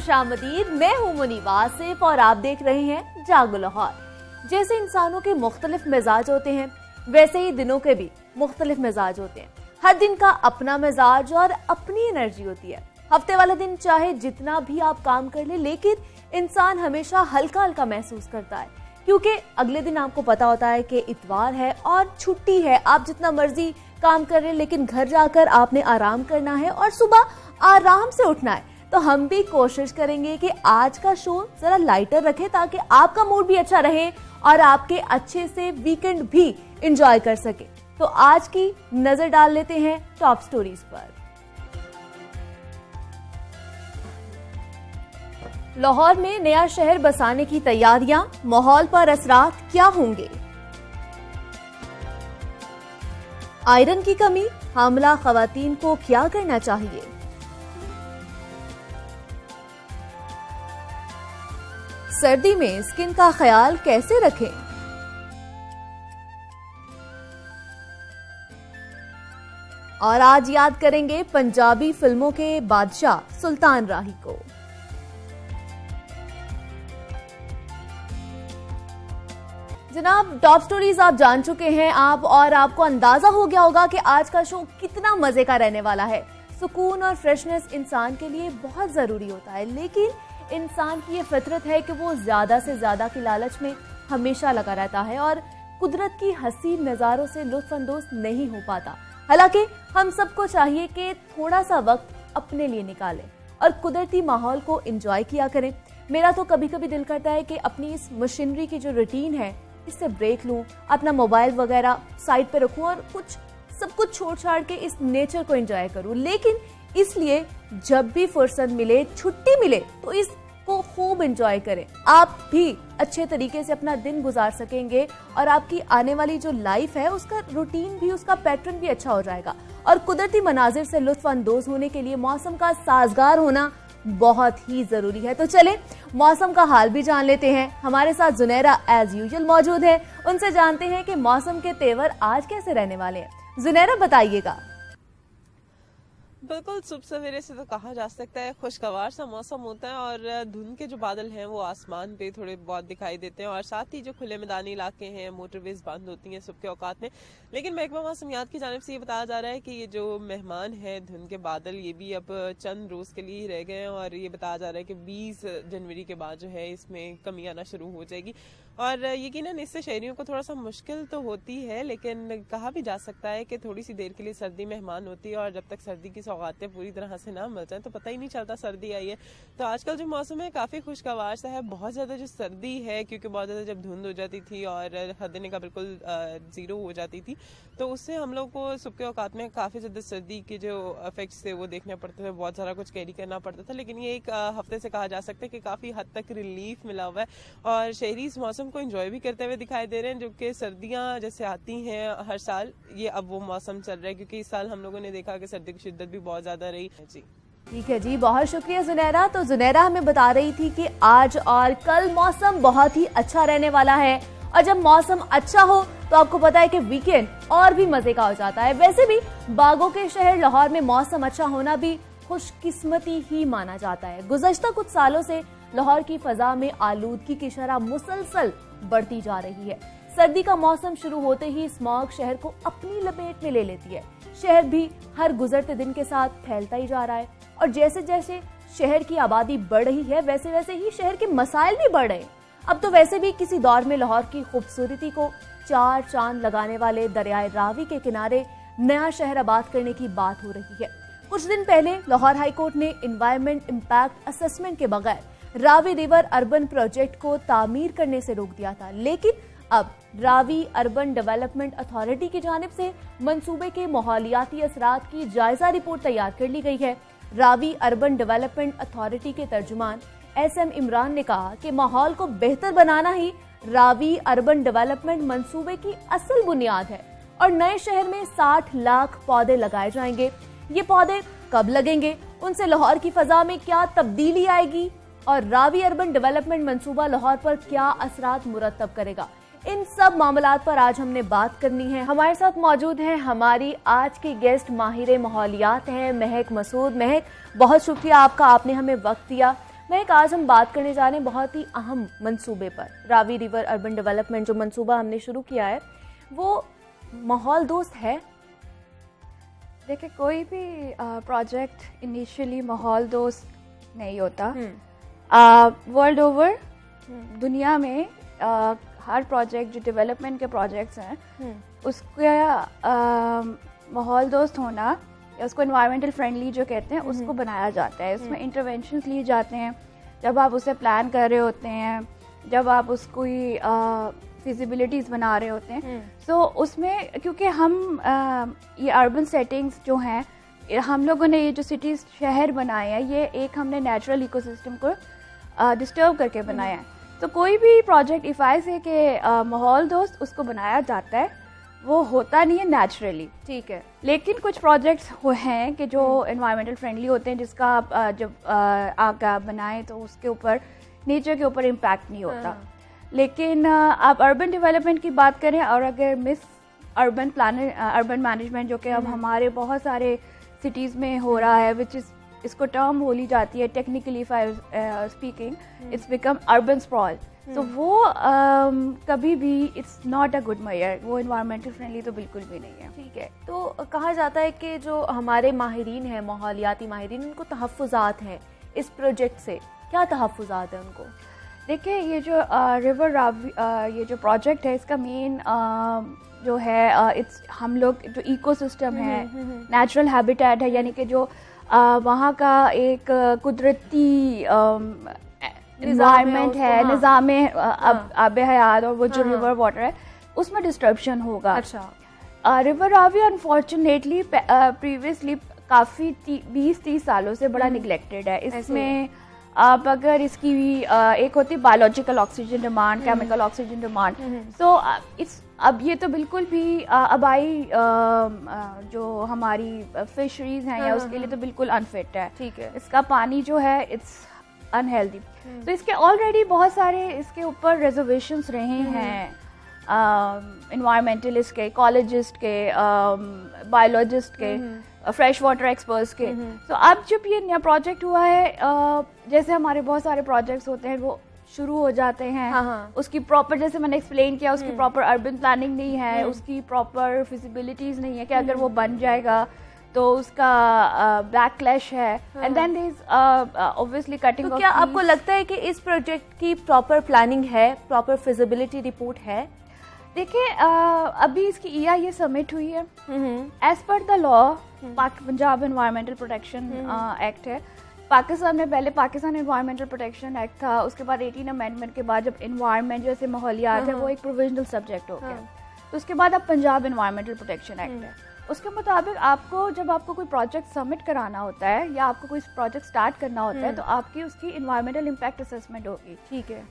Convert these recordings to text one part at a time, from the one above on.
खुशामदीद। मैं हूँ मुनीब आसिफ और आप देख रहे हैं जागो लाहौर। जैसे इंसानों के मुख्तलिफ मिजाज होते हैं, वैसे ही दिनों के भी मुख्तलिफ मिजाज होते हैं। हर दिन का अपना मिजाज और अपनी एनर्जी होती है। हफ्ते वाले दिन चाहे जितना भी आप काम कर ले, लेकिन इंसान हमेशा हल्का हल्का महसूस करता है, क्योंकि अगले दिन आपको पता होता है कि इतवार है और छुट्टी है। आप जितना मर्जी काम कर रहे हैं, लेकिन घर जाकर आपने आराम करना है और सुबह आराम से उठना है। तो हम भी कोशिश करेंगे कि आज का शो जरा लाइटर रखें, ताकि आपका मूड भी अच्छा रहे और आपके अच्छे से वीकेंड भी एंजॉय कर सके। तो आज की नजर डाल लेते हैं टॉप स्टोरीज पर। लाहौर में नया शहर बसाने की तैयारियां, माहौल पर असरात क्या होंगे? आयरन की कमी, हामला खवातीन को क्या करना चाहिए? सर्दी में स्किन का ख्याल कैसे रखें? और आज याद करेंगे पंजाबी फिल्मों के बादशाह सुल्तान राही को। जनाब, टॉप स्टोरीज आप जान चुके हैं आप, और आपको अंदाजा हो गया होगा कि आज का शो कितना मजे का रहने वाला है। सुकून और फ्रेशनेस इंसान के लिए बहुत जरूरी होता है, लेकिन इंसान की ये फितरत है कि वो ज्यादा से ज्यादा की लालच में हमेशा लगा रहता है और कुदरत की हसीन नज़ारों से लुत्फानंदोज नहीं हो पाता। हालांकि हम सबको चाहिए कि थोड़ा सा वक्त अपने लिए निकालें और कुदरती माहौल को एंजॉय किया करें। मेरा तो कभी कभी दिल करता है कि अपनी इस मशीनरी की जो रूटीन है, इससे ब्रेक लूं, अपना मोबाइल वगैरह साइड पे रखूं और सब कुछ छोड़ छाड़ के इस नेचर को एंजॉय करूं। लेकिन इसलिए जब भी फुर्सत मिले, छुट्टी मिले, तो इसको खूब एंजॉय करें। आप भी अच्छे तरीके से अपना दिन गुजार सकेंगे और आपकी आने वाली जो लाइफ है उसका रूटीन भी, उसका पैटर्न भी अच्छा हो जाएगा। और कुदरती मनाजिर से लुत्फ अंदोज होने के लिए मौसम का साजगार होना बहुत ही जरूरी है। तो चले मौसम का हाल भी जान लेते हैं। हमारे साथ जुनैरा एज यूजुअल मौजूद है, उनसे जानते हैं कि मौसम के तेवर आज कैसे रहने वाले हैं। जुनैरा, बताइएगा। बिल्कुल, सुबह सवेरे से तो कहा जा सकता है खुशगवार सा मौसम होता है और धुंध के जो बादल हैं वो आसमान पे थोड़े बहुत दिखाई देते हैं और साथ ही जो खुले मैदानी इलाके हैं, मोटरवेज बंद होती हैं सुबह के औकात में। लेकिन महकमा मौसमियात की जानिब से ये बताया जा रहा है कि ये जो मेहमान है धुंध के बादल, ये भी अब चंद रोज के लिए ही रह गए हैं और ये बताया जा रहा है कि 20 जनवरी के बाद जो है इसमें कमी आना शुरू हो जाएगी। और यकीनन इससे शहरियों को थोड़ा सा मुश्किल तो होती है, लेकिन कहा भी जा सकता है कि थोड़ी सी देर के लिए सर्दी मेहमान होती है और जब तक सर्दी की सौगातें पूरी तरह से ना मिल जाए तो पता ही नहीं चलता सर्दी आई है। तो आजकल जो मौसम है काफी खुशगवार सा है। बहुत ज्यादा जो सर्दी है, क्योंकि बहुत ज्यादा जब धुंध हो जाती थी और हद निगाह बिल्कुल जीरो हो जाती थी, तो उससे हम लोग को सुबह के औकात में काफी ज्यादा सर्दी के जो इफेक्ट्स थे वो देखने पड़ते थे, बहुत सारा कुछ कैरी करना पड़ता था। लेकिन ये एक हफ्ते से कहा जा सकता है कि काफी हद तक रिलीफ मिला हुआ है और शहरी इस मौसम को एंजॉय भी करते हुए दिखाई दे रहे हैं। जो कि सर्दियां जैसे आती हैं हर साल, ये अब वो मौसम चल रहा है, क्योंकि इस साल हम लोगों ने देखा कि सर्दी की शिद्दत भी बहुत ज्यादा रही है। जी ठीक है जी, बहुत शुक्रिया जुनैरा। तो जुनैरा हमें बता रही थी कि आज और कल मौसम बहुत ही अच्छा रहने वाला है, और जब मौसम अच्छा हो तो आपको पता है कि वीकेंड और भी मजे का हो जाता है। वैसे भी बागों के शहर लाहौर में मौसम अच्छा होना भी खुशकिस्मती ही माना जाता है। गुज़श्ता कुछ सालों से लाहौर की फजा में आलूदगी की शरह मुसलसल बढ़ती जा रही है। सर्दी का मौसम शुरू होते ही स्मॉग शहर को अपनी लपेट में ले लेती है। शहर भी हर गुजरते दिन के साथ फैलता ही जा रहा है और जैसे जैसे शहर की आबादी बढ़ रही है, वैसे वैसे ही शहर के मसाइल भी बढ़ रहे हैं। अब तो वैसे भी किसी दौर में लाहौर की खूबसूरती को चार चांद लगाने वाले दरियाए रावी के किनारे नया शहर आबाद करने की बात हो रही है। कुछ दिन पहले लाहौर हाईकोर्ट ने एनवायरमेंट इम्पैक्ट असेसमेंट के बगैर रावी रिवर अर्बन प्रोजेक्ट को तामीर करने से रोक दिया था, लेकिन अब रावी अर्बन डेवलपमेंट अथॉरिटी की जानिब से मंसूबे के माहौलियाती असरात की जायजा रिपोर्ट तैयार कर ली गई है। रावी अर्बन डेवलपमेंट अथॉरिटी के तर्जुमान SM इमरान ने कहा कि माहौल को बेहतर बनाना ही रावी अर्बन डेवलपमेंट मंसूबे की असल बुनियाद है और नए शहर में 60 लाख पौधे लगाए जाएंगे। ये पौधे कब लगेंगे, उनसे लाहौर की फजा में क्या तब्दीली आएगी और रावी अर्बन डेवलपमेंट मंसूबा लाहौर पर क्या असरात मुरतब करेगा, इन सब मामलात पर आज हमने बात करनी है। हमारे साथ मौजूद हैं हमारी आज की गेस्ट माहिर माहौलियात हैं महक मसूद। महक, बहुत शुक्रिया आपका, आपने हमें वक्त दिया। महक, आज हम बात करने जा रहे हैं बहुत ही अहम मंसूबे पर। रावी रिवर अर्बन डेवलपमेंट जो मंसूबा हमने शुरू किया है वो माहौल दोस्त है। देखिए, कोई भी प्रोजेक्ट इनिशियली माहौल दोस्त नहीं होता। वर्ल्ड ओवर दुनिया में हर प्रोजेक्ट जो डेवलपमेंट के प्रोजेक्ट्स हैं उसका माहौल दोस्त होना या उसको एनवायरमेंटल फ्रेंडली जो कहते हैं उसको बनाया जाता है। इसमें इंटरवेंशंस लिए जाते हैं जब आप उसे प्लान कर रहे होते हैं, जब आप उसको फिजिबिलिटीज़ बना रहे होते हैं। सो उसमें क्योंकि हम ये अर्बन सेटिंग्स जो हैं, हम लोगों ने ये जो सिटीज़ शहर बनाए हैं, ये एक हमने नेचुरल इकोसिस्टम को डिस्टर्ब करके बनाया है। तो कोई भी प्रोजेक्ट इफ़ाई से कि माहौल दोस्त उसको बनाया जाता है, वो होता नहीं है नेचुरली। ठीक है, लेकिन कुछ प्रोजेक्ट्स हैं कि जो एनवायरमेंटल फ्रेंडली होते हैं, जिसका आप जब आगा बनाएं तो उसके ऊपर नेचर के ऊपर इम्पैक्ट नहीं होता। लेकिन आप अर्बन डेवलपमेंट की बात करें और अगर मिस अर्बन मैनेजमेंट जो कि अब हमारे बहुत सारे सिटीज़ में हो रहा है, विच इज़ इसको टर्म बोली जाती है technically speaking, it's become urban sprawl. तो वो कभी भी it's not a good measure, वो एनवायरमेंटल फ्रेंडली तो बिल्कुल भी नहीं है। ठीक है। तो कहा जाता है कि जो हमारे माहिरीन हैं, माहौलियाती माहिरीन, उनको तहफ़्फ़ुज़ात हैं इस प्रोजेक्ट से। क्या तहफ़्फ़ुज़ात हैं उनको? देखिए, ये जो रिवर रावी ये जो प्रोजेक्ट है, इसका मेन जो है इट्स हम लोग जो इकोसिस्टम है, नेचुरल हैबिटेट है, यानी कि जो वहाँ का एक कुदरती एनवायरनमेंट है, निज़ाम आब हयात और वो जो रिवर वाटर है उसमें डिस्ट्रप्शन होगा। अच्छा। रिवर रावी अनफॉर्चुनेटली प्रीवियसली काफ़ी 20-30 सालों से बड़ा निगलेक्टेड है। इसमें आप अगर इसकी एक होती है biological oxygen demand, chemical oxygen demand, so it's अब ये तो बिल्कुल भी आबाई जो हमारी फिशरीज हैं या उसके लिए तो बिल्कुल अनफिट है। ठीक है। इसका पानी जो है इट्स अनहेल्दी। तो इसके ऑलरेडी बहुत सारे इसके ऊपर रिजर्वेशंस रहे हैं एनवायरमेंटलिस्ट के, इकोलॉजिस्ट के, बायोलॉजिस्ट के, फ्रेश वाटर एक्सपर्ट्स के। तो अब जब ये नया प्रोजेक्ट हुआ है, जैसे हमारे बहुत सारे प्रोजेक्ट्स होते हैं वो शुरू हो जाते हैं, उसकी प्रॉपर, जैसे मैंने एक्सप्लेन किया, उसकी प्रॉपर अर्बन प्लानिंग नहीं है, उसकी प्रॉपर फिजिबिलिटीज नहीं है कि अगर वो बन जाएगा तो उसका बैकलैश है, and then there is obviously cutting. तो क्या आपको लगता है कि इस प्रोजेक्ट की प्रॉपर प्लानिंग है, प्रॉपर फिजिबिलिटी रिपोर्ट है? देखिए, अभी इसकी EIA सबमिट हुई है as per the law. Punjab environmental protection act है पाकिस्तान में। पहले पाकिस्तान एनवायरमेंटल प्रोटेक्शन एक्ट था, उसके बाद 18 अमेंडमेंट के बाद जब एनवायरमेंट जैसे माहौलियात है वो एक प्रोविजनल सब्जेक्ट हो गया, तो उसके बाद अब पंजाब एनवायरमेंटल प्रोटेक्शन एक्ट है। उसके मुताबिक आपको जब आपको कोई प्रोजेक्ट सबमिट कराना होता है या आपको कोई प्रोजेक्ट स्टार्ट करना होता है तो आपकी उसकी एनवायरमेंटल इम्पैक्ट असेसमेंट होगी। ठीक है।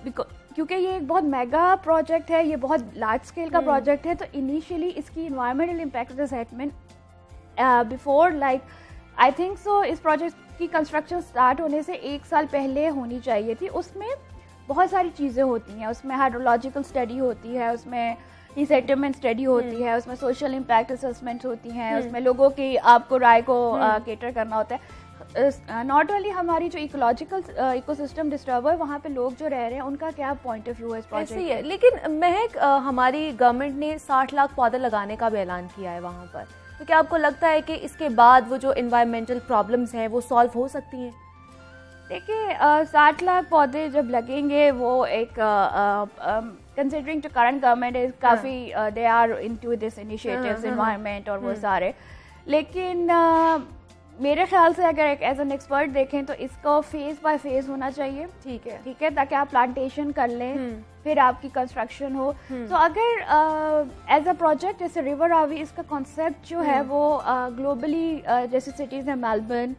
क्योंकि ये एक बहुत मेगा प्रोजेक्ट है, ये बहुत लार्ज स्केल का प्रोजेक्ट है, तो इनिशियली इसकी environmental impact assessment before like I think so इस प्रोजेक्ट की कंस्ट्रक्शन स्टार्ट होने से 1 साल पहले होनी चाहिए थी। उसमें बहुत सारी चीज़ें होती हैं, उसमें हाइड्रोलॉजिकल स्टडी होती है, उसमें रिसेटलमेंट स्टडी होती है, उसमें सोशल इम्पैक्ट असेसमेंट होती हैं, उसमें लोगों की आपको राय को केटर करना होता है। नॉट ओनली हमारी जो इकोलॉजिकल इकोसिस्टम डिस्टर्ब है, वहाँ पे लोग जो रह रहे हैं उनका क्या पॉइंट ऑफ व्यू है इस प्रोजेक्ट ऐसे ही है। लेकिन महक, हमारी गवर्नमेंट ने 60 लाख पौधे लगाने का भी ऐलान किया है वहाँ पर, तो क्या आपको लगता है कि इसके बाद वो जो एनवायरमेंटल प्रॉब्लम्स हैं वो सॉल्व हो सकती हैं? देखिए, 60 लाख पौधे जब लगेंगे वो एक considering to current government is काफ़ी they are into this initiatives environment और वो सारे, लेकिन मेरे ख्याल से अगर एक एज एन एक्सपर्ट देखें तो इसको फेज बाय फेज होना चाहिए। ठीक है, ताकि आप प्लांटेशन कर लें, फिर आपकी कंस्ट्रक्शन हो। तो अगर एज अ प्रोजेक्ट जैसे रिवर रावी, इसका कॉन्सेप्ट जो है वो ग्लोबली जैसे सिटीज़ हैं मेलबर्न,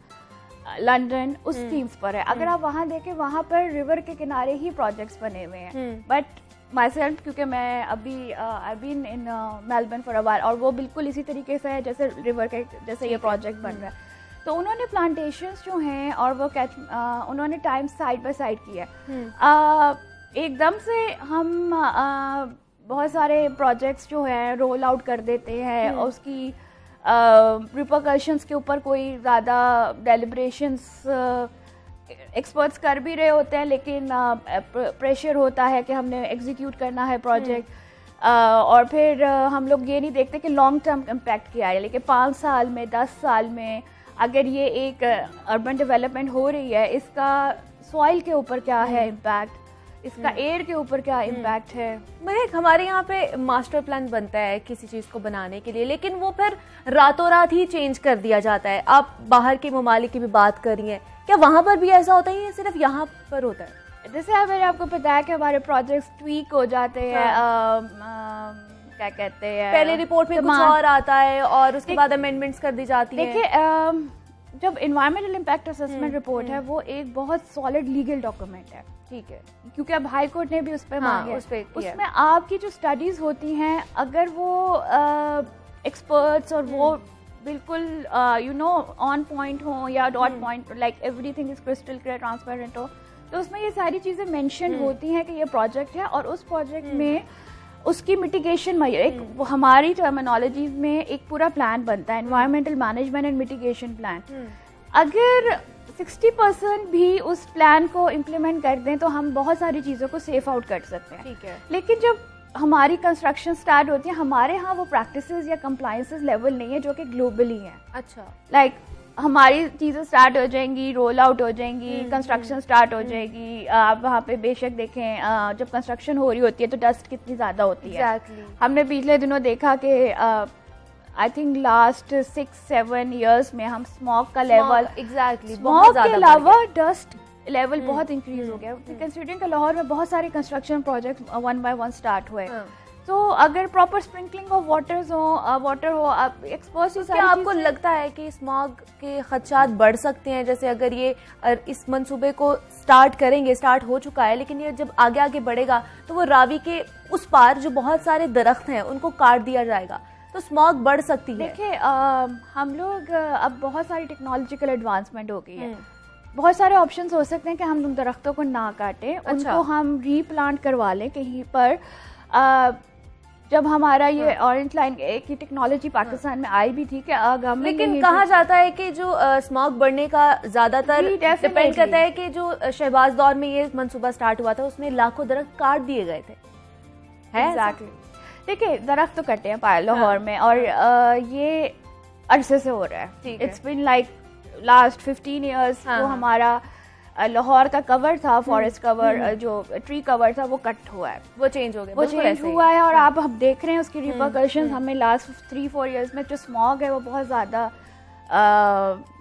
लंदन, उस थीम्स पर है। अगर आप वहाँ देखें, वहाँ पर रिवर के किनारे ही प्रोजेक्ट्स बने हुए हैं। बट माई सेल्फ, क्योंकि मैं अभी I been in Melbourne for a while, और वो बिल्कुल इसी तरीके से है जैसे रिवर के जैसे ये प्रोजेक्ट बन रहा है। तो उन्होंने प्लांटेशंस जो हैं और वो उन्होंने टाइम साइड बाय साइड किया है। एकदम से हम बहुत सारे प्रोजेक्ट्स जो हैं रोल आउट कर देते हैं और उसकी रिपरकशंस के ऊपर कोई ज़्यादा डेलिब्रेशंस एक्सपर्ट्स कर भी रहे होते हैं, लेकिन प्रेशर होता है कि हमने एग्जीक्यूट करना है प्रोजेक्ट। और फिर हम लोग ये नहीं देखते कि लॉन्ग टर्म इम्पैक्ट क्या है, लेकिन 5 साल में 10 साल में अगर ये एक अर्बन डेवलपमेंट हो रही है, इसका सॉइल के ऊपर क्या है इम्पैक्ट, इसका एयर के ऊपर क्या इम्पैक्ट है। महक, हमारे यहाँ पे मास्टर प्लान बनता है किसी चीज को बनाने के लिए, लेकिन वो फिर रातों रात ही चेंज कर दिया जाता है। आप बाहर के ममालिक की भी बात कर रही हैं, क्या वहां पर भी ऐसा होता है या सिर्फ यहाँ पर होता है? जैसे अगर आपको पता है कि हमारे प्रोजेक्ट्स ट्वीक हो जाते हैं, क्या कहते हैं, पहले रिपोर्ट में कुछ और आता है और उसके बाद अमेंडमेंट्स कर दी जाती है। देखिए, जब इन्वायरमेंटल इम्पैक्ट असेसमेंट रिपोर्ट है वो एक बहुत सॉलिड लीगल डॉक्यूमेंट है, ठीक है, क्योंकि अब हाई कोर्ट ने भी उस पर मांगे, उसमें आपकी जो स्टडीज होती हैं अगर वो एक्सपर्ट्स और वो बिल्कुल ऑन पॉइंट हो या dot point, like everything is crystal clear transparent हो, तो उसमें ये सारी चीजें मेंशन होती हैं कि ये प्रोजेक्ट है और उस प्रोजेक्ट में उसकी मिटिगेशन, एक हमारी टर्मिनोलॉजी में एक पूरा प्लान बनता है, environmental management and mitigation plan. अगर 60% भी उस प्लान को इम्प्लीमेंट कर दें तो हम बहुत सारी चीज़ों को सेफ आउट कर सकते हैं, ठीक है। लेकिन जब हमारी कंस्ट्रक्शन स्टार्ट होती है, हमारे यहाँ वो प्रैक्टिसेस या कंप्लायंसेस लेवल नहीं है जो कि ग्लोबली हैं। अच्छा, लाइक हमारी चीज़ें स्टार्ट हो जाएंगी, रोल आउट हो जाएंगी, कंस्ट्रक्शन स्टार्ट हो जाएगी। आप वहाँ पे बेशक देखें, जब कंस्ट्रक्शन हो रही होती है तो डस्ट कितनी ज़्यादा होती है। हमने पिछले दिनों देखा कि आई थिंक लास्ट 6-7 ईयर्स में हम स्मॉग का लेवल, स्मॉग के अलावा डस्ट लेवल बहुत इंक्रीज हो गया, कंसीडरिंग कि लाहौर में बहुत सारे कंस्ट्रक्शन प्रोजेक्ट 1 by 1 स्टार्ट हुए। तो अगर प्रॉपर स्प्रिंकलिंग ऑफ वाटर हो, आप एक्सपोज, क्या आपको लगता है कि स्मॉग के खदशात बढ़ सकते हैं? जैसे अगर ये इस मंसूबे को स्टार्ट हो चुका है, लेकिन ये जब आगे आगे बढ़ेगा तो वो रावी के उस पार जो बहुत सारे दरख्त हैं उनको काट दिया जाएगा, तो स्मॉग बढ़ सकती है। देखिए, हम लोग अब बहुत सारी टेक्नोलॉजिकल एडवांसमेंट हो गई है, बहुत सारे ऑप्शंस हो सकते हैं कि हम दरख्तों को ना काटें, उनको हम रीप्लांट करवा लें कहीं पर। जब हमारा ये ऑरेंज लाइन की टेक्नोलॉजी पाकिस्तान में आई भी थी कि गवर्नमेंट, लेकिन कहा जाता है कि जो स्मॉग बढ़ने का ज्यादातर डिपेंड करता है कि जो शहबाज दौर में ये मंसूबा स्टार्ट हुआ था उसमें लाखों दरख्त काट दिए गए थे। एग्जैक्टली। देखिए, दरख्त तो कटे हैं लाहौर में और ये अरसे से हो रहा है। It's been like last 15 years. जो हमारा लाहौर का कवर था, फॉरेस्ट कवर, जो ट्री कवर था, वो कट हुआ है, वो चेंज हो गया, वो चेंज हुआ है। और आप हम देख रहे हैं उसकी रिपरकशंस हमें लास्ट 3-4 ईयर्स में जो स्मॉग है वो बहुत ज़्यादा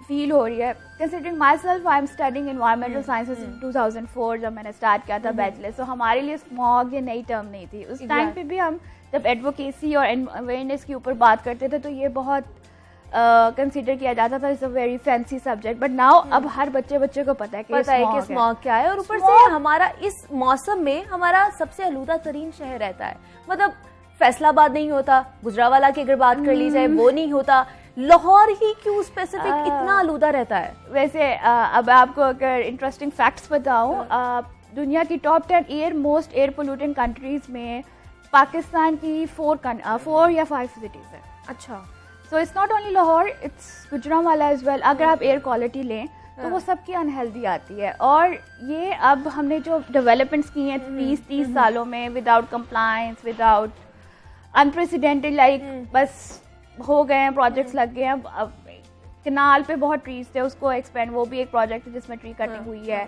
फील हो रही है। Considering my self, I am studying environmental sciences इन 2004 जब मैंने स्टार्ट किया था बैचलर, तो हमारे लिए स्मॉग ये नई टर्म नहीं थी। उस टाइम पे भी हम जब एडवोकेसी और अवेयरनेस के ऊपर बात करते थे तो ये बहुत कंसीडर किया जाता था, it's a very fancy subject, but now अब हर बच्चे को पता है कि स्मॉग क्या है। और ऊपर से हमारा इस मौसम में हमारा सबसे आलूदा तरीन शहर रहता है, मतलब फैसलाबाद नहीं होता, गुजरावाला की अगर बात कर ली जाए वो नहीं होता, लाहौर ही क्यों स्पेसिफिक इतना आलूदा रहता है? वैसे अब आपको अगर इंटरेस्टिंग फैक्ट्स बताऊं, दुनिया की top 10 most air polluted countries में पाकिस्तान की 4 या 5 सिटीज है। अच्छा, so it's not only Lahore, it's Gujranwala as well. अगर आप एयर क्वालिटी लें तो वो सबकी अनहेल्दी आती है। और ये अब हमने जो डेवलपमेंट्स की हैं 20-30 सालों में, without compliance, without unprecedented, like बस हो गए हैं, प्रोजेक्ट्स लग गए हैं। अब कनाल पे बहुत ट्रीज थे, उसको एक्सपेंड, वो भी एक प्रोजेक्ट है जिसमें ट्री कटिंग हुई है।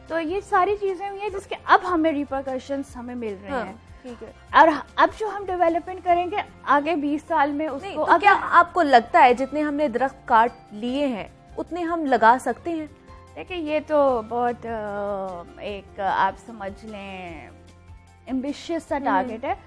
तो ये सारी चीजें हुई हैं जिसके अब हमें रिपरकशंस हमें मिल रहे हैं। ठीक है। और अब जो हम डेवलपमेंट करेंगे आगे 20 साल में उसको, तो क्या आपको लगता है जितने हमने दरख्त काट लिए हैं उतने हम लगा सकते हैं? देखिए, ये तो बहुत एक आप समझ लें एम्बिशियस सा टारगेट है,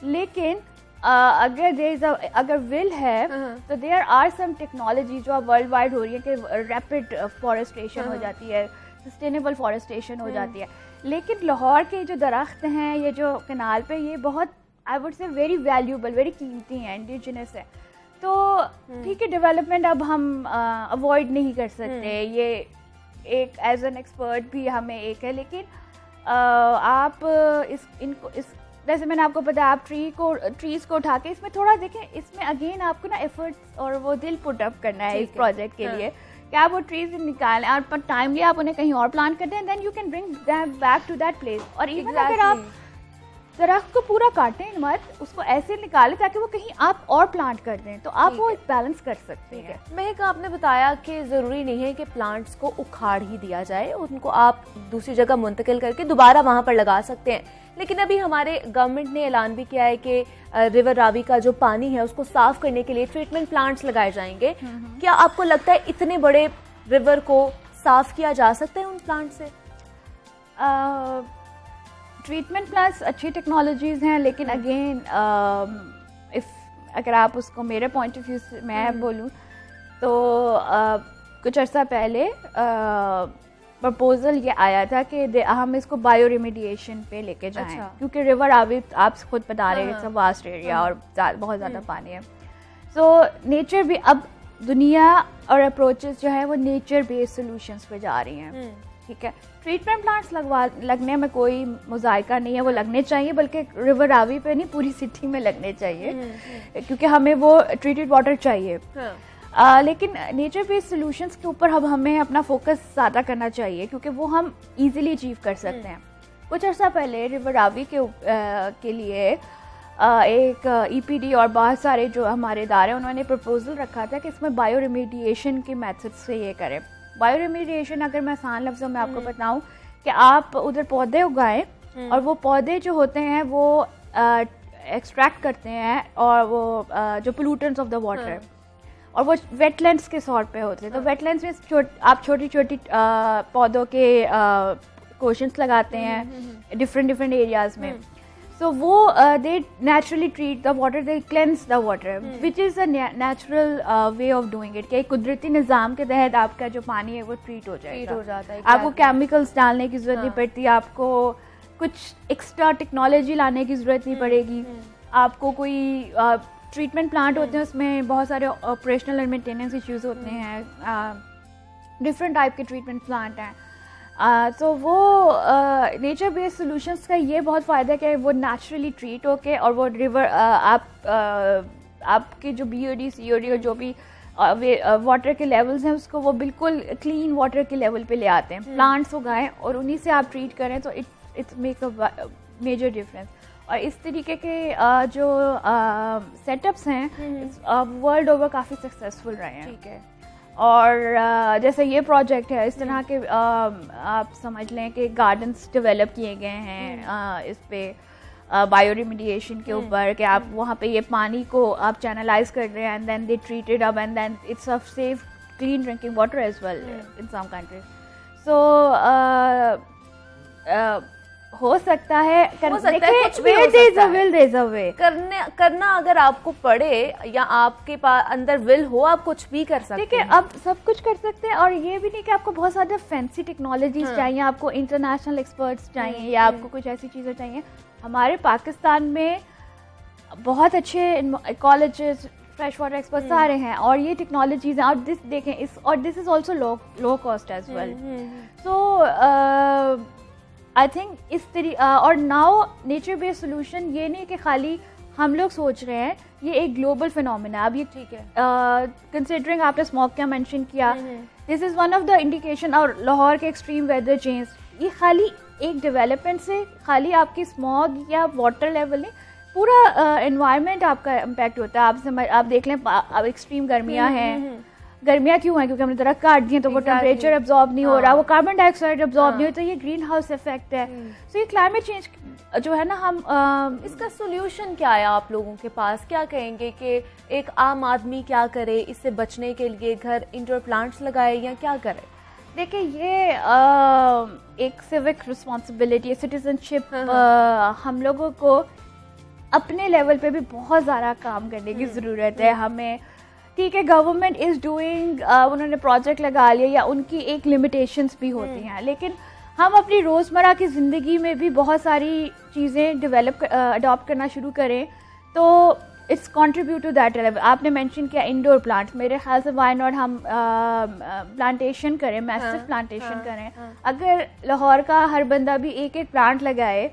लेकिन अगर विल है तो देयर आर सम टेक्नोलॉजी जो अब वर्ल्ड वाइड हो रही है कि रैपिड फॉरेस्टेशन हो जाती है, सस्टेनेबल फॉरेस्टेशन हो जाती है। लेकिन लाहौर के जो दरख्त हैं, ये जो कनाल पे, ये बहुत I would say very valuable, very कीमती हैं, इंडिजिनस है। तो ठीक है, डेवलपमेंट अब हम अवॉइड नहीं कर सकते, ये एक एज एन एक्सपर्ट भी हमें एक है, लेकिन आप इस जैसे मैंने आपको बताया, आप ट्रीज को उठा के इसमें थोड़ा देखें, इसमें अगेन आपको ना एफर्ट्स और वो दिल पुट अप करना है इस प्रोजेक्ट के लिए कि आप वो ट्रीज निकालें और पर टाइमली आप उन्हें कहीं और प्लांट कर दें, then you can bring them back to that place. और इवन अगर आप दरख्त को पूरा काटें मत, उसको ऐसे निकालें ताकि वो कहीं आप और प्लांट कर दें, तो आप वो बैलेंस कर सकते हैं। महक, आपने बताया कि ज़रूरी नहीं है कि प्लांट्स को उखाड़ ही दिया जाए, उनको आप दूसरी जगह मुंतकिल करके दोबारा वहाँ पर लगा सकते हैं। लेकिन अभी हमारे गवर्नमेंट ने ऐलान भी किया है कि रिवर रावी का जो पानी है उसको साफ करने के लिए ट्रीटमेंट प्लांट्स लगाए जाएंगे। क्या आपको लगता है इतने बड़े रिवर को साफ किया जा सकता है उन प्लांट से? ट्रीटमेंट प्लांट्स अच्छी टेक्नोलॉजीज़ हैं, लेकिन अगेन अगर आप उसको मेरे पॉइंट ऑफ व्यू से मैं बोलूँ तो कुछ अर्सा पहले प्रपोजल ये आया था कि हम इसको बायो रेमिडिएशन पे लेके जाएं। अच्छा। क्योंकि रिवर रावी आप खुद बता रहे हैं, इट्स अ वास्ट एरिया और बहुत ज़्यादा पानी है। सो नेचर भी अब दुनिया और अप्रोचेस जो है वो नेचर बेस्ड सॉल्यूशंस पे जा रही हैं। ठीक है, ट्रीटमेंट प्लांट्स लगने में कोई मुजायका नहीं है, वो लगने चाहिए, बल्कि रिवर रावी पे नहीं पूरी सिटी में लगने चाहिए, क्योंकि हमें वो ट्रीटेड वाटर चाहिए। लेकिन नेचर बेस्ड सॉल्यूशंस के ऊपर हमें अपना फोकस ज़्यादा करना चाहिए, क्योंकि वो हम इजीली अचीव कर सकते हैं। कुछ अर्सा पहले रिवर रावी के लिए एक EPD और बहुत सारे जो हमारे इदारे हैं उन्होंने प्रपोजल रखा था कि इसमें बायो रेमिडिएशन के मेथड से ये करें। बायो रेमिडिएशन अगर मैं आसान लफ्ज़ों में आपको बताऊं कि आप उधर पौधे उगाएं और वो पौधे जो होते हैं वो एक्सट्रैक्ट करते हैं और वो जो पोल्यूटेंट्स ऑफ द वाटर और वो वेटलैंड्स के सॉर्ट पे होते हैं। तो वेटलैंड्स में आप छोटी छोटी पौधों के क्वेश्चंस लगाते हैं डिफरेंट एरियाज में। So वो they naturally treat the water, they cleanse the water, which is a natural way of doing it। कि एक कुदरती निज़ाम के तहत आपका जो पानी है वो ट्रीट हो जाता है। आपको केमिकल्स डालने की ज़रूरत नहीं पड़ती, आपको कुछ एक्स्ट्रा टेक्नोलॉजी लाने की ज़रूरत नहीं पड़ेगी। आपको कोई ट्रीटमेंट प्लांट होते हैं उसमें बहुत सारे ऑपरेशनल एंड मेंटेनेंस इश्यूज होते हैं, डिफरेंट टाइप के ट्रीटमेंट प्लांट हैं। तो वो नेचर बेस्ड सॉल्यूशंस का ये बहुत फ़ायदा है कि वो नेचुरली ट्रीट होके और वो रिवर आपके जो BOD COD और जो भी वाटर के लेवल्स हैं उसको वो बिल्कुल क्लीन वाटर के लेवल पे ले आते हैं। प्लांट्स उगाएं और उन्हीं से आप ट्रीट करें तो it makes a major difference. और इस तरीके के जो सेटअप्स हैं वर्ल्ड ओवर काफ़ी सक्सेसफुल रहे हैं। ठीक है। और जैसे ये प्रोजेक्ट है, इस तरह के आप समझ लें कि गार्डन्स डेवलप किए गए हैं इस पे बायो रेमिडिएशन के ऊपर, कि आप वहाँ पे ये पानी को आप चैनलाइज कर रहे हैं and then they treated up and then it's a safe clean drinking water as well in some countries. So हो सकता है करना अगर आपको पड़े या आपके पास अंदर विल हो, आप कुछ भी कर सकते हैं। अब सब कुछ कर सकते हैं और ये भी नहीं कि आपको बहुत ज़्यादा फैंसी टेक्नोलॉजीज चाहिए, आपको इंटरनेशनल एक्सपर्ट्स चाहिए या आपको कुछ ऐसी चीज़ें चाहिए। हमारे पाकिस्तान में बहुत अच्छे कॉलेजेस फ्रेश वाटर एक्सपर्ट्स सारे हैं और ये टेक्नोलॉजीज हैं और this is also low cost as well. So I think इस और नाउ नेचर बेस्ड सोल्यूशन ये नहीं कि खाली हम लोग सोच रहे हैं, ये एक ग्लोबल फिनोमेना। अब ये ठीक है, कंसिडरिंग आपने स्मॉग का मेंशन किया, this is one of the indication. और लाहौर के एक्सट्रीम वेदर चेंज, ये खाली एक डेवलपमेंट से खाली आपकी स्मॉग या वाटर लेवल नहीं, पूरा एनवायरनमेंट आपका इम्पैक्ट होता है। आप देख लें, अब एक्सट्रीम गर्मियाँ हैं, गर्मियाँ क्यों हैं? क्योंकि हमने दरख्त काट दिए तो वो टेम्परेचर एब्जॉर्ब नहीं हो रहा, वो कार्बन डाइऑक्साइड एब्जॉर्ब नहीं होता, ये ग्रीन हाउस इफेक्ट है। सो ये क्लाइमेट चेंज जो है ना, हम इसका सोल्यूशन क्या है आप लोगों के पास? क्या कहेंगे कि एक आम आदमी क्या करे इससे बचने के लिए? घर इंडोर प्लांट्स लगाए या क्या करे? देखिए, ये एक सिविक रिस्पॉन्सिबिलिटी, सिटीजनशिप, हम लोगों को अपने लेवल पे भी बहुत ज़्यादा काम करने की ज़रूरत है। हमें ठीक है, गवर्नमेंट इज़ डूइंग, उन्होंने प्रोजेक्ट लगा लिया या उनकी एक लिमिटेशंस भी होती हैं, लेकिन हम अपनी रोज़मर्रा की ज़िंदगी में भी बहुत सारी चीज़ें अडॉप्ट करना शुरू करें तो it's contribute to that level. आपने मेंशन किया इंडोर प्लांट्स, मेरे ख्याल से व्हाई नॉट हम प्लांटेशन करें, मैसिव प्लांटेशन करें। अगर लाहौर का हर बंदा भी एक प्लांट लगाए,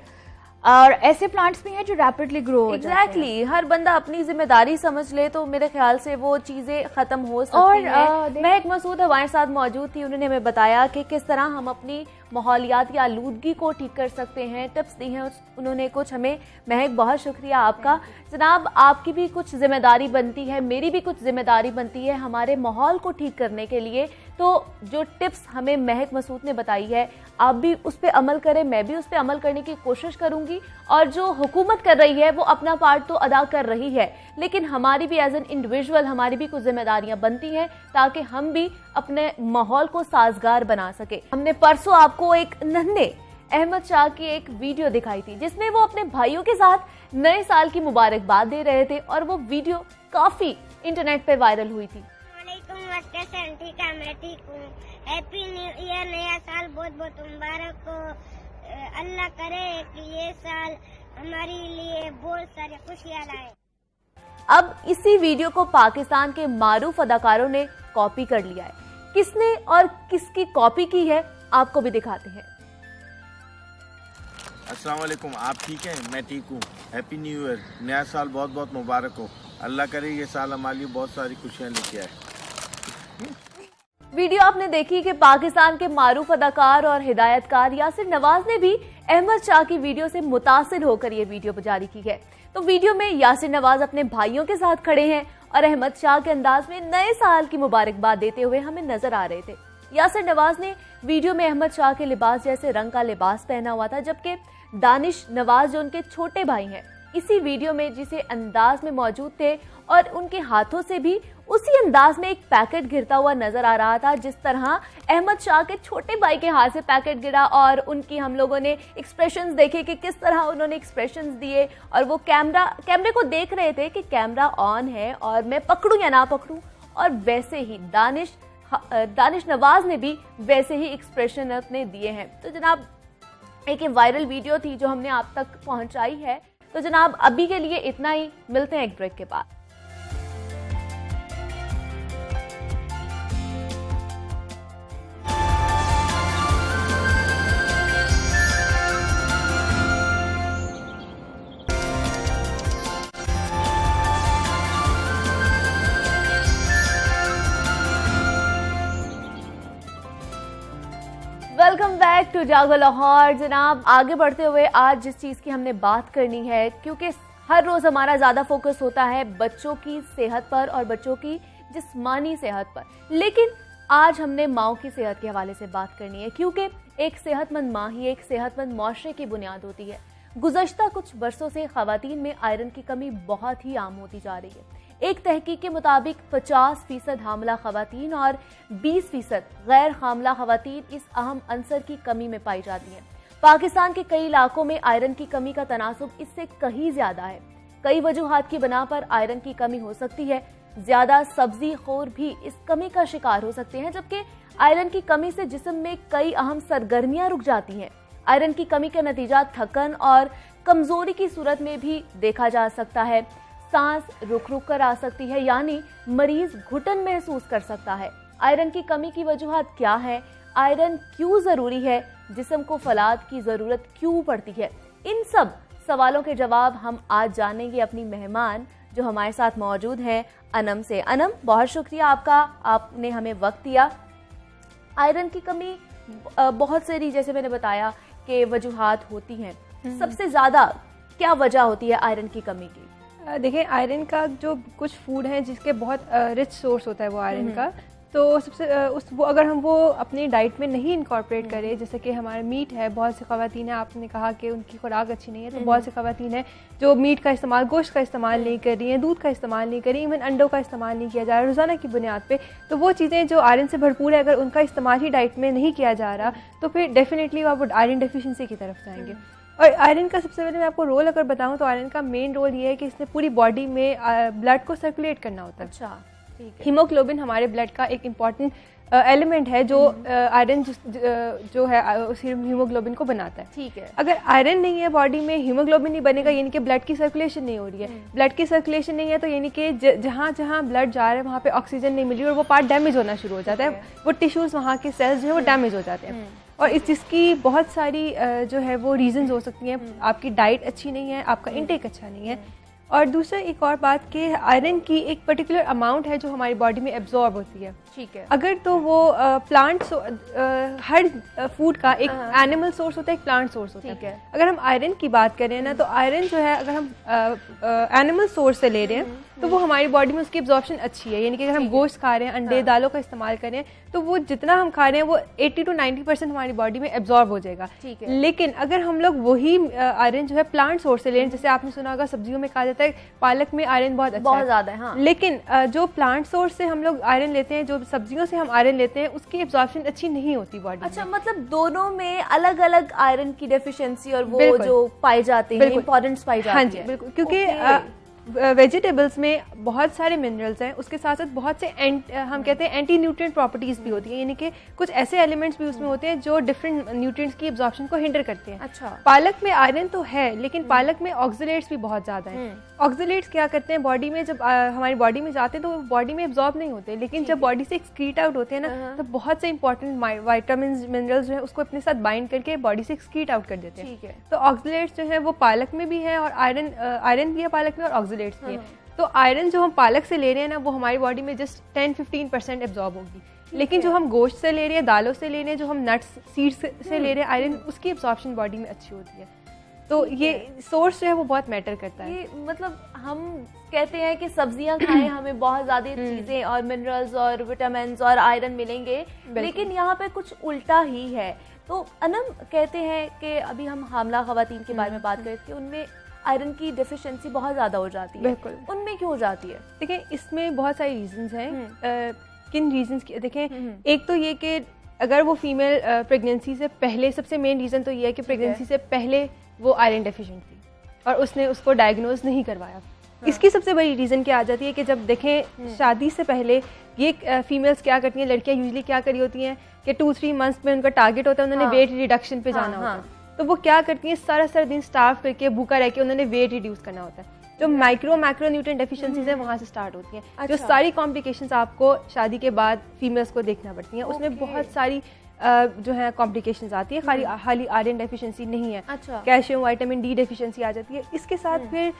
और ऐसे प्लांट्स भी हैं जो रैपिडली ग्रो हो जाते हैं। एग्जैक्टली, हर बंदा अपनी जिम्मेदारी समझ ले तो मेरे ख्याल से वो चीजें खत्म हो सकती हैं। महक मसूद हमारे साथ मौजूद थी, उन्होंने हमें बताया कि किस तरह हम अपनी माहौलियाती आलूदगी को ठीक कर सकते हैं, टिप्स दी हैं उन्होंने कुछ हमें। महक, बहुत शुक्रिया आपका। जनाब, आपकी भी कुछ जिम्मेदारी बनती है, मेरी भी कुछ जिम्मेदारी बनती है हमारे माहौल को ठीक करने के लिए। तो जो टिप्स हमें महक मसूद ने बताई है, आप भी उस पर अमल करें, मैं भी उस पर अमल करने की कोशिश करूंगी। और जो हुकूमत कर रही है वो अपना पार्ट तो अदा कर रही है, लेकिन हमारी भी एज एन इंडिविजुअल हमारी भी कुछ जिम्मेदारियां बनती हैं ताकि हम भी अपने माहौल को साजगार बना सके। हमने परसों आपको एक नन्हे अहमद शाह की एक वीडियो दिखाई थी जिसमें वो अपने भाइयों के साथ नए साल की मुबारकबाद दे रहे थे और वो वीडियो काफी इंटरनेट पे वायरल हुई थी। ठीक है, मैं ठीक हूँ। हैप्पी न्यू ईयर, नया साल बहुत बहुत मुबारक हो। अल्लाह करे कि ये साल हमारे लिए बहुत सारी खुशियाँ लाए। अब इसी वीडियो को पाकिस्तान के मारूफ अदाकारों ने कॉपी कर लिया है। किसने और किसकी कॉपी की है आपको भी दिखाते हैं। अस्सलाम वालेकुम, आप ठीक हैं? मैं ठीक हूँ। हैप्पी न्यू ईयर, नया साल बहुत बहुत मुबारक हो। अल्लाह करे ये साल हमारे लिए बहुत सारी खुशियाँ लेके आए। वीडियो आपने देखी कि पाकिस्तान के मारूफ अदाकार और हिदायतकार यासिर नवाज ने भी अहमद शाह की वीडियो से मुतासिर होकर ये वीडियो जारी की है। तो वीडियो में यासिर नवाज अपने भाइयों के साथ खड़े हैं और अहमद शाह के अंदाज में नए साल की मुबारकबाद देते हुए हमें नजर आ रहे थे। यासिर नवाज ने वीडियो में अहमद शाह के लिबास जैसे रंग का लिबास पहना हुआ था, जबकि दानिश नवाज जो उनके छोटे भाई हैं इसी वीडियो में जिसे अंदाज में मौजूद थे और उनके हाथों से भी उसी अंदाज में एक पैकेट गिरता हुआ नजर आ रहा था जिस तरह अहमद शाह के छोटे भाई के हाथ से पैकेट गिरा। और उनकी हम लोगों ने एक्सप्रेशंस देखे कि किस तरह उन्होंने एक्सप्रेशंस दिए और वो कैमरे को देख रहे थे कि कैमरा ऑन है और मैं पकड़ूं या ना पकड़ूं। और वैसे ही दानिश नवाज ने भी वैसे ही एक्सप्रेशन अपने दिए हैं। तो जनाब, एक ये वायरल वीडियो थी जो हमने आप तक पहुंचाई है। तो जनाब, अभी के लिए इतना ही, मिलते हैं एक ब्रेक के बाद। वेलकम बैक टू जागो लाहौर। जनाब, आगे बढ़ते हुए आज जिस चीज़ की हमने बात करनी है, क्योंकि हर रोज़ हमारा ज़्यादा फोकस होता है बच्चों की सेहत पर और बच्चों की जिस्मानी सेहत पर, लेकिन आज हमने माओ की सेहत के हवाले से बात करनी है, क्योंकि एक सेहतमंद माँ ही एक सेहतमंद माशरे की बुनियाद होती है। गुज़श्ता कुछ बरसों से ख़वातीन में आयरन की कमी बहुत ही आम होती जा रही है। एक तहकीक के मुताबिक 50% हामला ख़वातीन और 20% गैर हामला ख़वातीन इस अहम अंसर की कमी में पाई जाती हैं। पाकिस्तान के कई इलाकों में आयरन की कमी का तनासुब इससे कहीं ज़्यादा है। कई वजूहात की बिना पर आयरन की कमी हो सकती है। ज़्यादा सब्जी खोर भी इस कमी का शिकार हो सकते हैं, जबकि आयरन की कमी से जिस्म में कई अहम सरगर्मियाँ रुक जाती हैं। आयरन की कमी का नतीजा थकन और कमज़ोरी की सूरत में भी देखा जा सकता है। सांस रुक रुक कर आ सकती है, यानी मरीज घुटन महसूस कर सकता है। आयरन की कमी की वजूहात क्या है? आयरन क्यों ज़रूरी है? जिस्म को फलाद की ज़रूरत क्यों पड़ती है? इन सब सवालों के जवाब हम आज जानेंगे अपनी मेहमान जो हमारे साथ मौजूद हैं, अनम से। अनम, बहुत शुक्रिया आपका, आपने हमें वक्त दिया। आयरन की कमी बहुत सारी, जैसे मैंने बताया कि वजूहात होती हैं, सबसे ज़्यादा क्या वजह होती है आयरन की कमी की? देखिए, आयरन का जो कुछ फूड है जिसके बहुत रिच सोर्स होता है वो आयरन का, तो सबसे वो अगर हम वो अपनी डाइट में नहीं इनकॉर्पोरेट करें, जैसे कि हमारा मीट है, बहुत सी ख़वातीन है, आपने कहा कि उनकी खुराक अच्छी नहीं है, तो बहुत सी ख़वातीन है जो मीट का इस्तेमाल, गोश्त का इस्तेमाल नहीं कर रही हैं, दूध का इस्तेमाल नहीं कर रही, इवन अंडों का इस्तेमाल नहीं किया जा रहा रोज़ाना की बुनियाद पे। तो वो चीज़ें जो आयरन से भरपूर है, अगर उनका इस्तेमाल ही डाइट में नहीं किया जा रहा तो फिर डेफिनेटली आप आयरन डेफिशिएंसी की तरफ जाएंगे। और आयरन का सबसे पहले मैं आपको रोल अगर बताऊं तो आयरन का मेन रोल ये है कि इसने पूरी बॉडी में ब्लड को सर्कुलेट करना होता है। अच्छा, ठीक है। हीमोग्लोबिन हमारे ब्लड का एक इम्पॉर्टेंट एलिमेंट है जो आयरन जो है उस हीमोग्लोबिन को बनाता है। ठीक है। अगर आयरन नहीं है बॉडी में, हीमोग्लोबिन नहीं बनेगा, यानी कि ब्लड की सर्कुलेशन नहीं हो रही है। ब्लड की सर्कुलेशन नहीं है तो यानी कि जहाँ जहाँ ब्लड जा रहा है वहाँ पे ऑक्सीजन नहीं मिल रही और वो पार्ट डैमेज होना शुरू हो जाता है, वो टिश्यूज, वहाँ के सेल्स जो है वो डैमेज हो जाते हैं। और इस जिसकी बहुत सारी जो है वो रीजंस हो सकती हैं। आपकी डाइट अच्छी नहीं है, आपका इंटेक अच्छा नहीं है, और दूसरा एक और बात कि आयरन की एक पर्टिकुलर अमाउंट है जो हमारी बॉडी में एब्जॉर्ब होती है। ठीक है। अगर तो वो प्लांट हर फूड का एक एनिमल सोर्स होता है, एक प्लांट सोर्स होता है। ठीक है। अगर हम आयरन की बात करें ना, तो आयरन जो है अगर हम एनिमल सोर्स से ले रहे हैं तो वो हमारी बॉडी में उसकी एब्जॉर्प्शन अच्छी है। यानी कि अगर हम गोश्त खा रहे हैं, अंडे दालों का इस्तेमाल कर रहे हैं, तो वो जितना हम खा रहे हैं वो 80 to 90% हमारी बॉडी में एब्जॉर्ब हो जाएगा। ठीक है। लेकिन अगर हम लोग वही आयरन जो है प्लांट सोर्स से ले रहे हैं, जैसे आपने सुना होगा सब्जियों में कहा जाता है पालक में आयरन बहुत अच्छा बहुत ज्यादा है, हाँ। लेकिन जो प्लांट सोर्स से हम लोग आयरन लेते हैं, जो सब्जियों से हम आयरन लेते हैं, उसकी एब्जॉर्प्शन अच्छी नहीं होती बॉडी अच्छा, मतलब दोनों में अलग अलग आयरन की डेफिशिएंसी और वो बिल्कुल। जो पाए जाते हैं, बिल्कुल। इंपॉर्टेंस पाई जाती हाँ है। जी, बिल्कुल, क्योंकि ओके। वेजिटेबल्स में बहुत सारे मिनरल्स हैं, उसके साथ साथ बहुत से हम कहते हैं एंटी न्यूट्रिएंट प्रॉपर्टीज भी होती हैं। यानी कि कुछ ऐसे एलिमेंट्स भी उसमें होते हैं जो डिफरेंट न्यूट्रिएंट्स की एब्जॉर्प्शन को हिंडर करते हैं। अच्छा। पालक में आयरन तो है, लेकिन पालक में ऑक्सलेट्स भी बहुत ज्यादा हैं। ऑक्सलेट्स क्या करते हैं बॉडी में, जब हमारी बॉडी में जाते हैं तो बॉडी में एब्जॉर्ब नहीं होते, लेकिन जब बॉडी से एक्सक्रीट आउट होते हैं ना, तो बहुत से इंपॉर्टेंट वाइटामिन मिनरल्स जो है उसको अपने साथ बाइंड करके बॉडी से एक्सक्रीट आउट कर देते हैं। ठीक है। तो ऑक्सलेट्स जो है वो पालक में भी है, और आयरन भी है पालक में, और ऑक्सलेट्स भी है। तो आयरन जो हम पालक से ले रहे हैं ना, वो हमारी बॉडी में जस्ट 10-15% एब्जॉर्ब होगी। लेकिन जो हम गोश्त से ले रहे हैं, दालों से ले रहे हैं, जो हम नट्स सीड्स से ले रहे हैं, आयरन उसकी एब्जॉर्प्शन बॉडी में अच्छी होती है। तो ये सोर्स जो है वो बहुत मैटर करता है। ये मतलब हम कहते हैं कि सब्जियां खाएं, हमें बहुत ज्यादा चीजें और मिनरल्स और विटामिन और आयरन मिलेंगे, लेकिन यहाँ पे कुछ उल्टा ही है। तो अनम कहते हैं कि अभी हम हामला खवातीन के बारे में बात करें कि उनमें आयरन की डेफिशिएंसी बहुत ज्यादा हो जाती है। बिल्कुल। उनमें क्यों हो जाती है? देखिए, इसमें बहुत सारी रीजंस हैं। किन रीजंस की देखें, एक तो ये कि अगर वो फीमेल प्रेगनेंसी से पहले, सबसे मेन रीजन तो ये है कि प्रेगनेंसी से पहले वो आयरन डेफिशिएंट थी और उसने उसको डायग्नोज नहीं करवाया। इसकी सबसे बड़ी रीजन क्या आ जाती है कि जब देखें शादी से पहले ये फीमेल्स क्या करती हैं, लड़कियां यूजुअली क्या करी होती हैं कि 2-3 मंथ्स में उनका टारगेट होता है, उन्होंने वेट रिडक्शन पे जाना होता है। तो वो क्या करती हैं, सारा दिन स्टार्व करके भूखा रह के उन्होंने वेट रिड्यूस करना होता है। जो माइक्रो न्यूट्रिएंट डेफिशिएंसीज है वहां से स्टार्ट होती हैं। जो सारी कॉम्प्लिकेशंस आपको शादी के बाद फीमेल्स को देखना पड़ती हैं, उसमें बहुत सारी जो है कॉम्प्लिकेशंस आती है। खाली आयरन डेफिशिएंसी नहीं है, कैल्शियम विटामिन डी डेफिशिएंसी आ जाती है। इसके साथ फिर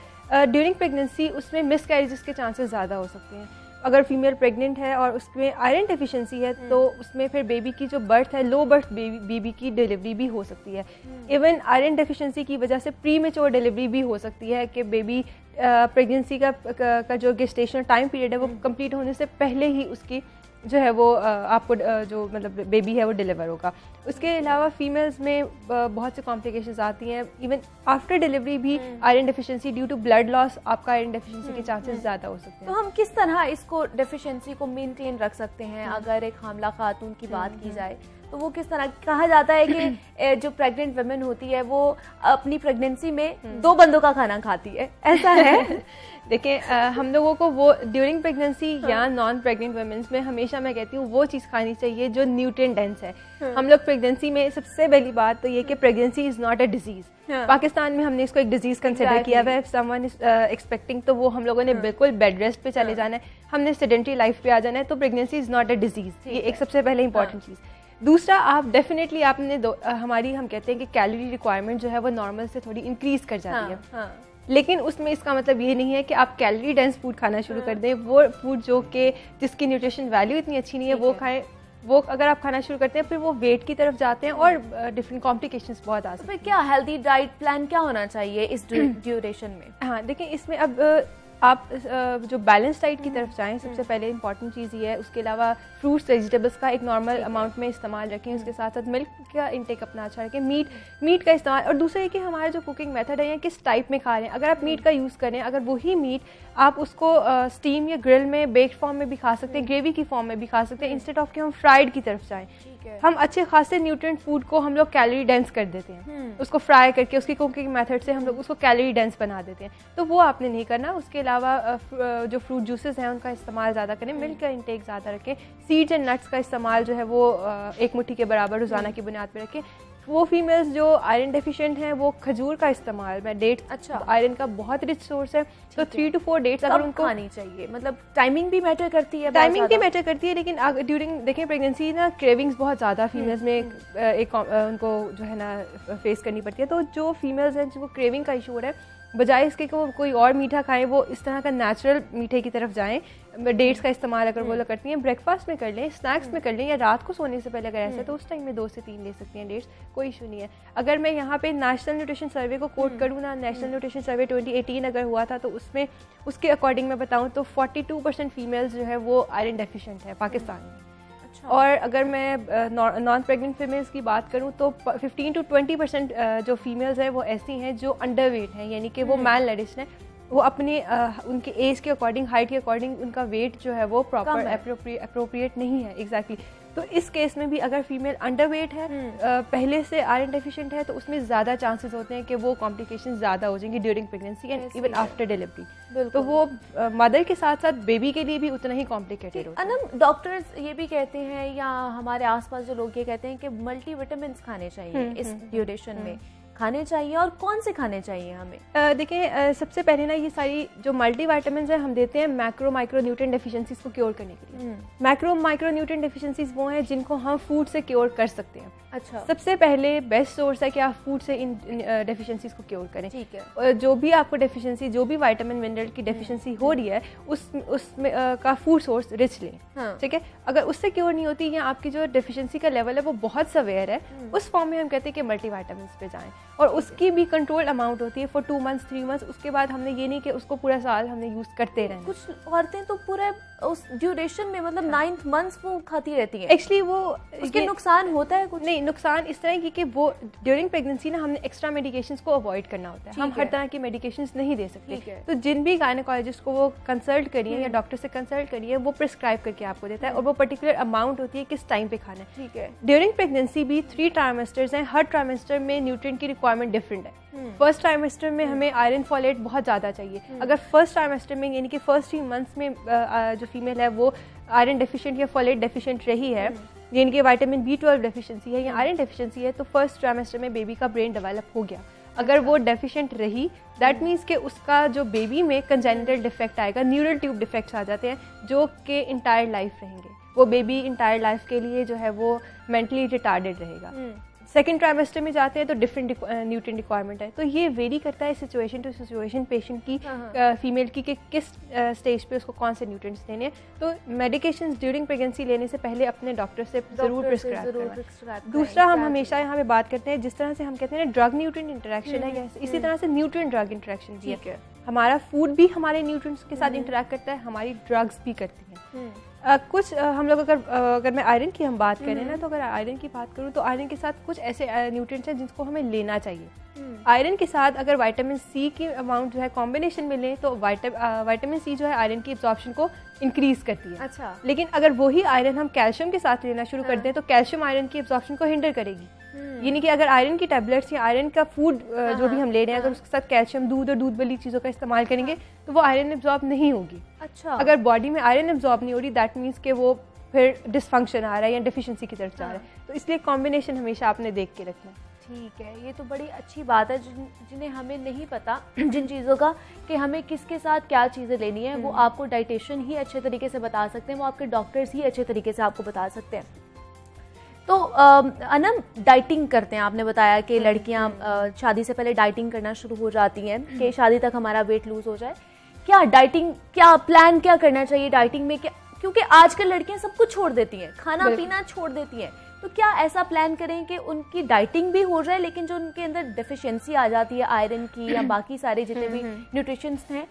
ड्यूरिंग प्रेगनेंसी उसमें मिसकैरेजेस के चांसेस ज़्यादा हो सकते हैं। अगर फीमेल प्रेग्नेंट है और उसमें आयरन डेफिशिएंसी है तो उसमें फिर बेबी की जो बर्थ है, लो बर्थ बेबी की डिलीवरी भी हो सकती है। इवन आयरन डेफिशिएंसी की वजह से प्री मेच्योर डिलीवरी भी हो सकती है कि बेबी प्रेगनेंसी का जो गेस्टेशनल टाइम पीरियड है वो कंप्लीट होने से पहले ही उसकी जो है वो आपको जो मतलब बेबी है वो डिलीवर होगा। उसके अलावा फीमेल्स में बहुत से कॉम्प्लिकेशंस आती हैं। इवन आफ्टर डिलीवरी भी iron deficiency due to blood loss, आपका आयरन डेफिशिएंसी के चांसेस ज़्यादा हो सकते हैं। तो हम किस तरह इसको डेफिशिएंसी को मेंटेन रख सकते हैं? अगर एक हामला खातून की बात की जाए तो वो किस तरह, कहा जाता है कि जो प्रेग्नेंट वुमेन होती है वो अपनी प्रेगनेंसी में 2 बंदों का खाना खाती है, ऐसा है? देखिए, हम लोगों को वो ड्यूरिंग प्रेगनेंसी या नॉन प्रेग्नेंट वुमेन्स में हमेशा मैं कहती हूँ वो चीज़ खानी चाहिए जो न्यूट्रिएंट डेंस है। हम लोग प्रेगनेंसी में सबसे पहली बात तो ये कि pregnancy is not a disease. Pakistan में हमने इसको एक डिजीज़ कंसिडर किया हुआ है। इफ समवन इज एक्सपेक्टिंग तो वो हम लोगों ने बिल्कुल बेड रेस्ट पे चले जाना है, हमने सेडेंटरी लाइफ पे आ जाना है। तो pregnancy is not a disease, ये एक सबसे पहले इंपॉर्टेंट चीज़। दूसरा, आप डेफिनेटली आपने हमारी हम कहते हैं कि कैलोरी रिक्वायरमेंट जो है वो नॉर्मल से थोड़ी इंक्रीज कर जाती है। लेकिन उसमें इसका मतलब ये नहीं है कि आप कैलोरी डेंस फूड खाना शुरू कर दें। वो फूड जो कि जिसकी न्यूट्रिशन वैल्यू इतनी अच्छी नहीं है वो खाएं। वो अगर आप खाना शुरू करते हैं फिर वो वेट की तरफ जाते हैं और डिफरेंट कॉम्प्लिकेशंस बहुत आ सकते हैं। फिर क्या हेल्दी डाइट प्लान क्या होना चाहिए इस ड्यूरेशन में? हाँ, देखिए, इसमें अब आप जो बैलेंस डाइट की तरफ जाएं, सबसे पहले इंपॉर्टेंट चीज़ ये है। उसके अलावा फ्रूट्स वेजिटेबल्स का एक नॉर्मल अमाउंट में इस्तेमाल रखें। उसके साथ साथ मिल्क का इंटेक अपना अच्छा रखें, मीट का इस्तेमाल। और दूसरा ये कि हमारा जो कुकिंग मेथड है या किस टाइप में खा रहे हैं। अगर आप मीट का यूज़ करें, अगर वही मीट आप उसको स्टीम या ग्रिल में बेक्ड फॉर्म में भी खा सकते हैं, ग्रेवी की फॉर्म में भी खा सकते हैं, इंस्टेड ऑफ कि हम फ्राइड की तरफ जाएं। हम अच्छे खासे न्यूट्रिएंट फूड को हम लोग कैलोरी डेंस कर देते हैं। उसको फ्राई करके उसकी कुकिंग मेथड से हम लोग उसको कैलोरी डेंस बना देते हैं, तो वो आपने नहीं करना। उसके अलावा जो फ्रूट जूसेस हैं उनका इस्तेमाल ज़्यादा करें, मिल्क का इंटेक ज़्यादा रखें, सीड्स एंड नट्स का इस्तेमाल जो है वो एक मुट्ठी के बराबर रोज़ाना की बुनियाद पर रखें। वो फीमेल्स जो आयरन डेफिशिएंट हैं वो खजूर का इस्तेमाल में, डेट्स अच्छा। आयरन का बहुत रिच सोर्स है, तो 3 to 4 डेट्स अगर उनको खानी चाहिए, मतलब टाइमिंग भी मैटर करती है? टाइमिंग भी मैटर करती है, लेकिन ड्यूरिंग देखें प्रेगनेंसी ना क्रेविंग्स बहुत ज़्यादा फीमेल्स में उनको जो है ना फेस करनी पड़ती है। तो जो फीमेल्स हैं जिनको क्रेविंग का इशू हो रहा है, बजाय इसके कि वो कोई और मीठा खाएं, वो इस तरह का नेचुरल मीठे की तरफ जाएं। डेट्स का इस्तेमाल अगर वो लोग करती हैं, ब्रेकफास्ट में कर लें, स्नैक्स में कर लें, या रात को सोने से पहले अगर ऐसा है तो उस टाइम में 2 से 3 ले सकती हैं डेट्स, कोई इशू नहीं है। अगर मैं यहाँ पे नेशनल न्यूट्रिशन सर्वे को कोट करूँ ना, नेशनल न्यूट्रिशन सर्वे 2018 अगर हुआ था, तो उसमें उसके अकॉर्डिंग मैं बताऊँ तो 42% फीमेल्स जो है वो आयरन डेफिशिएंट है पाकिस्तान में। और अगर मैं नॉन प्रेग्नेंट फीमेल्स की बात करूं तो 15 to 20% जो फीमेल्स हैं वो ऐसी हैं जो अंडर वेट हैं, यानी कि वो मैल नरिश्ड हैं, वो अपने उनके एज के अकॉर्डिंग, हाइट के अकॉर्डिंग उनका वेट जो है वो प्रॉपर अप्रोप्रिएट नहीं है। एग्जैक्टली तो इस केस में भी अगर फीमेल अंडर वेट है, पहले से आयरन डेफिशिएंट है, तो उसमें ज़्यादा चांसेस होते हैं कि वो कॉम्प्लिकेशन ज़्यादा हो जाएंगी during pregnancy and even after delivery. तो वो मदर के साथ साथ बेबी के लिए भी उतना ही कॉम्प्लिकेटेड होता है। अनम, डॉक्टर्स ये भी कहते हैं या हमारे आसपास जो लोग ये कहते हैं कि मल्टीविटामिन्स खाने चाहिए इस ड्यूरेशन में, खाने चाहिए और कौन से खाने चाहिए हमें? देखिए सबसे पहले ना ये सारी जो मल्टीविटामिन्स हैं हम देते हैं मैक्रो माइक्रो न्यूट्रिएंट डेफिशिएंसीज को क्योर करने के लिए। मैक्रो माइक्रो न्यूट्रिएंट डेफिशिएंसीज वो हैं जिनको हम फूड से क्योर कर सकते हैं। अच्छा। सबसे पहले बेस्ट सोर्स है कि आप फूड से इन डेफिशिएंसीज को क्योर करें। ठीक है। और जो भी आपको डेफिशिएंसी, जो भी विटामिन मिनरल की डेफिशिएंसी हो रही है उसमें का फूड सोर्स रिच लें। हाँ। ठीक है। अगर उससे क्योर नहीं होती या आपकी जो डेफिशिएंसी का लेवल है वो बहुत सवेयर है, उस फॉर्म में हम कहते हैं कि मल्टीविटामिन्स पे जाएं, और उसकी भी कंट्रोल अमाउंट होती है फॉर 2 months 3 months। उसके बाद हमने ये नहीं कि उसको पूरा साल हमने यूज करते रहना। कुछ औरतें तो पूरे उस ड्यूरेशन में, मतलब 9th months वो खाती रहती हैं। एक्चुअली वो उसके नुकसान होता है कुछ? नहीं, नुकसान इस तरह की कि वो ड्यूरिंग प्रेगनेंसी ना हमने एक्स्ट्रा मेडिकेशंस को अवॉइड करना होता है। हम हर तरह की मेडिकेशंस नहीं दे सकते। तो जिन भी गायनेकोलॉजिस्ट को वो कंसल्ट करिए या डॉक्टर से कंसल्ट करिए, वो प्रिस्क्राइब करके आपको देता है, और वो पर्टिकुलर अमाउंट होती है किस टाइम पे खाना है। ठीक है। ड्यूरिंग प्रेगनेंसी भी 3 ट्राइमेस्टर्स हैं, हर ट्राइमेस्टर में न्यूट्रिएंट की रिक्वायरमेंट डिफरेंट है। फर्स्ट ट्राइमेस्टर में हमें आयरन फॉलेट बहुत ज़्यादा चाहिए। अगर फर्स्ट ट्राइमेस्टर में यानी कि फर्स्ट 3 months में जो फीमेल है वो आयरन डेफिशिएंट या फॉलेट डेफिशिएंट रही है, यानी कि विटामिन B12 डेफिशिएंसी है या आयरन डेफिशिएंसी है, तो फर्स्ट ट्राइमेस्टर में बेबी का ब्रेन डेवलप हो गया। अगर वो डेफिशिएंट रही, दैट मीन्स कि उसका जो बेबी में कंजेनिटल डिफेक्ट आएगा, न्यूरल ट्यूब डिफेक्ट्स आ जाते हैं जो कि इंटायर लाइफ रहेंगे। वो बेबी इंटायर लाइफ के लिए जो है वो मेंटली रिटार्डेड रहेगा। सेकेंड ट्राइमेस्टर में जाते हैं तो डिफरेंट न्यूट्रिएंट रिक्वायरमेंट है। तो ये वेरी करता है सिचुएशन टू सिचुएशन पेशेंट की, फीमेल की, कि किस स्टेज पे उसको कौन से न्यूट्रिएंट्स देने हैं। तो मेडिकेशंस ड्यूरिंग प्रेगनेंसी लेने से पहले अपने डॉक्टर से जरूर प्रिस्क्राइब करवाएं। दूसरा, हम हमेशा यहाँ पे बात करते हैं, जिस तरह से हम कहते हैं ना ड्रग न्यूट्रिएंट इंटरेक्शन है, इसी तरह से न्यूट्रिएंट ड्रग इंटरेक्शन भी है। हमारा फूड भी हमारे न्यूट्रिएंट्स के साथ इंटरेक्ट करता है, हमारी ड्रग्स भी करती हैं। कुछ हम लोग अगर मैं आयरन की हम बात करें ना, तो अगर आयरन की बात करूँ तो आयरन के साथ कुछ ऐसे न्यूट्रिएंट्स हैं जिनको हमें लेना चाहिए। आयरन के साथ अगर विटामिन सी की अमाउंट जो है कॉम्बिनेशन में लें तो विटामिन सी जो है आयरन की एब्जॉर्प्शन को इंक्रीज करती है। अच्छा। लेकिन अगर वही आयरन हम कैल्शियम के साथ लेना शुरू कर दें तो कैल्शियम आयरन की एब्जॉर्प्शन को हिंडर करेगी। यानी कि अगर आयरन की टैबलेट्स या आयरन का फूड जो भी हम ले रहे हैं, अगर उसके साथ कैल्शियम, दूध और दूध वाली चीज़ों का इस्तेमाल करेंगे तो वो आयरन एब्जॉर्ब नहीं होगी। अच्छा। अगर बॉडी में आयरन एब्जॉर्ब नहीं हो रही, दैट मीन्स कि वो फिर डिसफंक्शन आ रहा है या डेफिशिएंसी की तरफ जा रहा है। तो इसलिए कॉम्बिनेशन हमेशा आपने देख के रखना है। ठीक है, ये तो बड़ी अच्छी बात है। जिन्हें हमें नहीं पता जिन चीज़ों का कि हमें किसके साथ क्या चीज़ें लेनी है, वो आपको डाइटिशियन ही अच्छे तरीके से बता सकते हैं, वो आपके डॉक्टर्स ही अच्छे तरीके से आपको बता सकते हैं। तो अनम, डाइटिंग करते हैं, आपने बताया कि लड़कियां शादी से पहले डाइटिंग करना शुरू हो जाती हैं कि शादी तक हमारा वेट लूज हो जाए। क्या डाइटिंग, क्या प्लान क्या करना चाहिए डाइटिंग में? क्या, क्योंकि आजकल लड़कियां सब कुछ छोड़ देती हैं, खाना पीना छोड़ देती हैं, तो क्या ऐसा प्लान करें कि उनकी डाइटिंग भी हो जाए लेकिन जो उनके अंदर डेफिशिएंसी आ जाती है आयरन की या बाकी सारे जितने भी न्यूट्रिशंस हैं,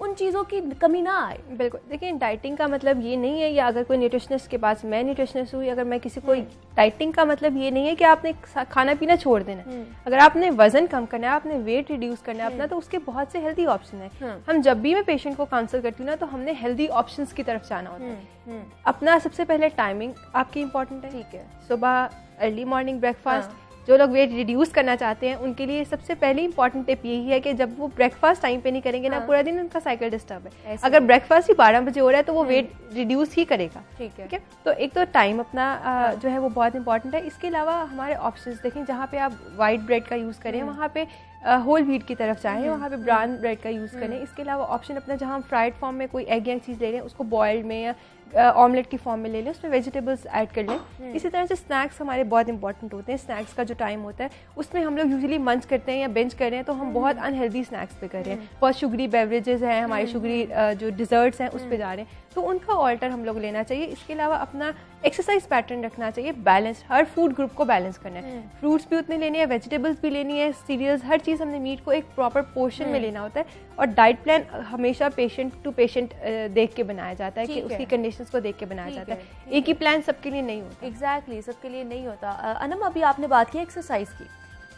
उन चीज़ों की कमी ना आए? बिल्कुल। देखिए, डाइटिंग का मतलब ये नहीं है, या अगर कोई न्यूट्रिशनिस्ट के पास, मैं न्यूट्रिशनिस्ट हूँ, अगर मैं किसी को, डाइटिंग का मतलब ये नहीं है कि आपने खाना पीना छोड़ देना है। अगर आपने वजन कम करना है, आपने वेट रिड्यूस करना है अपना, तो उसके बहुत से हेल्दी ऑप्शन है। हम जब भी मैं पेशेंट को काउंसल करती हूँ ना, तो हमने हेल्दी ऑप्शंस की तरफ जाना होता है। अपना सबसे पहले टाइमिंग आपकी इंपॉर्टेंट है। ठीक है। सुबह अर्ली मॉर्निंग ब्रेकफास्ट, जो लोग वेट रिड्यूस करना चाहते हैं उनके लिए सबसे पहली इंपॉर्टेंट टिप यही है कि जब वो ब्रेकफास्ट टाइम पे नहीं करेंगे ना, पूरा दिन उनका साइकिल डिस्टर्ब है। अगर ब्रेकफास्ट ही 12 बजे हो रहा है तो वो वेट रिड्यूस ही करेगा। ठीक है। तो एक तो टाइम अपना जो है वो बहुत इंपॉर्टेंट है। इसके अलावा हमारे ऑप्शंस देखें, जहाँ पे आप वाइट ब्रेड का यूज़ करें वहाँ पे होल व्हीट की तरफ चाहें, वहाँ पे ब्राउन ब्रेड का यूज़ करें। इसके अलावा ऑप्शन अपना, जहाँ हम फ्राइड फॉर्म में कोई एग या चीज़ ले रहे हैं उसको बॉइल्ड में या ऑमलेट की फॉर्म में ले लें, उसमें वेजिटेबल्स ऐड कर लें। इसी तरह से स्नैक्स हमारे बहुत इंपॉर्टेंट होते हैं। स्नैक्स का जो टाइम होता है उसमें हम लोग यूजुअली मंच करते हैं या बेंच कर रहे हैं तो हम बहुत अनहेल्दी स्नैक्स पे कर रहे हैं, बहुत शुगरी बेवरेजेस हैं, हमारे शुगरी जो डिज़र्ट्स हैं उस पर जा रहे हैं, तो उनका ऑल्टर हम लोग लेना चाहिए। इसके अलावा अपना एक्सरसाइज पैटर्न रखना चाहिए, बैलेंस, हर फूड ग्रुप को बैलेंस करना है। फ्रूट्स भी उतने लेने हैं, वेजिटेबल्स भी लेनी है, सीरियल्स, हर चीज़ हमने मीट को एक प्रॉपर पोर्शन में लेना होता है। और डाइट प्लान हमेशा पेशेंट टू पेशेंट देख के बनाया जाता है कि उसकी कंडीशंस को देख के बनाया जाता है। एक ही प्लान सबके लिए नहीं होता। एग्जैक्टली, सबके लिए नहीं होता। अनम, अभी आपने बात की एक्सरसाइज की,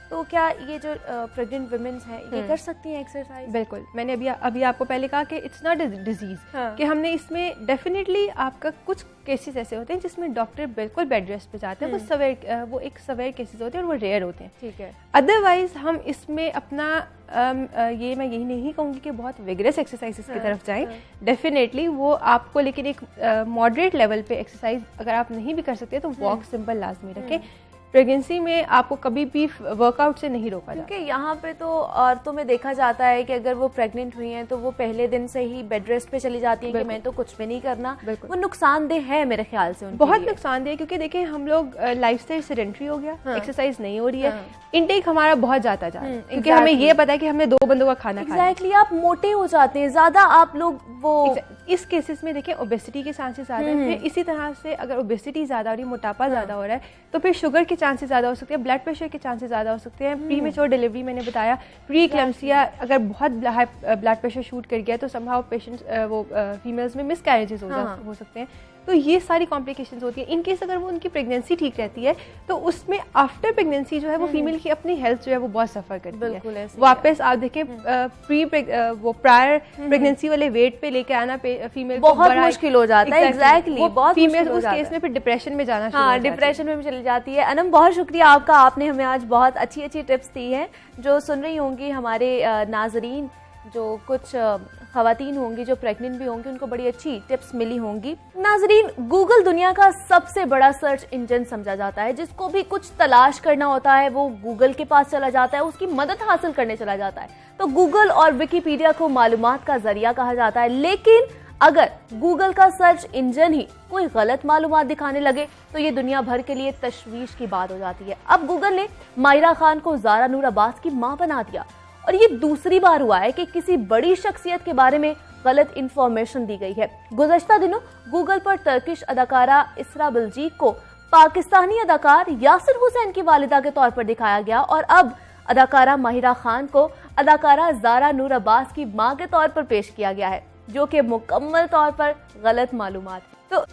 तो क्या ये जो प्रेग्नेंट वुमेन्स हैं ये कर सकती हैं एक्सरसाइज? बिल्कुल, मैंने अभी आपको पहले कहा कि इट्स नॉट अ डिजीज, कि हमने इसमें डेफिनेटली आपका कुछ केसेस ऐसे होते हैं जिसमें डॉक्टर बिल्कुल बेड रेस्ट पे जाते हैं, वो एक सवेयर केसेस होते हैं और वो रेयर होते हैं। ठीक है। अदरवाइज हम इसमें अपना ये मैं यही नहीं कहूँगी कि बहुत विगरस एक्सरसाइजेस की तरफ जाएं। डेफिनेटली वो आपको, लेकिन एक मॉडरेट लेवल पे एक्सरसाइज अगर आप नहीं भी कर सकते तो वॉक सिंपल लाजमी रखें। प्रेगनेंसी में आपको कभी भी वर्कआउट से नहीं रोका जाता, क्योंकि यहाँ पे तो औरतों में देखा जाता है कि अगर वो प्रेग्नेंट हुई हैं तो वो पहले दिन से ही बेड रेस्ट पे चली जाती हैं कि मैं तो कुछ भी नहीं करना। वो नुकसानदेह है मेरे ख्याल से उनके बहुत लिए। नुकसानदेह, क्योंकि देखिए हम लोग लाइफस्टाइल सेडेंटरी हो गया, एक्सरसाइज नहीं हो रही है, इनटेक हमारा बहुत जाता जा रहा है, क्योंकि हमें ये पता है कि हमने 2 बंदों का खाना खाना है। एग्जैक्टली, आप मोटे हो जाते हैं ज्यादा, आप लोग वो इस केसेस में देखें ओबेसिटी के चांसेस ज्यादा हैं। फिर इसी तरह से अगर ओबेसिटी ज्यादा हो रही है, मोटापा ज्यादा हो रहा है, तो फिर शुगर के चांसेस ज्यादा हो सकते हैं, ब्लड प्रेशर के चांसेस ज्यादा हो सकते हैं। प्री मेच्योर डिलीवरी मैंने बताया, प्री इक्लेम्सिया, अगर बहुत हाई ब्लड प्रेशर शूट कर गया तो समहाउ पेशेंट्स वो फीमेल्स में मिसकैरेजेस हो सकते हैं। तो ये सारी कॉम्प्लिकेशंस होती है। इनकेस अगर वो उनकी प्रेगनेंसी ठीक रहती है तो उसमें आफ्टर प्रेगनेंसी जो है वो फीमेल की अपनी हेल्थ जो है वो बहुत सफर करती है। वापस आप देखें वो प्रायर प्रेगनेंसी वाले वेट पे लेके आना फीमेल को बहुत मुश्किल हो जाता है। एग्जैक्टली, बहुत फीमेल उस केस में फिर डिप्रेशन में जाना, हाँ, डिप्रेशन में चली जाती है। अनम, बहुत शुक्रिया आपका, आपने हमें आज बहुत अच्छी अच्छी टिप्स दी हैं। जो सुन रही होंगी हमारे नाजरीन, जो कुछ खवातीन होंगी जो प्रेग्नेंट भी होंगी, उनको बड़ी अच्छी टिप्स मिली होंगी। नाजरीन, गूगल दुनिया का सबसे बड़ा सर्च इंजन समझा जाता है। जिसको भी कुछ तलाश करना होता है वो गूगल के पास चला जाता है, उसकी मदद हासिल करने चला जाता है। तो गूगल और विकिपीडिया को मालूमात का जरिया कहा जाता है, लेकिन अगर गूगल का सर्च इंजन ही कोई गलत मालूमात दिखाने लगे तो ये दुनिया भर के लिए तशवीश की बात हो जाती है। अब गूगल ने माहिरा खान को ज़ारा नूर अब्बास की मां बना दिया, और ये दूसरी बार हुआ है कि किसी बड़ी शख्सियत के बारे में गलत इंफॉर्मेशन दी गई है। गुज़श्ता दिनों गूगल पर टर्किश अदाकारा इसरा बलजीक को पाकिस्तानी अदाकार यासिर हुसैन की वालिदा के तौर पर दिखाया गया, और अब अदाकारा माहिरा खान को अदाकारा ज़ारा नूर अब्बास की मां के तौर पर पेश किया गया है, जो कि मुकम्मल तौर पर गलत मालूमात है। तो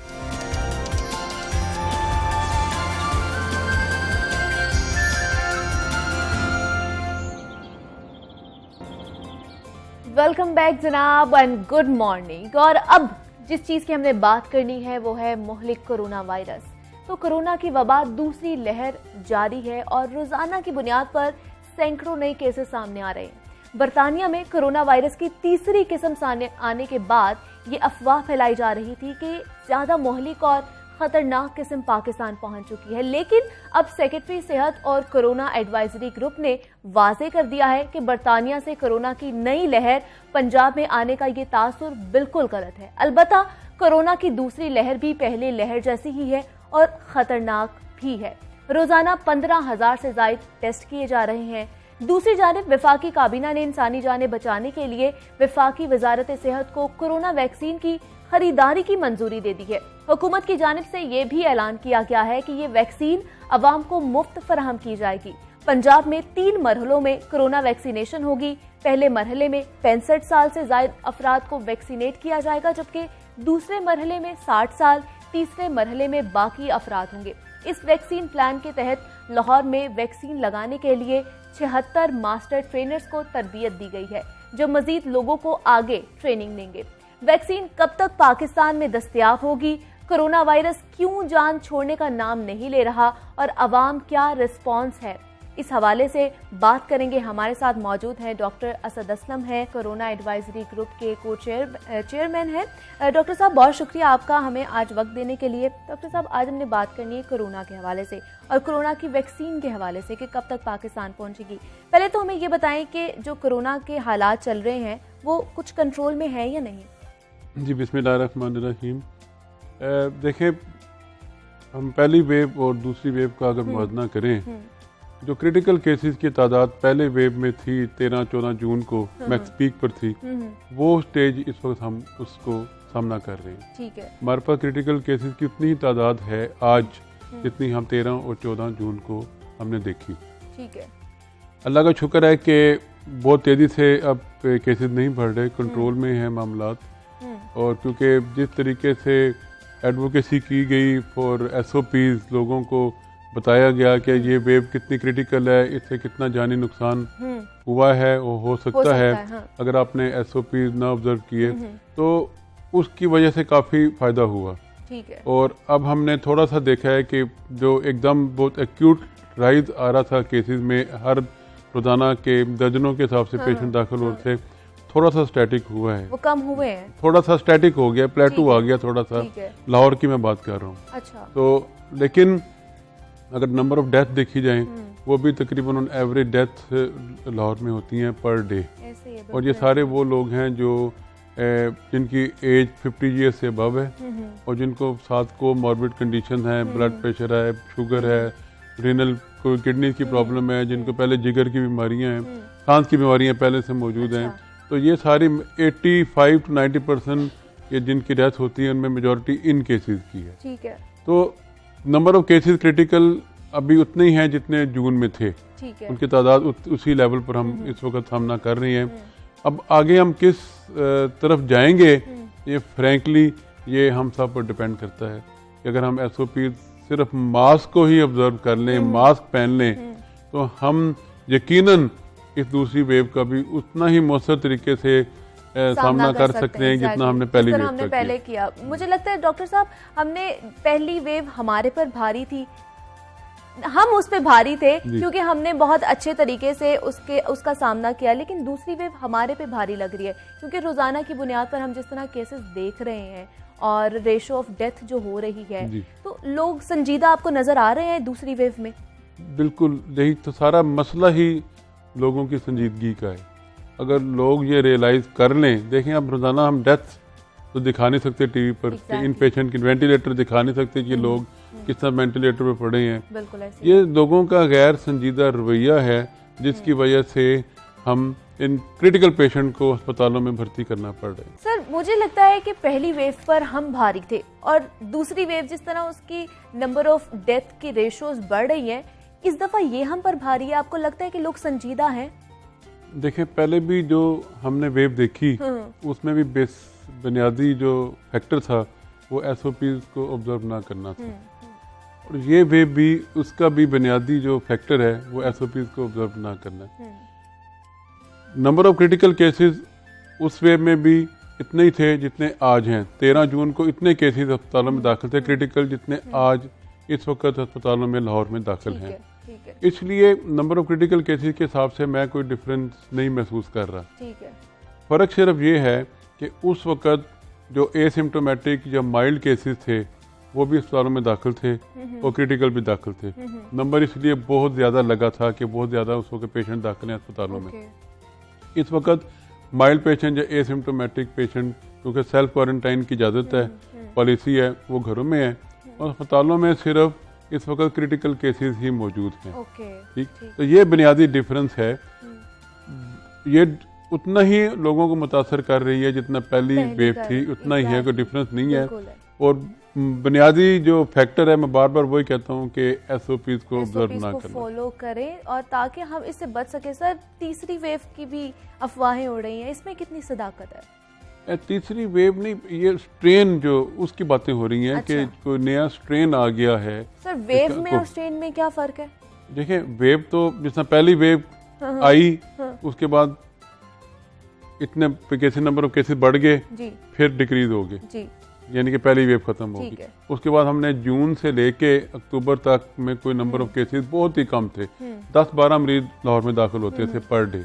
वेलकम बैक जनाब एंड गुड मॉर्निंग। और अब जिस चीज की हमने बात करनी है वो है मुहलिक कोरोना वायरस। तो कोरोना की वबा दूसरी लहर जारी है और रोजाना की बुनियाद पर सैकड़ों नए केसेस सामने आ रहे हैं। बरतानिया में कोरोना वायरस की तीसरी किस्म सामने आने के बाद ये अफवाह फैलाई जा रही थी कि ज्यादा मुहलिक और खतरनाक किस्म पाकिस्तान पहुंच चुकी है, लेकिन अब सेक्रेटरी सेहत और कोरोना एडवाइजरी ग्रुप ने वाजे कर दिया है कि बरतानिया से कोरोना की नई लहर पंजाब में आने का ये तासुर बिल्कुल गलत है। अलबत्ता कोरोना की दूसरी लहर भी पहले लहर जैसी ही है और खतरनाक भी है। रोजाना 15,000 से ज्यादा टेस्ट किए जा रहे हैं। दूसरी जानिब वफाकी काबीना ने इंसानी जानें बचाने के लिए वफाकी वजारत सेहत को कोरोना वैक्सीन की खरीदारी की मंजूरी दे दी है। हुकूमत की जानिब से ये भी ऐलान किया गया है कि ये वैक्सीन अवाम को मुफ्त फराहम की जाएगी। पंजाब में 3 मरहलों में कोरोना वैक्सीनेशन होगी। पहले मरहले में 65 साल से ज्यादा अफराद को वैक्सीनेट किया जाएगा, जबकि दूसरे मरहले में 60 साल, तीसरे मरहले में बाकी अफराद होंगे। इस वैक्सीन प्लान के तहत लाहौर में वैक्सीन लगाने के लिए 76 मास्टर ट्रेनर्स को तरबियत दी गई है, जो मजीद लोगों को आगे ट्रेनिंग देंगे। वैक्सीन कब तक पाकिस्तान में दस्तयाब होगी, कोरोना वायरस क्यों जान छोड़ने का नाम नहीं ले रहा और अवाम क्या रिस्पॉन्स है, इस हवाले से बात करेंगे। हमारे साथ मौजूद हैं डॉक्टर असद असलम है, कोरोना एडवाइजरी ग्रुप के चेयरमैन हैं। डॉक्टर साहब, बहुत शुक्रिया आपका हमें आज वक्त देने के लिए। डॉक्टर साहब, आज हमने बात करनी है कोरोना के हवाले से और कोरोना की वैक्सीन के हवाले से कि कब तक पाकिस्तान पहुंचेगी। पहले तो हमें ये बताएं कि जो कोरोना के हालात चल रहे हैं वो कुछ कंट्रोल में है या नहीं? जी, बिस्मिल्लाहिर्रहमानिर्रहीम। देखें, हम पहली वेव और दूसरी वेव का अगर मुआवजा करें, जो क्रिटिकल केसेस की तादाद पहले वेव में थी 13-14 जून को मैक्स पीक पर थी, वो स्टेज इस वक्त हम उसको सामना कर रहे हैं। ठीक है। हमारे पास क्रिटिकल केसेस की उतनी ही तादाद है आज जितनी हम 13 और 14 जून को हमने देखी। ठीक है। अल्लाह का शुक्र है कि बहुत तेज़ी से अब केसेस नहीं बढ़ रहे, कंट्रोल में है मामलात। और क्योंकि जिस तरीके से एडवोकेसी की गई फॉर SOPs, लोगों को बताया गया कि ये वेव कितनी क्रिटिकल है, इससे कितना जानी नुकसान हुआ है और हो सकता है हाँ। अगर आपने SOPs ना ऑब्जर्व किए, तो उसकी वजह से काफ़ी फ़ायदा हुआ। ठीक है। और अब हमने थोड़ा सा देखा है कि जो एकदम बहुत एक्यूट राइज आ रहा था केसेस में, हर रोजाना के दर्जनों के हिसाब से पेशेंट दाखिल हो रहे थे, थोड़ा सा स्टैटिक हुआ है, वो कम हुए हैं। थोड़ा सा स्टैटिक हो गया, प्लेटू आ गया थोड़ा सा। ठीक है। लाहौर की मैं बात कर रहा हूँ। अच्छा। तो लेकिन अगर नंबर ऑफ डेथ देखी जाए, वो भी तकरीबन ऑन एवरेज डेथ लाहौर में होती हैं पर डे। ऐसे ही है, और ये सारे वो लोग हैं जो जिनकी एज 50 ईयर्स से अबव है और जिनको साथ को मॉर्बिड कंडीशन है, ब्लड प्रेशर है, शुगर है, रीनल कोई किडनी की प्रॉब्लम है, जिनको पहले जिगर की बीमारियां हैं, सांस की बीमारियां पहले से मौजूद हैं। तो ये सारी 85 to 90% ये जिनकी डेथ होती है उनमें मेजॉरिटी इन केसेस की है। ठीक है। तो नंबर ऑफ केसेस क्रिटिकल अभी उतने ही हैं जितने जून में थे। ठीक है। उनकी तादाद उसी लेवल पर हम इस वक्त सामना कर रही हैं। अब आगे हम किस तरफ जाएंगे, ये फ्रैंकली ये हम सब पर डिपेंड करता है कि अगर हम SOP सिर्फ मास्क को ही ऑब्जर्व कर लें, मास्क पहन लें, तो हम यकीनन इस दूसरी वेव का भी उतना ही मौसर तरीके से सामना कर सकते हैं जितना हमने पहली वेव का पहले किया। मुझे लगता है डॉक्टर साहब, हमने पहली वेव हमारे पर भारी थी, हम उस पे भारी थे क्योंकि हमने बहुत अच्छे तरीके से उसका सामना किया, लेकिन दूसरी वेव हमारे पे भारी लग रही है क्योंकि रोजाना की बुनियाद पर हम जिस तरह केसेस देख रहे हैं और रेशो ऑफ डेथ जो हो रही है, तो लोग संजीदा आपको नजर आ रहे हैं दूसरी वेव में? बिल्कुल, यही तो सारा मसला ही लोगों की संजीदगी का है। अगर लोग ये रियलाइज कर लें, देखें अब रोजाना हम डेथ तो दिखा नहीं सकते टीवी पर, इन पेशेंट की वेंटिलेटर दिखा नहीं सकते कि लोग किस तरह वेंटिलेटर पर पड़े हैं। बिल्कुल ऐसे। ये लोगों का गैर संजीदा रवैया है जिसकी वजह से हम इन क्रिटिकल पेशेंट को अस्पतालों में भर्ती करना पड़ रहा है। सर, मुझे लगता है कि पहली वेव पर हम भारी थे और दूसरी वेव जिस तरह उसकी नंबर ऑफ डेथ की रेशोज बढ़ रही है, इस दफा ये हम पर भारी है। आपको लगता है कि लोग संजीदा हैं? देखें, पहले भी जो हमने वेव देखी उसमें भी बुनियादी जो फैक्टर था वो SOPs को ऑब्जर्व ना करना था, और ये वेव भी उसका भी बुनियादी जो फैक्टर है वो SOPs को ऑब्जर्व ना करना है। नंबर ऑफ क्रिटिकल केसेस उस वेव में भी इतने ही थे जितने आज हैं। 13 जून को इतने केसेस अस्पतालों में दाखिल थे क्रिटिकल जितने आज इस वक्त अस्पतालों में लाहौर में दाखिल हैं। इसलिए नंबर ऑफ क्रिटिकल केसेस के हिसाब से मैं कोई डिफरेंस नहीं महसूस कर रहा। ठीक है। फ़र्क सिर्फ ये है कि उस वक्त जो एसिम्टोमेटिक या माइल्ड केसेस थे वो भी अस्पतालों में दाखिल थे और क्रिटिकल भी दाखिल थे। नंबर इसलिए बहुत ज़्यादा लगा था कि बहुत ज़्यादा उस वक्त पेशेंट दाखिल हैं अस्पतालों में। इस वक्त माइल्ड पेशेंट या एसिम्टोमेटिक पेशेंट, क्योंकि सेल्फ क्वारंटाइन की इजाज़त है, पॉलिसी है, वो घरों में है, और अस्पतालों में सिर्फ इस वक्त क्रिटिकल केसेस ही मौजूद हैं। ठीक, तो ये बुनियादी डिफरेंस है। ये उतना ही लोगों को मुतासर कर रही है जितना पहली वेव थी, उतना ही है, कोई डिफरेंस नहीं है। और बुनियादी जो फैक्टर है, मैं बार बार वही कहता हूँ कि SOPs को ऑब्जर्व ना करना, फॉलो करें और ताकि हम इससे बच सके। सर, तीसरी वेव की भी अफवाहें उड़ रही हैं, इसमें कितनी सदाकत है? तीसरी वेव नहीं, ये स्ट्रेन जो उसकी बातें हो रही हैं। अच्छा। कि कोई नया स्ट्रेन आ गया है। सर, वेव में और स्ट्रेन में क्या फर्क है? देखिए, वेव तो जिस तरह पहली वेव आई, उसके बाद इतने केसेस, नंबर ऑफ केसेस बढ़ गए, फिर डिक्रीज हो गए। यानी कि पहली वेव खत्म ठीक होगी। है। उसके बाद हमने जून से लेके अक्टूबर तक में कोई नंबर ऑफ केसेस बहुत ही कम थे, 10-12 मरीज लाहौर में दाखिल होते थे पर डे।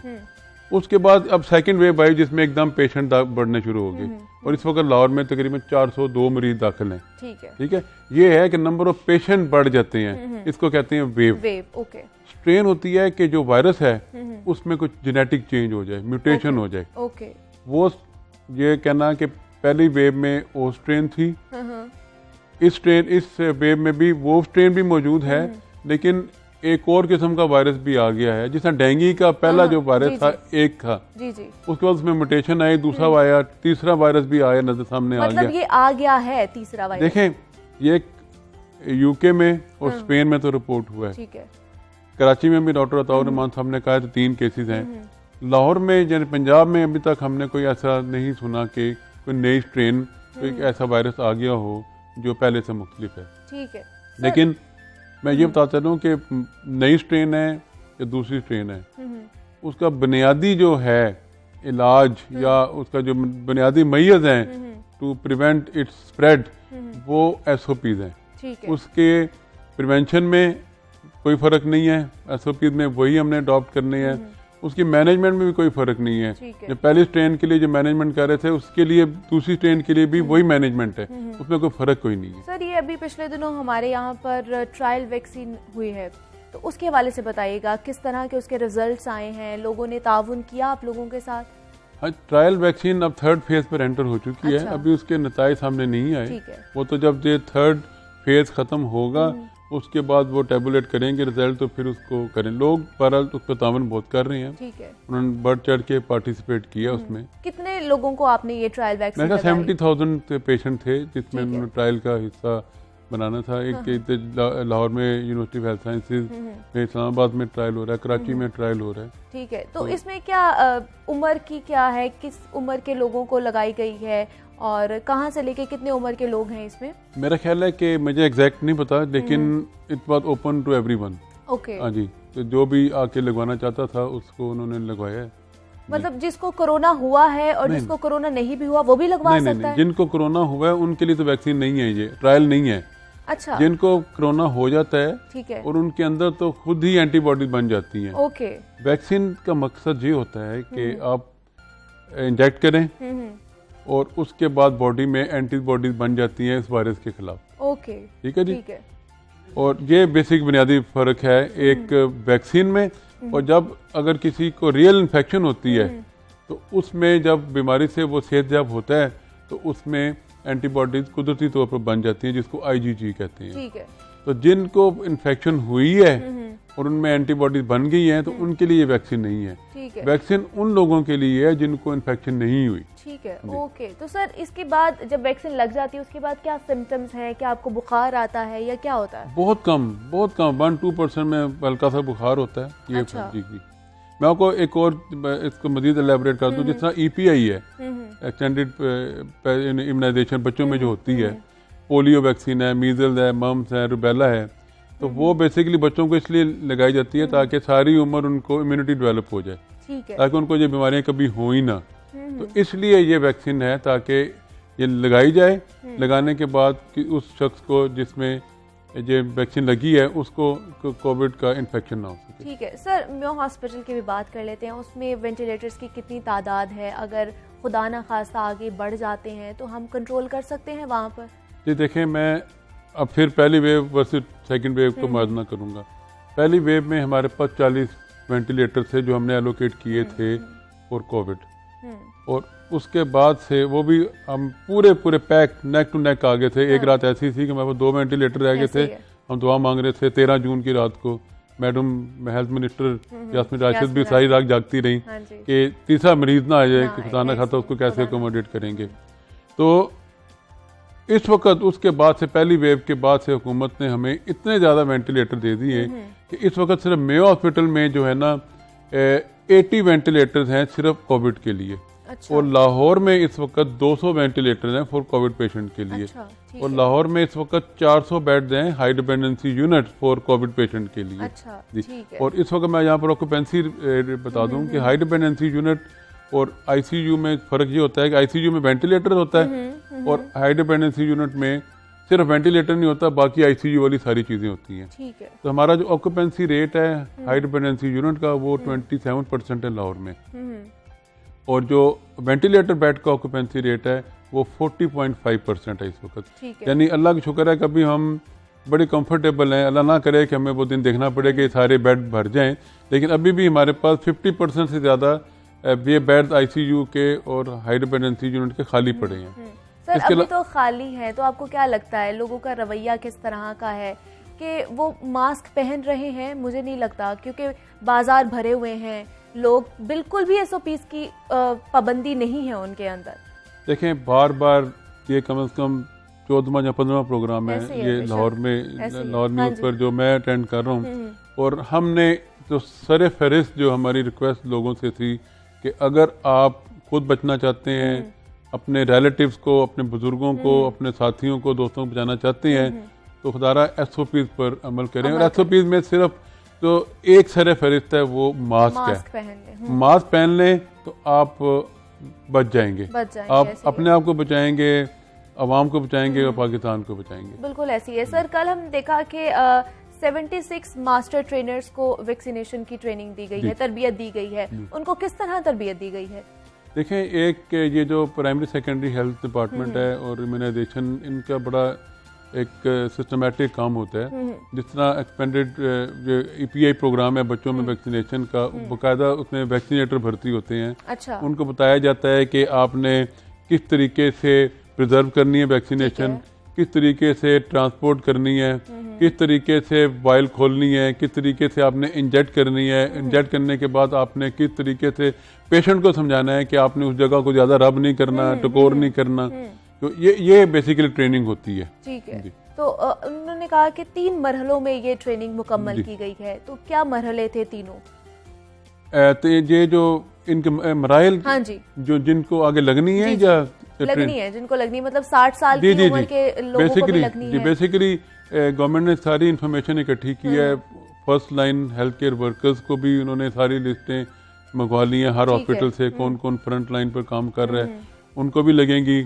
उसके बाद अब सेकंड वेव आई जिसमें एकदम पेशेंट बढ़ने शुरू हो गए और इस वक्त लाहौर में तकरीबन 402 मरीज दाखिल हैं। ठीक है, ये है कि नंबर ऑफ पेशेंट बढ़ जाते हैं, इसको कहते हैं वेव। ओके। स्ट्रेन होती है कि जो वायरस है उसमें कुछ जेनेटिक चेंज हो जाए, म्यूटेशन हो जाए। ओके। वो ये कहना कि पहली वेव में वो स्ट्रेन थी, इस वेव में भी वो स्ट्रेन भी मौजूद है, लेकिन एक और किस्म का वायरस भी आ गया है। जिस तरह डेंगू का पहला जो वायरस था एक था, उसके बाद उसमें म्यूटेशन आई, दूसरा आया, तीसरा वायरस भी आया, नजर सामने आ गया। मतलब ये आ गया है तीसरा वायरस। देखें, ये यूके में और स्पेन में तो रिपोर्ट हुआ है। ठीक है। कराची में भी डॉक्टर अताउर रहमान साहब ने कहा 3 केसेस हैं। लाहौर में यानी पंजाब में अभी तक हमने कोई ऐसा नहीं सुना कि कोई नई स्ट्रेन, कोई ऐसा वायरस आ गया हो जो पहले से मुख्तलिफ है। ठीक है। लेकिन मैं ये बताता चलूँ कि नई स्ट्रेन है या दूसरी स्ट्रेन है, उसका बुनियादी जो है इलाज या उसका जो बुनियादी मैयज हैं टू प्रिवेंट इट्स स्प्रेड, वो SOPs हैं। ठीक है। उसके प्रिवेंशन में कोई फ़र्क नहीं है, SOPs में वही हमने अडॉप्ट करने हैं। उसकी मैनेजमेंट में भी कोई फ़र्क नहीं है। जो पहली स्ट्रेन के लिए जो मैनेजमेंट कर रहे थे, उसके लिए दूसरी स्ट्रेन के लिए भी वही मैनेजमेंट है, उसमें कोई फ़र्क कोई नहीं है। सर, ये अभी पिछले दिनों हमारे यहाँ पर ट्रायल वैक्सीन हुई है, तो उसके हवाले से बताइएगा, किस तरह के उसके रिजल्ट्स आए हैं, लोगों ने ताउन किया आप लोगों के साथ? हाँ, ट्रायल वैक्सीन अब 3rd फेज पर एंटर हो चुकी है। अच्छा। अभी उसके नताइज सामने नहीं आए। ठीक है। वो तो जब ये 3rd फेज खत्म होगा उसके बाद वो टेबुलेट करेंगे रिजल्ट, तो फिर उसको करें। लोग बहरहाल उस पर तावन बहुत कर रहे हैं। ठीक है। उन्होंने बढ़ चढ़ के पार्टिसिपेट किया उसमें। कितने लोगों को आपने ये ट्रायल वैक्सीन मेरे लगाई? 70,000 पेशेंट थे जिसमें ठीक है। उन्होंने ट्रायल का हिस्सा बनाना था। एक लाहौर में यूनिवर्सिटी ऑफ हेल्थ साइंसेज में, इस्लामाबाद में ट्रायल हो रहा है, कराची में ट्रायल हो रहा है। ठीक है। तो इसमें क्या उम्र की क्या है, किस उम्र के लोगों को लगाई गई है और कहाँ से लेके कितने उम्र के लोग हैं इसमें? मेरा ख्याल है कि मुझे एग्जैक्ट नहीं पता, लेकिन it was open to everyone. Okay. हाँ जी, तो जो भी आके लगवाना चाहता था उसको उन्होंने लगवाया है। मतलब जिसको कोरोना हुआ है और नहीं, जिसको कोरोना नहीं भी हुआ वो भी लगवा नहीं, सकता है? जिनको कोरोना हुआ है उनके लिए तो वैक्सीन नहीं है, ये ट्रायल नहीं है। अच्छा। जिनको कोरोना हो जाता है, ठीक है। और उनके अंदर तो खुद ही एंटीबॉडी बन जाती हैं। ओके। वैक्सीन का मकसद ये होता है कि आप इंजेक्ट करें और उसके बाद बॉडी में एंटीबॉडीज बन जाती हैं इस वायरस के खिलाफ। ओके। ठीक है जी। ठीक है। और ये बेसिक बुनियादी फर्क है एक वैक्सीन में। और जब अगर किसी को रियल इन्फेक्शन होती है तो उसमें जब बीमारी से वो सेहतयाब होता है तो उसमें एंटीबॉडीज कुदरती तौर पर बन जाती हैं, जिसको IgG कहते हैं। ठीक है। तो जिनको इन्फेक्शन हुई है और उनमें एंटीबॉडीज बन गई हैं तो उनके लिए वैक्सीन नहीं है। ठीक है। वैक्सीन उन लोगों के लिए है जिनको इन्फेक्शन नहीं हुई। ठीक है। ओके। तो सर, इसके बाद जब वैक्सीन लग जाती है उसके बाद क्या सिम्टम्स हैं, क्या आपको बुखार आता है या क्या होता है? बहुत कम 1-2% में हल्का सा बुखार होता है। ये अच्छा। जी जी। मैं आपको एक और इसको मजीद एलेबरेट कर दूं, जिस तरह EPI है, एक्सटेंडेड इम्यूनाइजेशन बच्चों में जो होती है, पोलियो वैक्सीन है, मीजल्स है, मम्स है, रुबेला है, तो वो बेसिकली बच्चों को इसलिए लगाई जाती है ताकि सारी उम्र उनको इम्यूनिटी डेवलप हो जाए, ठीक है। ताकि उनको ये बीमारियां कभी हो ही ना। तो इसलिए ये वैक्सीन है ताकि ये लगाई जाए, लगाने के बाद कि उस शख्स को जिसमें ये वैक्सीन लगी है उसको कोविड का इन्फेक्शन ना हो सके। ठीक है। सर, म्यो हॉस्पिटल की भी बात कर लेते हैं, उसमें वेंटिलेटर्स की कितनी तादाद है? अगर खुदा ना खास्ता आगे बढ़ जाते हैं तो हम कंट्रोल कर सकते हैं वहाँ पर? जी देखें, मैं अब फिर पहली वेव वर्सेस सेकंड वेव को मुआवजा करूँगा। पहली वेव में हमारे पास 40 वेंटिलेटर थे जो हमने एलोकेट किए थे फॉर कोविड, और उसके बाद से वो भी हम पूरे पैक नेक टू नेक आ गए थे। एक रात ऐसी थी कि हमारे पास 2 वेंटिलेटर रह गए थे। हम दुआ मांग रहे थे 13 जून की रात को। Madam health minister Yasmin Rashid भी सारी रात जागती रही कि तीसरा मरीज ना आ जाए कि खुदा ना खाता उसको कैसे अकोमोडेट करेंगे। तो इस वक्त उसके बाद से पहली वेव के बाद से हुकूमत ने हमें इतने ज़्यादा वेंटिलेटर दे दिए कि इस वक्त सिर्फ मेयो हॉस्पिटल में जो है ना 80 वेंटिलेटर्स हैं सिर्फ कोविड के लिए। अच्छा। और लाहौर में इस वक्त 200 वेंटिलेटर हैं फॉर कोविड पेशेंट के लिए। अच्छा, और लाहौर में इस वक्त 400 बेड्स हैं high dependency unit for Covid patient के लिए। अच्छा, जी। ठीक है। और इस वक्त मैं यहाँ पर ऑक्यूपेंसी बता दूं कि हाई डिपेंडेंसी यूनिट और ICU में फ़र्क ये होता है कि ICU में वेंटिलेटर होता है और हाई डिपेंडेंसी यूनिट में सिर्फ वेंटिलेटर नहीं होता, बाकी आईसीयू वाली सारी चीजें होती हैं। ठीक है। तो हमारा जो ऑक्यूपेंसी रेट है हाई डिपेंडेंसी यूनिट का वो 27% है लाहौर में, और जो वेंटिलेटर बेड का ऑक्यूपेंसी रेट है वो 40.5% है इस वक्त। ठीक है। यानी अल्लाह का शुक्र है कभी हम बड़े कंफर्टेबल हैं, अल्लाह ना करे कि हमें वो दिन देखना पड़े कि सारे बेड भर जाएं, लेकिन अभी भी हमारे पास 50% से ज़्यादा ये बेड आईसीयू के और हाई डिपेंडेंसी यूनिट के खाली पड़े हैं। सर अभी तो खाली है, तो आपको क्या लगता है लोगों का रवैया किस तरह का है कि वो मास्क पहन रहे हैं? मुझे नहीं लगता, क्योंकि बाजार भरे हुए हैं, लोग बिल्कुल भी एसओपीज की पाबंदी नहीं है उनके अंदर। देखें बार बार ये कम से कम 14वां या 15वां प्रोग्राम है ये लाहौर में, लाहौर न्यूज़ पर जो मैं अटेंड कर रहा हूँ, और हमने जो सर फहरिस्त जो हमारी रिक्वेस्ट लोगों से थी कि अगर आप खुद बचना चाहते हैं, अपने रिलेटिव्स को, अपने बुजुर्गों को, अपने साथियों को, दोस्तों को बचाना चाहते हैं, तो खुदारा एसओपीज पर अमल करें। और एसओपीज में सिर्फ जो एक सर फहरिस्त है वो मास्क है। मास्क पहन लें तो आप बच जाएंगे, आप अपने आप को बचाएंगे, अवाम को बचाएंगे और पाकिस्तान को बचाएंगे। बिल्कुल ऐसी है सर। कल हम देखा कि 76 मास्टर ट्रेनर्स को वैक्सीनेशन की ट्रेनिंग दी गई है, तरबियत दी गई है। उनको किस तरह तरबियत दी गई है? देखें, एक ये जो प्राइमरी सेकेंडरी हेल्थ डिपार्टमेंट है और इम्यूनाइजेशन, इनका बड़ा एक सिस्टमेटिक काम होता है। जिस तरह एक्सपेंडेड जो EPI प्रोग्राम है बच्चों में वैक्सीनेशन का, बाकायदा उसमें वैक्सीनेटर भर्ती होते हैं। अच्छा। उनको बताया जाता है कि आपने किस तरीके से प्रिजर्व करनी है वैक्सीनेशन, किस तरीके से ट्रांसपोर्ट करनी है, किस तरीके से वायल खोलनी है, किस तरीके से आपने इंजेक्ट करनी है, इंजेक्ट करने के बाद आपने किस तरीके से पेशेंट को समझाना है कि आपने उस जगह को ज़्यादा रब नहीं करना, टकोर नहीं करना। तो ये बेसिकली ट्रेनिंग होती है। ठीक है। तो उन्होंने कहा कि 3 मरहलों में ये ट्रेनिंग मुकम्मल की गई है, तो क्या मरहले थे तीनों? तो ये जो इनके मराइल, हाँ जी, जो जिनको आगे लगनी है या लगनी है, जिनको लगनी मतलब 60 साल की उम्र के लोगों को भी लगनी है। बेसिकली गवर्नमेंट ने सारी इन्फॉर्मेशन इकट्ठी की है। First line health care workers को भी उन्होंने सारी लिस्टें मंगवा ली हैं हर हॉस्पिटल से, कौन कौन फ्रंट लाइन पर काम कर रहा है, उनको भी लगेंगी।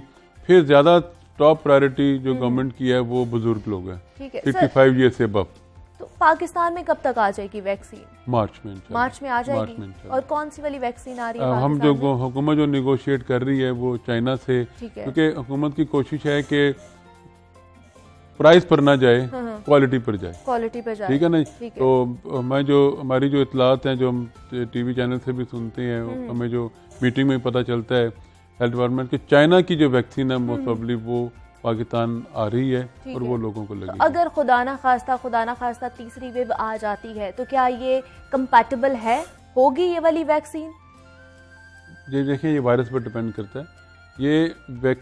फिर ज्यादा टॉप प्रायोरिटी जो गवर्नमेंट की है वो बुजुर्ग लोग हैं, 55 ईयर से अबव। तो पाकिस्तान में कब तक आ जाएगी वैक्सीन? मार्च में आ जाएगी। और कौन सी वाली वैक्सीन आ रही है? हम जो हुकूमत जो निगोशिएट कर रही है वो चाइना से, क्योंकि हुकूमत की कोशिश है कि प्राइस पर ना जाए, क्वालिटी पर जाए। ठीक है ना? तो मैं जो हमारी जो इतलात हैं, जो हम टीवी चैनल से भी सुनते हैं, हमें जो मीटिंग में पता चलता है हेल्थ डिपार्टमेंट की, चाइना की जो वैक्सीन है मोस्ट प्रोबेबली वो पाकिस्तान आ रही है और वो लोगों को लगेगी। अगर खुदा ना खास्ता तीसरी वेव आ जाती है तो क्या ये कंपैटिबल है, होगी ये वाली वैक्सीन? ये देखिए, ये वायरस पर डिपेंड करता है। ये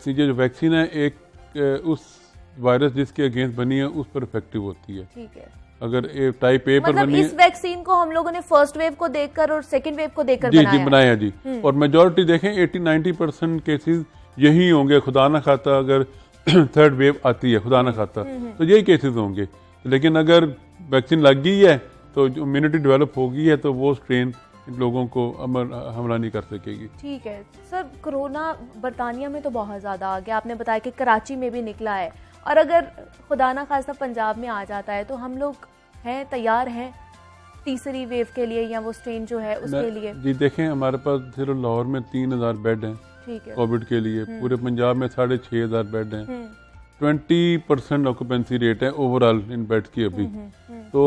जो वैक्सीन है एक उस वायरस जिसके अगेंस्ट बनी है उस पर इफेक्टिव होती है। ठीक है। अगर टाइप ए पर बनी है, इस वैक्सीन को हम लोगों ने फर्स्ट वेव को देखकर और सेकंड वेव को देखकर बनाया जी। और मेजॉरिटी देखें 80-90% केसेस यही होंगे। खुदा ना खाता अगर थर्ड वेव आती है, खुदा ना खाता, तो यही केसेस होंगे। लेकिन अगर वैक्सीन लग गई है तो इम्यूनिटी डेवलप हो गई है तो वो स्ट्रेन लोगों को हमला नहीं कर सकेगी। ठीक है सर। कोरोना बरतानिया में तो बहुत ज्यादा आ गया, आपने बताया कि कराची में भी निकला है, और अगर खुदा ना खास्ता पंजाब में आ जाता है तो हम लोग हैं, तैयार हैं तीसरी वेव के लिए या वो स्ट्रेन जो है उसके लिए? जी देखें, हमारे पास सिर्फ लाहौर में 3000 बेड हैं कोविड के लिए, पूरे पंजाब में 6500 बेड हैं, 20% ऑक्यूपेंसी रेट है ओवरऑल इन बेड की अभी। तो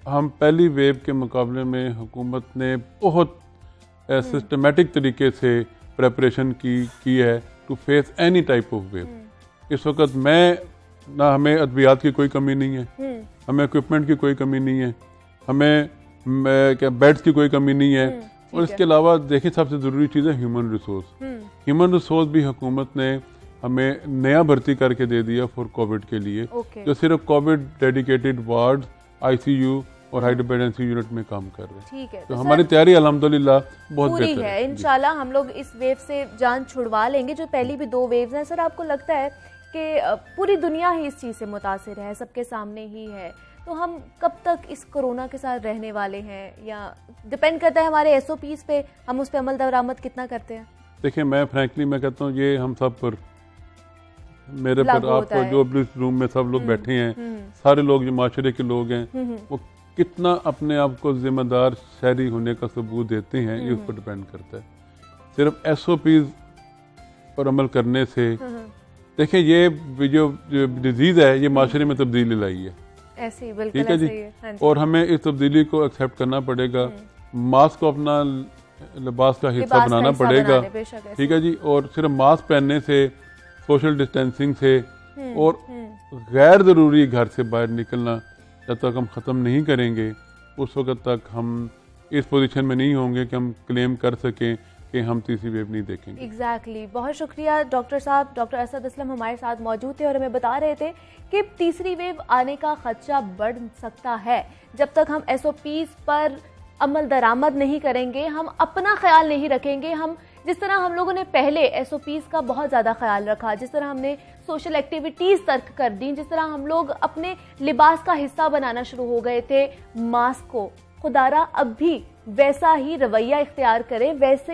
हम पहली वेव के मुकाबले में हुकूमत ने बहुत सिस्टमेटिक तरीके से प्रेपरेशन की है to face any type of wave. इस वक्त ना हमें अद्वियात की कोई कमी नहीं है, हमें इक्विपमेंट की कोई कमी नहीं है, हमें बेड्स की कोई कमी नहीं है, और इसके अलावा देखिए सबसे ज़रूरी चीज़ है ह्यूमन रिसोर्स। ह्यूमन रिसोर्स भी हुकूमत ने हमें नया भर्ती करके दे दिया फॉर कोविड के लिए, जो सिर्फ कोविड डेडिकेटेड वार्ड, ICU और हाई डिपेंडेंसी यूनिट में काम कर रहे हैं। ठीक है। तो हमारी तैयारी अल्हम्दुलिल्लाह बहुत बेहतर है। इंशाल्लाह हम लोग इस वेव से जान छुड़वा लेंगे। जो पहली भी 2 वेव्स हैं, सर आपको लगता है कि पूरी दुनिया ही इस चीज़ से मुतासिर है, सबके सामने ही है, तो हम कब तक इस कोरोना के साथ रहने वाले हैं, या डिपेंड करता है हमारे SOPs पे, हम उस पर अमल दरामद कितना करते हैं? देखिए, मैं फ्रैंकली मैं कहता हूँ ये हम सब पर मेरे पर लागू होता आपको है। जो भी इस रूम में सब लोग बैठे हैं, सारे लोग जो माशरे के लोग हैं, वो कितना अपने आप को जिम्मेदार शहरी होने का सबूत देते हैं, ये उस पर डिपेंड करता है। सिर्फ SOPs पर अमल करने से, देखिए ये जो डिजीज है ये माशरे में तब्दीली लाई है, ऐसे ही बिल्कुल ठीक है ऐसे जी। ही है। हाँ जी। और हमें इस तब्दीली को एक्सेप्ट करना पड़ेगा, मास्क को अपना लिबास का हिस्सा लिबास का बनाना हिस्सा पड़ेगा, बनाने, बेशक ऐसे। ठीक है जी। और सिर्फ मास्क पहनने से, सोशल डिस्टेंसिंग से और गैर ज़रूरी घर से बाहर निकलना जब तक हम ख़त्म नहीं करेंगे, उस वक्त तक हम इस पोजीशन में नहीं होंगे कि हम क्लेम कर सकें कि हम तीसरी वेव नहीं देखेंगे। एग्जैक्टली बहुत शुक्रिया डॉक्टर साहब। डॉक्टर असद असलम हमारे साथ मौजूद थे और हमें बता रहे थे कि तीसरी वेव आने का खदशा बढ़ सकता है जब तक हम SOPs पर अमल दरामद नहीं करेंगे, हम अपना ख्याल नहीं रखेंगे। हम जिस तरह हम लोगों ने पहले SOPs का बहुत ज़्यादा ख्याल रखा, जिस तरह हमने सोशल एक्टिविटीज़ तर्क कर दी, जिस तरह हम लोग अपने लिबास का हिस्सा बनाना शुरू हो गए थे मास्क को, खुदारा अब भी वैसा ही रवैया इख्तियार करें, वैसे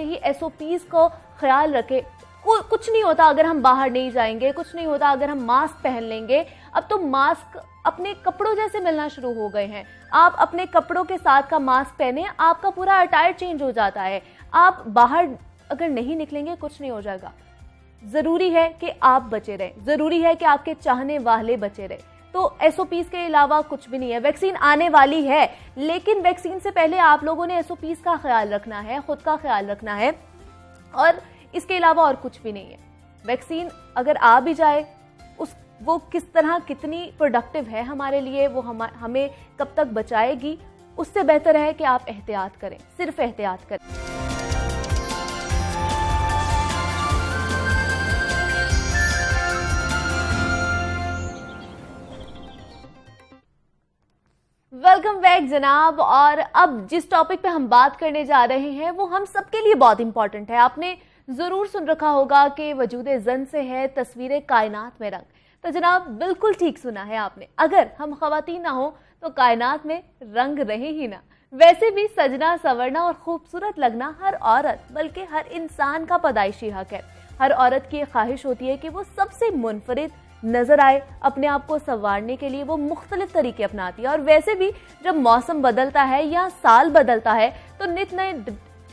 ही SOPs को ख्याल रखें। कुछ नहीं होता अगर हम बाहर नहीं जाएंगे, कुछ नहीं होता अगर हम मास्क पहन लेंगे। अब तो मास्क अपने कपड़ों जैसे मिलना शुरू हो गए हैं। आप अपने कपड़ों के साथ का मास्क पहने, आपका पूरा अटायर चेंज हो जाता है। आप बाहर अगर नहीं निकलेंगे कुछ नहीं हो जाएगा। जरूरी है कि आप बचे रहें, जरूरी है कि आपके चाहने वाले बचे रहें। तो SOPs के अलावा कुछ भी नहीं है। वैक्सीन आने वाली है, लेकिन वैक्सीन से पहले आप लोगों ने SOPs का ख्याल रखना है, खुद का ख्याल रखना है, और इसके अलावा और कुछ भी नहीं है। वैक्सीन अगर आ भी जाए, वो किस तरह कितनी प्रोडक्टिव है हमारे लिए, वो हमें कब तक बचाएगी, उससे बेहतर है कि आप एहतियात करें, सिर्फ एहतियात करें। वेलकम बैक जनाब। और अब जिस टॉपिक पे हम बात करने जा रहे हैं वो हम सबके लिए बहुत इंपॉर्टेंट है। आपने जरूर सुन रखा होगा कि वजूदे जन से है तस्वीरें कायनात में रंग। तो जनाब बिल्कुल ठीक सुना है आपने, अगर हम खवातीन ना हो तो कायनात में रंग रहे ही ना। वैसे भी सजना संवरना और खूबसूरत लगना हर औरत बल्कि हर इंसान का पैदाइशी हक है। हर औरत की ख्वाहिश होती है कि वो सबसे मुनफरिद नजर आए। अपने आप को संवारने के लिए वो मुख्तलिफ तरीके अपनाती है। और वैसे भी जब मौसम बदलता है या साल बदलता है तो नित नए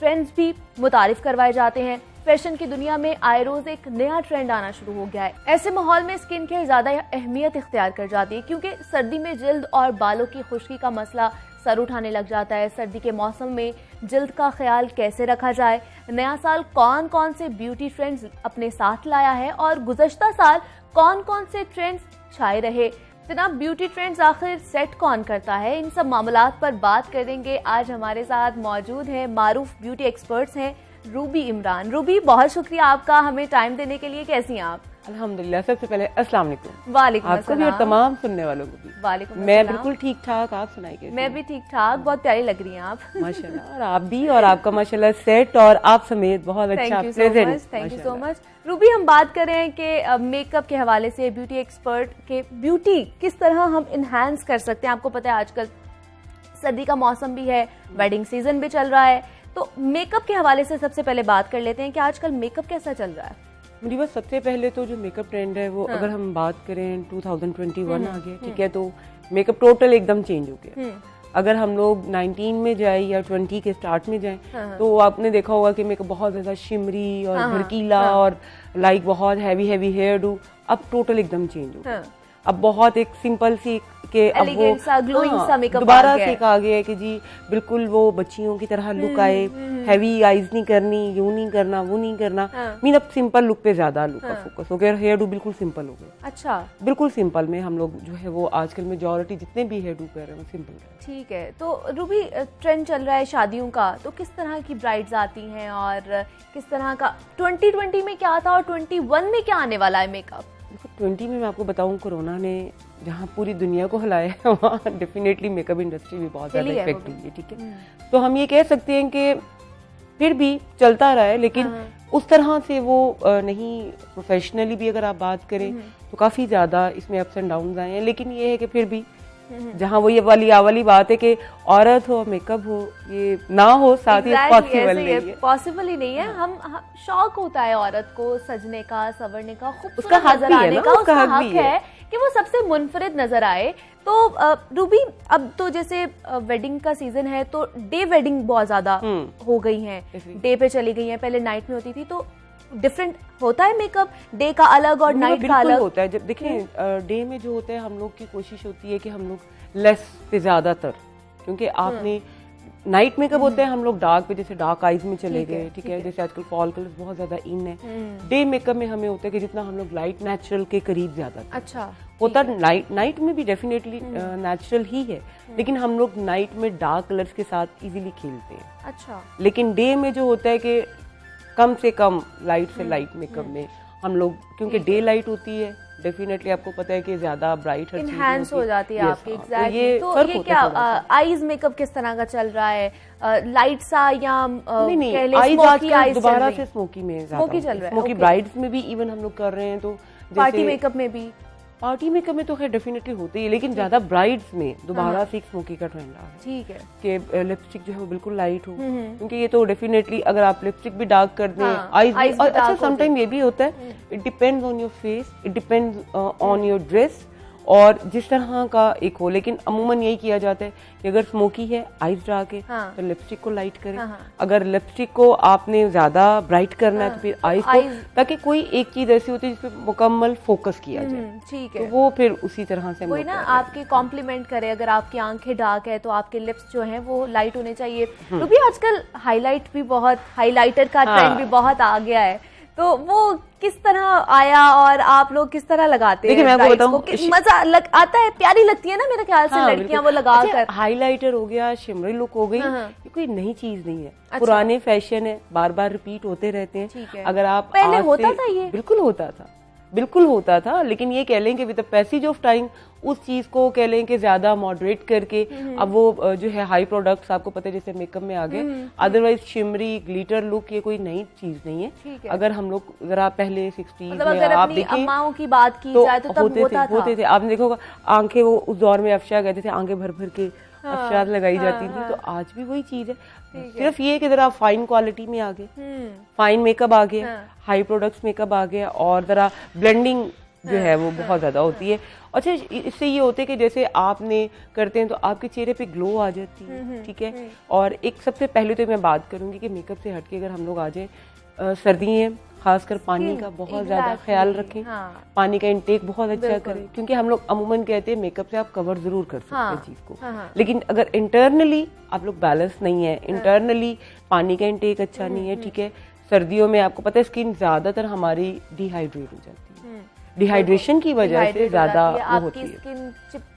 ट्रेंड्स भी मुतारिफ करवाए जाते हैं। फैशन की दुनिया में आए रोज एक नया ट्रेंड आना शुरू हो गया है। ऐसे माहौल में स्किन केयर ज्यादा अहमियत इख्तियार कर जाती है, क्योंकि सर्दी में जिल्द और बालों की खुश्की का मसला सर उठाने लग जाता है। सर्दी के मौसम में जिल्द का ख्याल कैसे रखा जाए, नया साल कौन कौन से ब्यूटी ट्रेंड्स अपने साथ लाया है और गुज़श्ता साल कौन कौन से ट्रेंड्स छाए रहे। जनाब ब्यूटी ट्रेंड्स आखिर सेट कौन करता है, इन सब मामलात पर बात करेंगे। आज हमारे साथ मौजूद हैं मारूफ ब्यूटी एक्सपर्ट्स हैं रूबी इमरान। रूबी बहुत शुक्रिया आपका हमें टाइम देने के लिए। कैसी हैं आप? अल्हम्दुलिल्लाह। सबसे पहले अस्सलाम वालेकुम। वालेकुम आपको भी और तमाम सुनने वालों को भी वालेकुम। मैं बिल्कुल ठीक ठाक, आप सुनाइए। मैं भी ठीक ठाक, बहुत प्यारी लग रही हैं आप। माशाल्लाह। और आप भी, और आपका माशाल्लाह सेट और आप समेत बहुत अच्छा present. Thank you so much. Ruby हम बात कर रहे हैं कि मेकअप के हवाले से ब्यूटी एक्सपर्ट के ब्यूटी किस तरह हम इनहांस कर सकते हैं। आपको पता है आजकल सर्दी का मौसम भी है, वेडिंग सीजन भी चल रहा है, तो मेकअप के हवाले से सबसे पहले बात कर लेते हैं कि आजकल मेकअप कैसा चल रहा है। मुझे बस सबसे पहले तो जो मेकअप ट्रेंड है वो अगर हम बात करें 2021 आ गया, ठीक है, तो मेकअप टोटल एकदम चेंज हो गया। अगर हम लोग 19 में जाए या 20 के स्टार्ट में जाए तो आपने देखा होगा कि मेकअप बहुत ज्यादा शिमरी और भड़कीला और लाइक बहुत हैवी हैवी हेयर डू, अब टोटल एकदम चेंज हो गया। अब बहुत एक सिंपल सी के अब वो ग्लोइंग सा मेकअप दोबारा से आ गया है कि जी बिल्कुल वो बच्चियों की तरह लुक आए, हैवी आईज नहीं करनी, यूं नहीं करना, वो नहीं करना। मीन अब सिंपल लुक पे ज्यादा लुक का फोकस हो गया, हेयर डू बिल्कुल सिंपल हो गया। अच्छा, बिल्कुल सिंपल में हम लोग जो है वो आजकल मेजॉरिटी जितने भी हेयर डू कर रहे हैं वो सिंपल है। ठीक है। तो रूबी ट्रेंड चल रहा है शादियों का, तो किस तरह की ब्राइड्स आती हैं और किस तरह का 2020 में क्या था और 21 में क्या आने वाला है मेकअप? 20 में मैं आपको बताऊं कोरोना ने जहाँ पूरी दुनिया को हिलाया है वहाँ डेफिनेटली मेकअप इंडस्ट्री भी बहुत ज्यादा इफेक्ट हुई है, ठीक है। तो हम ये कह सकते हैं कि फिर भी चलता रहा है, लेकिन उस तरह से वो नहीं। प्रोफेशनली भी अगर आप बात करें तो काफी ज्यादा इसमें अप्स एंड डाउन आए हैं, लेकिन ये है कि फिर भी जहाँ वो ये वाली बात है कि औरत हो मेकअप हो ये ना हो साथ ही पॉसिबल नहीं है, पॉसिबल ही नहीं है। हम शौक होता है औरत को सजने का, संवरने का, खूबसूरत उसका हक नजर भी है आने ना, का, उसका हक भी है कि वो सबसे मुनफरिद नजर आए। तो रूबी, अब तो जैसे वेडिंग का सीजन है तो डे वेडिंग बहुत ज्यादा हो गई है, डे पे चली गई है, पहले नाइट में होती थी। तो डिफरेंट होता है मेकअप, डे का अलग और नाइट का अलग होता है। जब देखिए डे में जो होता है हम लोग की कोशिश होती है कि हम लोग लेस से ज्यादातर, क्योंकि आपने नाइट मेकअप होते हैं हम लोग डार्क पे, जैसे डार्क आईज में चले गए, ठीक है, जैसे आजकल फॉल कलर बहुत ज्यादा इन है। डे मेकअप में हमें होता है कि जितना हम लोग लाइट नेचुरल के करीब ज्यादा अच्छा होता है। नाइट में भी डेफिनेटली नेचुरल ही है, लेकिन हम लोग नाइट में डार्क कलर्स के साथ इजीली खेलते हैं। अच्छा, लेकिन डे में जो होता है कि कम से कम लाइट से लाइट मेकअप में हम लोग, क्योंकि डे लाइट होती है डेफिनेटली आपको पता है कि ज्यादा ब्राइट इनहैंस हो जाती है आपकी। एग्जैक्टली। तो ये क्या आईज मेकअप किस तरह का चल रहा है, लाइट सा या नहीं, आईज आजकल दोबारा से स्मोकी में स्मोकी चल रहा है। स्मोकी ब्राइड्स में भी इवन हम लोग कर रहे हैं, तो पार्टी मेकअप में भी, पार्टी मेकअप में तो खैर डेफिनेटली होती है, लेकिन ज्यादा ब्राइड्स में दोबारा से स्मोकी का ट्रेंड आ रहा है। ठीक है, कि लिपस्टिक जो है वो बिल्कुल लाइट हो, क्योंकि ये तो डेफिनेटली अगर आप लिपस्टिक भी डार्क कर दें, आईज और अच्छा समटाइम ये भी होता है, it depends on your face, it depends on your dress और जिस तरह का एक हो। लेकिन अमूमन यही किया जाता है कि अगर स्मोकी है, आईज डार्क है, तो लिपस्टिक को लाइट करें। अगर लिपस्टिक को आपने ज्यादा ब्राइट करना है तो फिर आईज को, ताकि कोई एक चीज ऐसी होती है जिसपे मुकम्मल फोकस किया जाए। ठीक है, तो वो फिर उसी तरह से कोई ना आपके कॉम्प्लीमेंट करे। अगर आपकी आंखें डार्क है तो आपके लिप्स जो हैं वो लाइट होने चाहिए। क्योंकि आजकल हाईलाइट भी बहुत, हाईलाइटर का ट्रेंड भी बहुत आ गया है, तो वो किस तरह आया और आप लोग किस तरह लगाते हैं? मैं आपको बताऊं, मजा आता है, प्यारी लगती है ना मेरे ख्याल से लड़कियां वो लगा कर। हाईलाइटर हो गया, शिमरी लुक हो गई, ये कोई नई चीज नहीं है। पुराने फैशन है, बार बार रिपीट होते रहते हैं। अगर आप पहले होता था, ये बिल्कुल होता था, लेकिन ये कह लें कि with the passage of time उस चीज को कह लें कि ज्यादा मॉडरेट करके अब वो जो है हाई प्रोडक्ट्स आपको पता है जैसे मेकअप में आ गए। अदरवाइज शिमरी ग्लिटर लुक ये कोई नई चीज नहीं है। अगर हम लोग जरा पहले 60s मतलब में आप देखें, अम्माओं की बात की जाए तो तब होते थे। आपने देखोगा आंखें, वो उस दौर में अफशा कहते थे, आंखें भर भर के अफशाद लगाई जाती थी। तो आज भी वही चीज है, सिर्फ ये कि जरा फाइन क्वालिटी में आ गए, फाइन मेकअप आ गया, हाई प्रोडक्ट्स मेकअप आ गया, और जरा ब्लेंडिंग जो है वो बहुत ज्यादा होती है। अच्छा, इससे ये होता है कि जैसे आपने करते हैं तो आपके चेहरे पे ग्लो आ जाती है, ठीक है। और एक सबसे पहले तो मैं बात करूंगी कि मेकअप से हटके अगर हम लोग आ जाए, सर्दी है, खासकर पानी का बहुत ज्यादा ख्याल रखें। पानी का इंटेक बहुत अच्छा करें, क्योंकि हम लोग अमूमन कहते हैं मेकअप से आप कवर जरूर कर सकते हैं चीज को, लेकिन अगर इंटरनली आप लोग बैलेंस नहीं है, इंटरनली पानी का इंटेक अच्छा नहीं है, ठीक है। सर्दियों में आपको पता है स्किन ज्यादातर हमारी डिहाइड्रेट हो जाती है, डिहाइड्रेशन की वजह से ज्यादा वो होती है, स्किन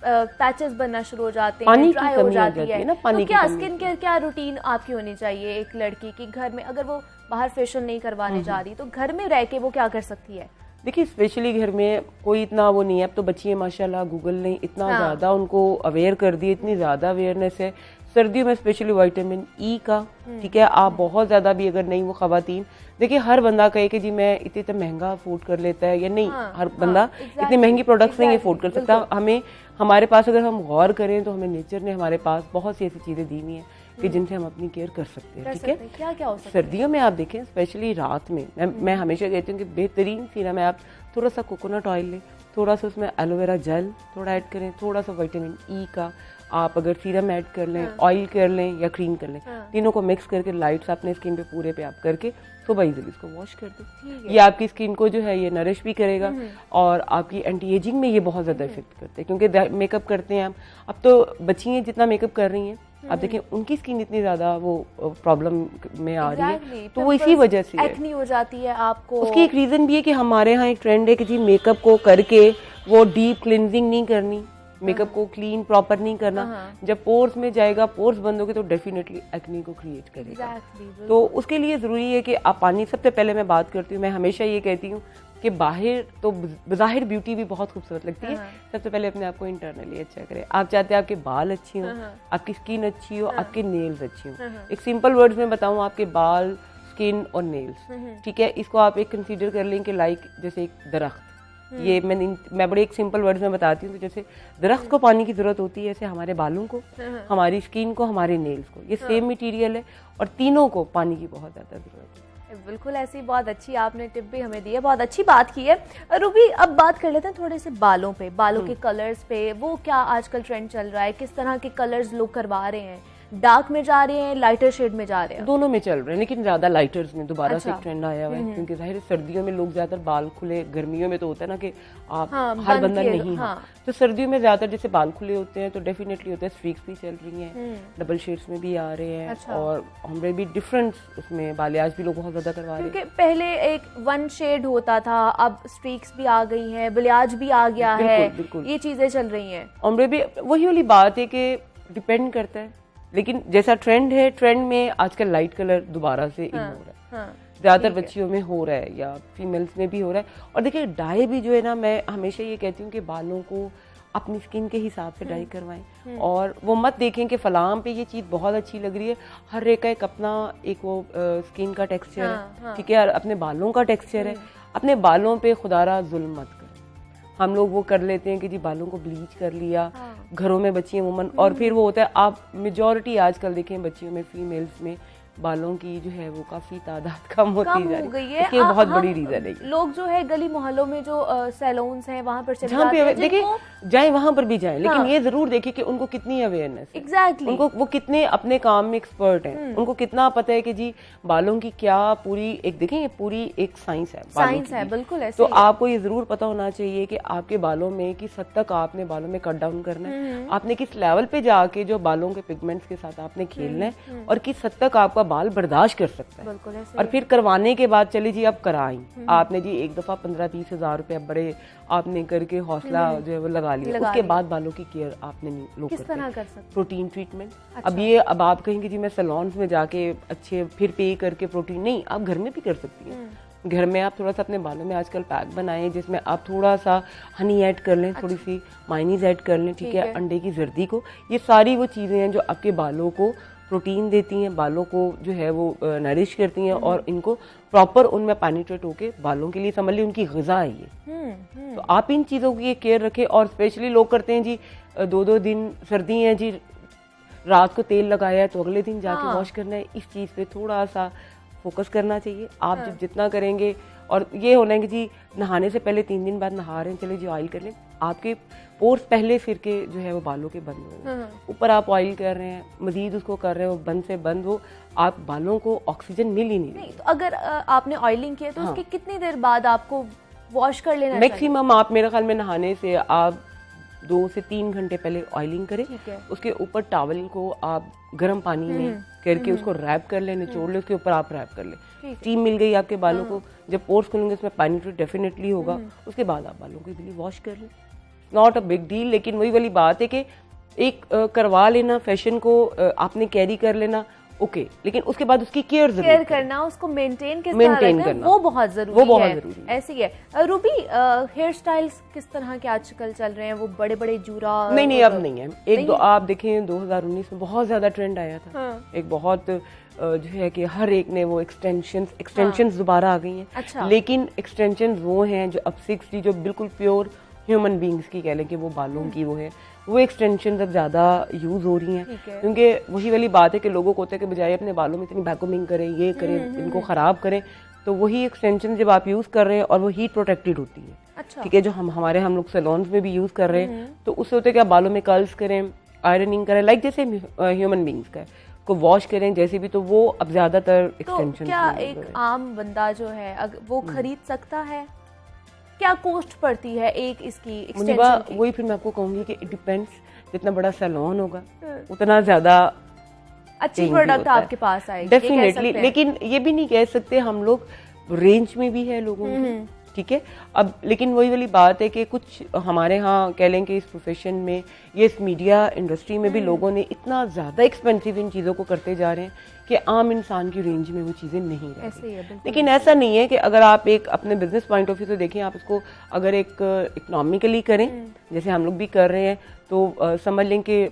पैचेस बनना शुरू हो जाते हैं, पानी ड्राई की हो कमी जाती है ना, पानी तो की क्या कमी। स्किन केयर, क्या रूटीन आपकी होनी चाहिए एक लड़की की घर में, अगर वो बाहर फेशियल नहीं करवाने जा रही तो घर में रह के वो क्या कर सकती है? देखिए, स्पेशली घर में कोई इतना वो नहीं है, अब तो बच्चियां माशाल्लाह गूगल ने इतना ज्यादा उनको अवेयर कर दिया, इतनी ज्यादा अवेयरनेस है। सर्दियों में स्पेशली विटामिन ई का, ठीक है, आप बहुत ज्यादा भी अगर नहीं वो खवातीन, देखिए हर बंदा कहे कि जी मैं इतना महंगा अफोर्ड कर लेता है या नहीं, हर बंदा इतनी महंगी प्रोडक्ट्स नहीं अफोर्ड कर सकता। हमें, हमारे पास अगर हम गौर करें तो हमें नेचर ने हमारे पास बहुत सी ऐसी चीजें दी हुई हैं कि जिनसे हम अपनी केयर कर सकते हैं, ठीक है। क्या क्या हो सकता है? सर्दियों में आप देखें, स्पेशली रात में, मैं हमेशा कहती हूँ कि बेहतरीन सीरम है, आप थोड़ा सा कोकोनट ऑयल लें, थोड़ा सा उसमें एलोवेरा जेल थोड़ा ऐड करें, थोड़ा सा विटामिन ई का आप अगर सीरम ऐड कर लें, ऑयल कर लें या क्रीम कर लें, तीनों को मिक्स करके लाइट्स अपने स्किन पे पूरे पे आप करके सुबह इजीली इसको वॉश कर दें। ये आपकी स्किन को जो है ये नरिश भी करेगा और आपकी एंटी एजिंग में ये बहुत ज्यादा इफेक्ट करते हैं, क्योंकि मेकअप करते हैं हम, अब तो बच्चियां जितना मेकअप कर रही हैं आप देखें उनकी स्किन इतनी ज्यादा वो प्रॉब्लम में आ रही है, तो वो इसी वजह से एक्ने हो जाती है आपको। उसकी एक रीजन भी है कि हमारे यहाँ एक ट्रेंड है कि जी मेकअप को करके वो डीप क्लिनजिंग नहीं करनी, मेकअप को क्लीन प्रॉपर नहीं करना। जब पोर्स में जाएगा, पोर्स बंद होंगे तो डेफिनेटली एक्ने को क्रिएट करेगा। तो उसके लिए जरूरी है कि आप पानी, सबसे पहले मैं बात करती हूँ, मैं हमेशा ये कहती हूँ कि बाहर तो बाहर ब्यूटी भी बहुत खूबसूरत लगती है, सबसे पहले अपने आप को इंटरनली अच्छा करें। आप चाहते हैं आपके बाल अच्छे हों, आपकी स्किन अच्छी हो, आपके नेल्स अच्छे हों। एक सिंपल वर्ड्स में बताऊं, आपके बाल, स्किन और नेल्स, ठीक है, इसको आप एक कंसीडर कर लें कि लाइक जैसे एक दरख्त, ये मैं बड़े एक सिंपल वर्ड्स में बताती हूँ, तो जैसे दरख्त को पानी की जरूरत होती है, ऐसे हमारे बालों को, हमारी स्किन को, हमारे नेल्स को, ये सेम मटेरियल है और तीनों को पानी की बहुत ज्यादा जरूरत है। बिल्कुल, ऐसी बहुत अच्छी आपने टिप भी हमें दी है, बहुत अच्छी बात की है। रूबी, अब बात कर लेते हैं थोड़े से बालों पे, बालों के कलर्स पे। वो क्या आजकल ट्रेंड चल रहा है, किस तरह के कलर्स लोग करवा रहे हैं? डार्क में जा रहे हैं, लाइटर शेड में जा रहे हैं? दोनों में चल रहे हैं, लेकिन ज्यादा लाइटर्स में दोबारा से अच्छा। एक ट्रेंड आया हुआ है, क्योंकि जाहिर है सर्दियों में लोग ज्यादातर बाल खुले, गर्मियों में तो होता है ना कि आप हर बंद बंदा किए, नहीं है, हाँ। तो सर्दियों में ज्यादातर जैसे बाल खुले होते हैं तो डेफिनेटली होता है, स्ट्रीक्स भी चल रही हैं, डबल शेड्स में भी आ रहे हैं, अच्छा। और हमरे भी डिफरेंट उसमें बालियाज भी लोग बहुत ज्यादा करवा रहे हैं। क्योंकि पहले एक वन शेड होता था, अब स्ट्रीक्स भी आ गई हैं, बलियाज भी आ गया है, बिल्कुल। ये चीजें चल रही हैं। हमरे भी वही वाली बात है कि डिपेंड करता है, लेकिन जैसा ट्रेंड है, ट्रेंड में आजकल लाइट कलर दोबारा से इन हो रहा है, ज्यादातर बच्चियों में हो रहा है या फीमेल्स में भी हो रहा है। और देखिए डाई भी जो है ना, मैं हमेशा ये कहती हूँ कि बालों को अपनी स्किन के हिसाब से डाई करवाएं, और वो मत देखें कि फलाम पे ये चीज़ बहुत अच्छी लग रही है। हर एक का एक अपना एक वो स्किन का टेक्सचर है, ठीक है, अपने बालों का टेक्सचर है। अपने बालों पे खुदारा जुल्म मत करें। हम लोग वो कर लेते हैं कि जी बालों को ब्लीच कर लिया, घरों में बच्चियां वुमन, और फिर वो होता है, आप मेजॉरिटी आजकल देखें बच्चियों में, फीमेल्स में बालों की जो है वो काफी तादाद कम होती कम जा हो रही गई है। इसकी बहुत बड़ी रीजन है। लोग जो है गली मोहल्लों में जो सैलून्स हैं वहां पर चले जहाँ जाते पे हैं, देखिए जिनको जाए वहां पर भी जाए, लेकिन हाँ। ये जरूर देखिए कि उनको कितनी अवेयरनेस है, एग्जैक्टली उनको वो कितने अपने काम में एक्सपर्ट हैं, उनको कितना पता है कि जी बालों की क्या पूरी एक देखें, ये पूरी एक साइंस है, बालों साइंस की है, भी। बिल्कुल ऐसे तो ही है। आपको ये जरूर पता होना चाहिए कि आपके बालों में किस हद तक आपने बालों में कट डाउन करना है, आपने किस लेवल पे जाके जो बालों के पिगमेंट्स के साथ आपने खेलना है, और किस हद तक आपका बाल बर्दाश्त कर सकता है। बिल्कुल ऐसे और फिर करवाने के बाद चली जी आप कराई, आपने जी एक दफा 15-20 हज़ार रुपए बड़े आपने करके हौसला जो है वो लगा लिया, उसके बाद बालों की केयर आपने नहीं लोग किस करते तरह हैं। कर सकते? Protein treatment. अब आप कहेंगे जी मैं सैलून्स में जाके अच्छे फिर पे करके प्रोटीन, नहीं, आप घर में भी कर सकती हैं। घर में आप थोड़ा सा अपने बालों में आजकल पैक बनाएं, जिसमें आप थोड़ा सा हनी ऐड कर लें, थोड़ी सी मायनीज ऐड कर लें, ठीक है, अंडे की जर्दी को। ये सारी वो चीजें हैं जो आपके बालों को प्रोटीन देती हैं, बालों को जो है वो नरिश करती हैं, और इनको प्रॉपर उनमें पेनिट्रेट होके बालों के लिए समझ ली उनकी ग़िज़ा है ये। तो आप इन चीज़ों की केयर रखें। और स्पेशली लोग करते हैं जी 2-2 दिन सर्दी है जी, रात को तेल लगाया है तो अगले दिन जाके वॉश करना है, इस चीज़ पे थोड़ा सा फोकस करना चाहिए। आप जब जितना करेंगे, और ये होना है कि जी नहाने से पहले 3 दिन बाद नहा रहे हैं, चले जो ऑयल कर लें, आपके पोर्स पहले फिर के जो है वो बालों के बंद होंगे। ऊपर आप ऑयल कर रहे हैं, मजीद उसको कर रहे हैं, वो बंद से बंद, वो आप बालों को ऑक्सीजन मिल ही नहीं रही। तो अगर आपने ऑयलिंग किया तो उसके कितनी देर बाद आपको वॉश कर लेना चाहिए? मैक्सिमम आप मेरे ख्याल में नहाने से आप 2 से 3 घंटे पहले ऑयलिंग करें, उसके ऊपर टॉवल को आप गर्म पानी में करके उसको रैप कर लें, निचोड़ लें, उसके ऊपर आप रैप कर लें। स्टीम मिल गई आपके बालों को, जब पोर्स खुलेंगे उसमें पेनिट्रेट डेफिनेटली होगा, उसके बाद आप बालों को इजीली वॉश कर लें। नॉट अ बिग डील, लेकिन वही वाली बात है कि एक करवा लेना, फैशन को आपने कैरी कर लेना, ओके, लेकिन उसके बाद उसकी केयर करना, उसको मेंटेन करना, वो बहुत जरूरी है। ऐसी है। रूबी, हेयर स्टाइल्स किस तरह के आजकल चल रहे हैं? वो बड़े बड़े जूरा? नहीं, अब नहीं है। एक दो आप देखें 2019 में बहुत ज्यादा ट्रेंड आया था, एक बहुत जो है कि हर एक ने वो एक्सटेंशंस दोबारा आ गई हैं। अच्छा। लेकिन एक्सटेंशंस वो हैं जो अब 6D जो बिल्कुल प्योर ह्यूमन बींग्स की कह लें कि वो बालों की वो है, वो एक्सटेंशन अब ज्यादा यूज हो रही हैं, क्योंकि वही वाली बात है कि लोगों को होता है कि बजाय अपने बालों में इतनी वैक्यूमिंग करें, ये करें, इनको खराब करें, तो वही एक्सटेंशन जब आप यूज कर रहे हैं और वो हीट प्रोटेक्टेड होती है, अच्छा, ठीक है, जो हम लोग सैलून्स में भी यूज कर रहे हैं, तो उससे होता है कि आप बालों में कर्ल्स करें, आयरनिंग करें, लाइक जैसे ह्यूमन बींग्स का को वॉश करें जैसे भी, तो वो अब ज्यादातर एक्सटेंशन। क्या एक आम बंदा जो है वो खरीद सकता है? क्या कॉस्ट पड़ती है एक इसकी एक्सटेंशन की? वही फिर मैं आपको कहूंगी कि इट डिपेंड्स, जितना बड़ा सैलून होगा उतना ज्यादा अच्छी प्रोडक्ट आपके पास आएगी डेफिनेटली। लेकिन ये भी नहीं कह सकते, हम लोग रेंज में भी है लोगों की, ठीक है। अब लेकिन वही वाली बात है कि कुछ हमारे यहाँ कह लें कि इस प्रोफेशन में, ये इस मीडिया इंडस्ट्री में भी लोगों ने इतना ज्यादा एक्सपेंसिव इन चीजों को करते जा रहे हैं कि आम इंसान की रेंज में वो चीजें नहीं रहती। लेकिन ऐसा नहीं है कि अगर आप एक अपने बिजनेस पॉइंट ऑफ व्यू से देखें, आप इसको अगर एक इकोनॉमिकली करें जैसे हम लोग भी कर रहे हैं, तो समझ लें कि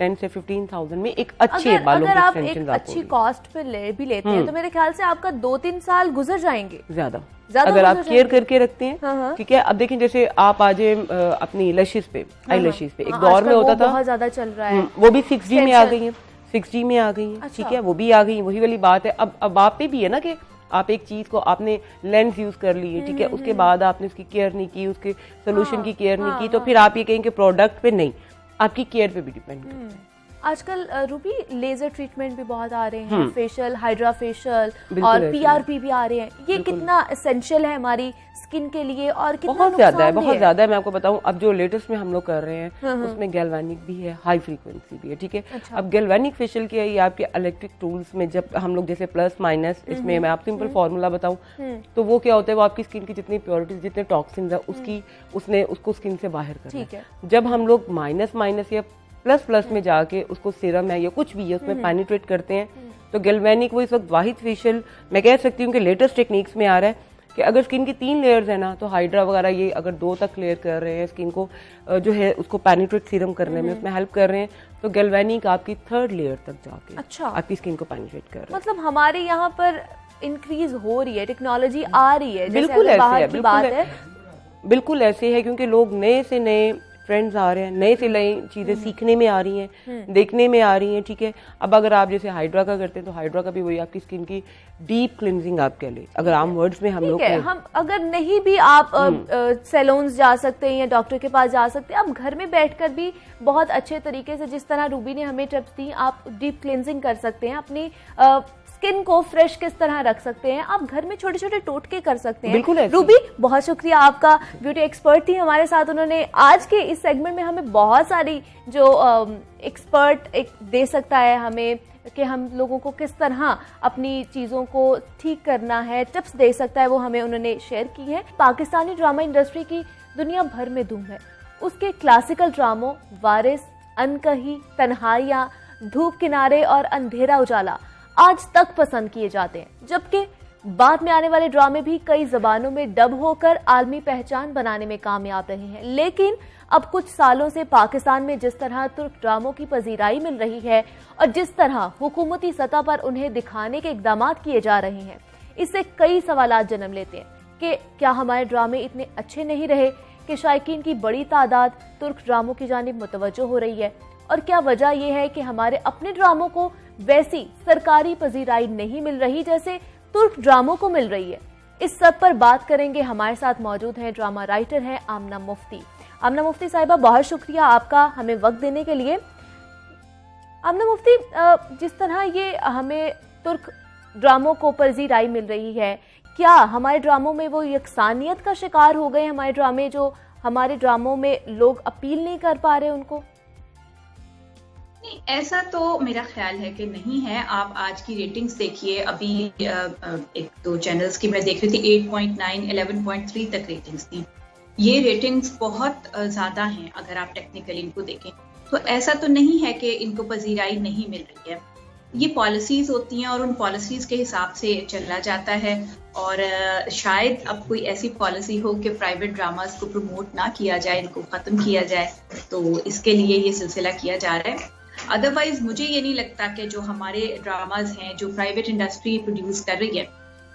10 से 15,000 में एक अच्छे बालों अगर की आप एक्सटेंशन एक अच्छी कॉस्ट पे भी लेते हैं तो मेरे ख्याल से आपका 2-3 साल गुजर जाएंगे ज्यादा गुजर अगर आप केयर जाएंगे। करके रखते हैं। ठीक है, अब देखें जैसे आप आ जाए अपनी लैशेस पे, आई लैशेस पे एक दौर आजकल में होता वो था, बहुत ज्यादा चल रहा है, वो भी 6G में आ Extension। गई है, 6G में आ गई है। अच्छा। ठीक है, वो भी आ गई है, वही वाली बात है। अब आप पे भी है ना कि आप एक चीज को आपने लेंस यूज कर ली है, ठीक है, उसके बाद आपने उसकी केयर नहीं की, उसके सोल्यूशन की केयर नहीं की, तो फिर आप ये कहेंगे प्रोडक्ट पे नहीं, आपकी केयर पे भी डिपेंड करता है। आजकल रूबी लेजर ट्रीटमेंट भी बहुत आ रहे हैं, फेशियल, हाइड्रा फेशियल बिल्कुल और ऐसे PRP भी आ रहे हैं। ये कितना एसेंशियल है हमारी स्किन के लिए और कितना बहुत ज्यादा है, नुकसानदेह बहुत ज्यादा है। मैं आपको बताऊं, अब जो लेटेस्ट में हम लोग कर रहे हैं उसमें गैल्वेनिक भी है, हाई फ्रीक्वेंसी भी है। ठीक है, अब गैल्वेनिक फेशियल क्या है, ये आपके इलेक्ट्रिक टूल्स में जब हम लोग जैसे प्लस माइनस, इसमें मैं आपको सिंपल फॉर्मूला बताऊं तो वो क्या होता है, वो आपकी स्किन की जितनी प्योरिटीज, जितने टॉक्सिन्स है उसको स्किन से बाहर करना ठीक है। जब हम लोग माइनस या प्लस में जाके उसको सीरम है या कुछ भी है उसमें पेनिट्रेट करते हैं, तो गैल्वेनिक वो इस वक्त वाहिद फेशियल मैं कह सकती हूँ कि लेटेस्ट टेक्निक्स में आ रहा है कि अगर स्किन की 3 लेयर्स है ना, तो हाइड्रा वगैरह ये अगर 2 तक क्लियर कर रहे हैं स्किन को, जो है उसको पेनिट्रेट सीरम करने में उसमें हेल्प कर रहे हैं, तो गैल्वेनिक आपकी 3rd लेयर तक जाके अच्छा। आपकी स्किन को पेनिट्रेट कर रहा है। मतलब हमारे यहाँ पर इंक्रीज हो रही है, टेक्नोलॉजी आ रही है, जैसे बिल्कुल अगर ऐसे बाहर है, की बात है बिल्कुल ऐसे है, क्योंकि लोग नए से नए ट्रेंड्स आ रहे हैं, नए से नई चीजें सीखने में आ रही हैं, देखने में आ रही हैं। ठीक है, अब अगर आप जैसे हाइड्रा का करते हैं तो हाइड्रा का भी वही आपकी स्किन की डीप क्लिनजिंग आप कह लें, अगर आम वर्ड्स में हम लोग ठीक है। हम अगर नहीं भी आप सैलून्स जा सकते हैं या डॉक्टर के पास जा सकते हैं, आप घर में बैठकर भी बहुत अच्छे तरीके से, जिस तरह रूबी ने हमें टिप्स दी, आप डीप क्लिनजिंग कर सकते हैं, अपनी स्किन को फ्रेश किस तरह रख सकते हैं, आप घर में छोटे छोटे टोटके कर सकते हैं। बिल्कुल ऐसे। रूबी, बहुत शुक्रिया, आपका ब्यूटी एक्सपर्ट थी हमारे साथ, उन्होंने आज के इस सेगमेंट में हमें बहुत सारी जो एक्सपर्ट एक दे सकता है हमें कि हम लोगों को किस तरह अपनी चीज़ों को ठीक करना है, टिप्स दे सकता है, वो हमें उन्होंने शेयर की है। पाकिस्तानी ड्रामा इंडस्ट्री की दुनिया भर में धूम है, उसके क्लासिकल ड्रामों वारिस, अनकही, तन्हाइयाँ, धूप किनारे और अंधेरा उजाला आज तक पसंद किए जाते हैं, जबकि बाद में आने वाले ड्रामे भी कई जबानों में डब होकर आलमी पहचान बनाने में कामयाब रहे हैं। लेकिन अब कुछ सालों से पाकिस्तान में जिस तरह तुर्क ड्रामों की पजीराई मिल रही है और जिस तरह हुकूमती सतह पर उन्हें दिखाने के इकदाम किए जा रहे हैं, इससे कई सवालात जन्म लेते हैं कि क्या हमारे ड्रामे इतने अच्छे नहीं रहे कि शायकीन की बड़ी तादाद तुर्क ड्रामों की जानिब मुतवज्जो हो रही है, और क्या वजह यह है कि हमारे अपने ड्रामों को वैसी सरकारी पजीराई नहीं मिल रही जैसे तुर्क ड्रामों को मिल रही है। इस सब पर बात करेंगे। हमारे साथ मौजूद हैं ड्रामा राइटर हैं आमना मुफ्ती। आमना मुफ्ती साहिबा, बहुत शुक्रिया आपका हमें वक्त देने के लिए। आमना मुफ्ती, जिस तरह ये हमें तुर्क ड्रामों को पजीराई मिल रही है, क्या हमारे ड्रामों में वो यकसानियत का शिकार हो गए हमारे ड्रामे, जो हमारे ड्रामों में लोग अपील नहीं कर पा रहे उनको? नहीं, ऐसा तो मेरा ख्याल है कि नहीं है। आप आज की रेटिंग्स देखिए, अभी एक दो चैनल्स की मैं देख रही थी, 8.9, 11.3 तक रेटिंग्स थी। ये रेटिंग्स बहुत ज़्यादा हैं अगर आप टेक्निकली इनको देखें, तो ऐसा तो नहीं है कि इनको पजीराई नहीं मिल रही है। ये पॉलिसीज़ होती हैं और उन पॉलिसीज़ के हिसाब से चला जाता है, और शायद अब कोई ऐसी पॉलिसी हो कि प्राइवेट ड्रामास को प्रमोट ना किया जाए, इनको ख़त्म किया जाए, तो इसके लिए ये सिलसिला किया जा रहा है। अदरवाइज मुझे ये नहीं लगता कि जो हमारे ड्रामाज हैं जो प्राइवेट इंडस्ट्री प्रोड्यूस कर रही है,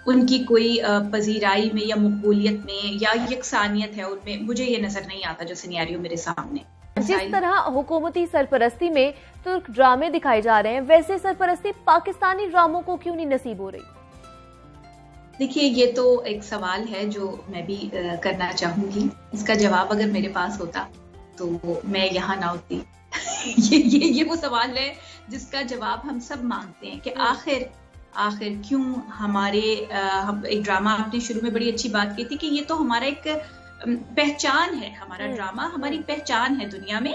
उनकी कोई पजीराई में या मकबूलियत में या यकसानियत है उनमें, मुझे ये नजर नहीं आता जो सिनेरियो मेरे सामने। जिस तरह हुकूमती सरपरस्ती में तुर्क ड्रामे दिखाए जा रहे हैं, वैसे सरपरस्ती पाकिस्तानी ड्रामों को क्यों नहीं नसीब हो रही? देखिए, ये तो एक सवाल है जो मैं भी करना चाहूंगी। इसका जवाब अगर मेरे पास होता तो मैं यहाँ ना होती। ये वो सवाल है जिसका जवाब हम सब मांगते हैं कि आखिर क्यों हमारे एक ड्रामा, आपने शुरू में बड़ी अच्छी बात की थी कि ये तो हमारा एक पहचान है, हमारा ड्रामा हमारी पहचान है दुनिया में।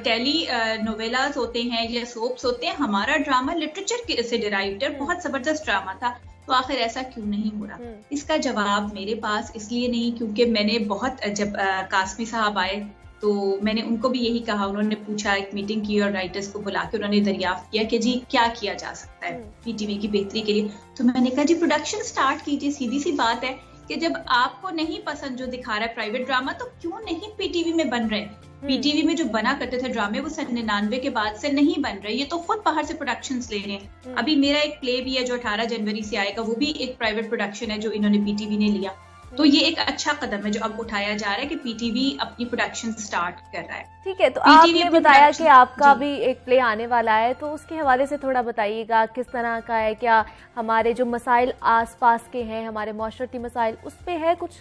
टेली नोवेलास होते हैं या सोप्स होते हैं, हमारा ड्रामा लिटरेचर से डिराइव्ड है, बहुत जबरदस्त ड्रामा था, तो आखिर ऐसा क्यों नहीं हो रहा? इसका जवाब मेरे पास इसलिए नहीं क्योंकि मैंने बहुत, जब कासमी साहब आए तो मैंने उनको भी यही कहा, उन्होंने पूछा, एक मीटिंग की और राइटर्स को बुला के उन्होंने दरियाफ्त किया कि जी क्या किया जा सकता है पीटीवी की बेहतरी के लिए। तो मैंने कहा जी प्रोडक्शन स्टार्ट कीजिए, सीधी सी बात है कि जब आपको नहीं पसंद जो दिखा रहा है प्राइवेट ड्रामा, तो क्यों नहीं पीटीवी में बन रहे हैं? पीटीवी में जो बना करते थे ड्रामे वो 99 के बाद से नहीं बन रहे, ये तो खुद बाहर से प्रोडक्शंस ले रहे हैं। अभी मेरा एक प्ले भी है जो 18 जनवरी से आएगा, वो भी एक प्राइवेट प्रोडक्शन है जो इन्होंने पीटीवी ने लिया। तो ये एक अच्छा कदम है जो अब उठाया जा रहा है कि पीटीवी अपनी प्रोडक्शन स्टार्ट कर रहा है। ठीक है, तो आपने बताया कि आपका भी एक प्ले आने वाला है, तो उसके हवाले से थोड़ा बताइएगा किस तरह का है, क्या हमारे जो मसाइल आसपास के हैं, हमारे माशरती मसाइल, उस पे है कुछ?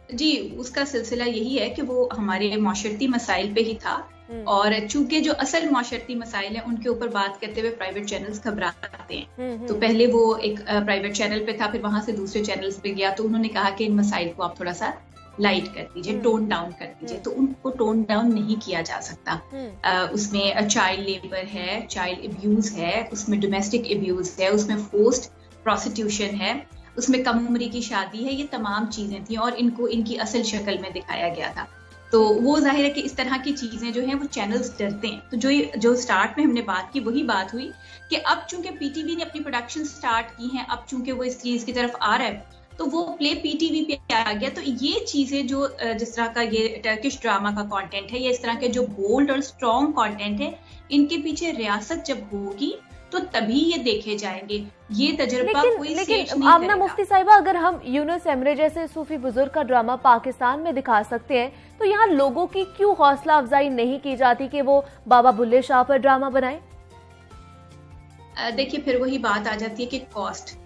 जी, उसका सिलसिला यही है कि वो हमारे माशरती मसाइल पे ही था, और चूंकि जो असल माशरती मसाइल हैं उनके ऊपर बात करते हुए प्राइवेट चैनल्स घबराते हैं। तो पहले वो एक प्राइवेट चैनल पे था, फिर वहां से दूसरे चैनल्स पे गया, तो उन्होंने कहा कि इन मसाइल को आप थोड़ा सा लाइट कर दीजिए, टोन डाउन कर दीजिए। तो उनको टोन डाउन नहीं किया जा सकता। उसमें चाइल्ड लेबर है, चाइल्ड अब्यूज है, उसमें डोमेस्टिक अब्यूज है, उसमें फोर्स्ड प्रोस्टिट्यूशन है, उसमें कम उम्री की शादी है, ये तमाम चीजें थी और इनको इनकी असल शक्ल में दिखाया गया था। तो वो जाहिर है कि इस तरह की चीजें जो हैं वो चैनल्स डरते हैं। तो जो स्टार्ट में हमने बात की वही बात हुई कि अब चूंकि पीटीवी ने अपनी प्रोडक्शन स्टार्ट की हैं, अब चूंकि वो इस चीज की तरफ आ रहा है, तो वो प्ले पीटीवी पे आ गया। तो ये चीजें जो जिस तरह का ये टर्किश ड्रामा का कंटेंट है, या इस तरह के जो बोल्ड और स्ट्रॉन्ग कंटेंट है, इनके पीछे रियासत जब होगी तो तभी ये देखे जाएंगे। ये तजुर्बा कोई सेठ नहीं करेगा। आमना मुफ्ती साहिबा, अगर हम यूनुस एमरे जैसे सूफी बुजुर्ग का ड्रामा पाकिस्तान में दिखा सकते हैं, तो यहाँ लोगों की क्यों हौसला अफजाई नहीं की जाती कि वो बाबा बुल्ले शाह पर ड्रामा बनाएं? देखिए, फिर वही बात आ जाती है कि कॉस्ट।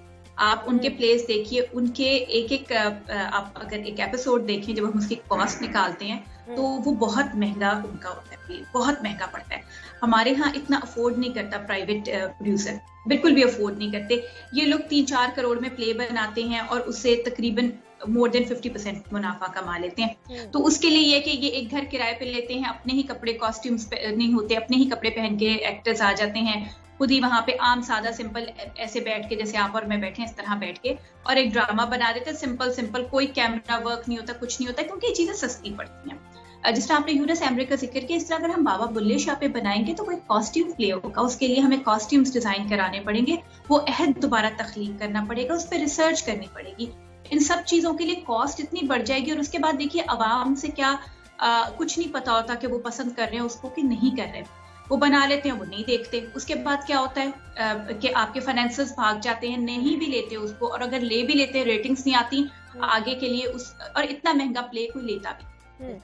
आप उनके प्लेस देखिए, उनके एक आप अगर एक एपिसोड देखें, जब हम उसकी कॉस्ट निकालते हैं तो वो बहुत महंगा उनका होता है, बहुत महंगा पड़ता है। हमारे यहाँ इतना अफोर्ड नहीं करता प्राइवेट प्रोड्यूसर, बिल्कुल भी अफोर्ड नहीं करते। ये लोग 3-4 करोड़ में प्ले बनाते हैं और उससे तकरीबन मोर देन 50% मुनाफा कमा लेते हैं। तो उसके लिए ये कि ये एक घर किराए पे लेते हैं, अपने ही कपड़े कॉस्ट्यूम्स नहीं होते, अपने ही कपड़े पहन के एक्टर्स आ जाते हैं, खुद ही वहां पे आम सादा सिंपल ऐसे बैठ के, जैसे आप और मैं बैठे हैं इस तरह बैठ के, और एक ड्रामा बना देते हैं सिंपल, कोई कैमरा वर्क नहीं होता, कुछ नहीं होता, क्योंकि ये चीजें सस्ती पड़ती हैं। जिस तरह आपने यूनुस एमरे का जिक्र किया, इस तरह अगर हम बाबा बुल्ले शाह पे बनाएंगे तो कोई कॉस्ट्यूम प्ले होगा, उसके लिए हमें कॉस्ट्यूम्स डिजाइन कराने पड़ेंगे, वो अहद दोबारा तख्लीक करना पड़ेगा, उस पर रिसर्च करनी पड़ेगी। इन सब चीजों के लिए कॉस्ट इतनी बढ़ जाएगी। और उसके बाद देखिए, अवाम से क्या कुछ नहीं पता होता कि वो पसंद कर रहे हैं उसको कि नहीं कर रहे हैं। वो बना लेते हैं, वो नहीं देखते। उसके बाद क्या होता है कि आपके फाइनेंसेस भाग जाते हैं, नहीं भी लेते उसको, और अगर ले भी लेते हैं रेटिंग्स नहीं आती आगे के लिए उस, और इतना महंगा प्ले कोई लेता भी,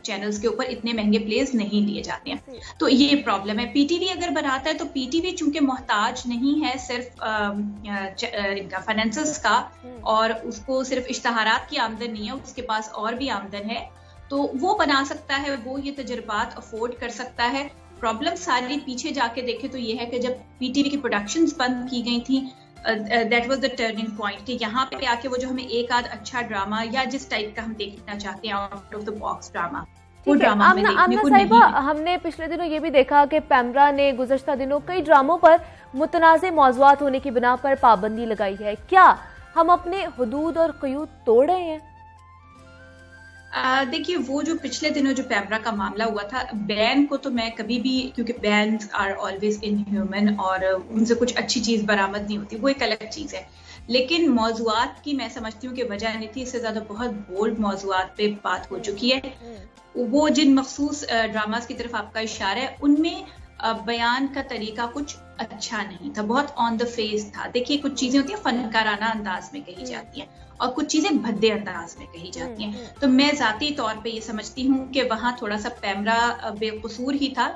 चैनल्स के ऊपर इतने महंगे प्लेस नहीं लिए जाते हैं। तो ये प्रॉब्लम है। पीटीवी अगर बनाता है तो पीटीवी चूंकि मोहताज नहीं है सिर्फ इनका फाइनेंसेस का, और उसको सिर्फ इश्तहारात की आमदन नहीं है, उसके पास और भी आमदन है, तो वो बना सकता है, वो ये तजुर्बात अफोर्ड कर सकता है। प्रॉब्लम सारी पीछे जाके देखे तो ये है कि जब पीटीवी की प्रोडक्शंस बंद की गई थी, that was the turning point कि यहाँ पे आके वो जो हमें एक आध अच्छा ड्रामा या जिस टाइप का हम देखना चाहते हैं out of the box drama, वो ड्रामा हमें देखने को नहीं मिला। हमने पिछले दिनों ये भी देखा कि पैमरा ने गुज़श्ता दिनों कई ड्रामों पर मुतनाज़े मौज़ूआत होने की बिना पर पाबंदी लगाई है। क्या हम अपने हुदूद और क़यूद तोड़ रहे हैं? देखिए, वो जो पिछले दिनों जो पैमरा का मामला हुआ था, बैन को तो मैं कभी भी, क्योंकि बैन्स आर ऑलवेज इनह्यूमन और उनसे कुछ अच्छी चीज बरामद नहीं होती, वो एक अलग चीज है। लेकिन मौज़ूआत की मैं समझती हूँ कि वजह नहीं थी, इससे ज्यादा बहुत बोल्ड मौज़ूआत पे बात हो चुकी है। वो जिन मखसूस ड्रामास की तरफ आपका इशारा है, उनमें बयान का तरीका कुछ अच्छा नहीं था, बहुत ऑन द फेस था। देखिए, कुछ चीजें होती है फनकाराना अंदाज में कही जाती हैं और कुछ चीजें भद्दे अंदाज में कही जाती हैं। तो मैं जाती तौर पे ये समझती हूँ कि वहां थोड़ा सा पैमरा बेकसूर ही था,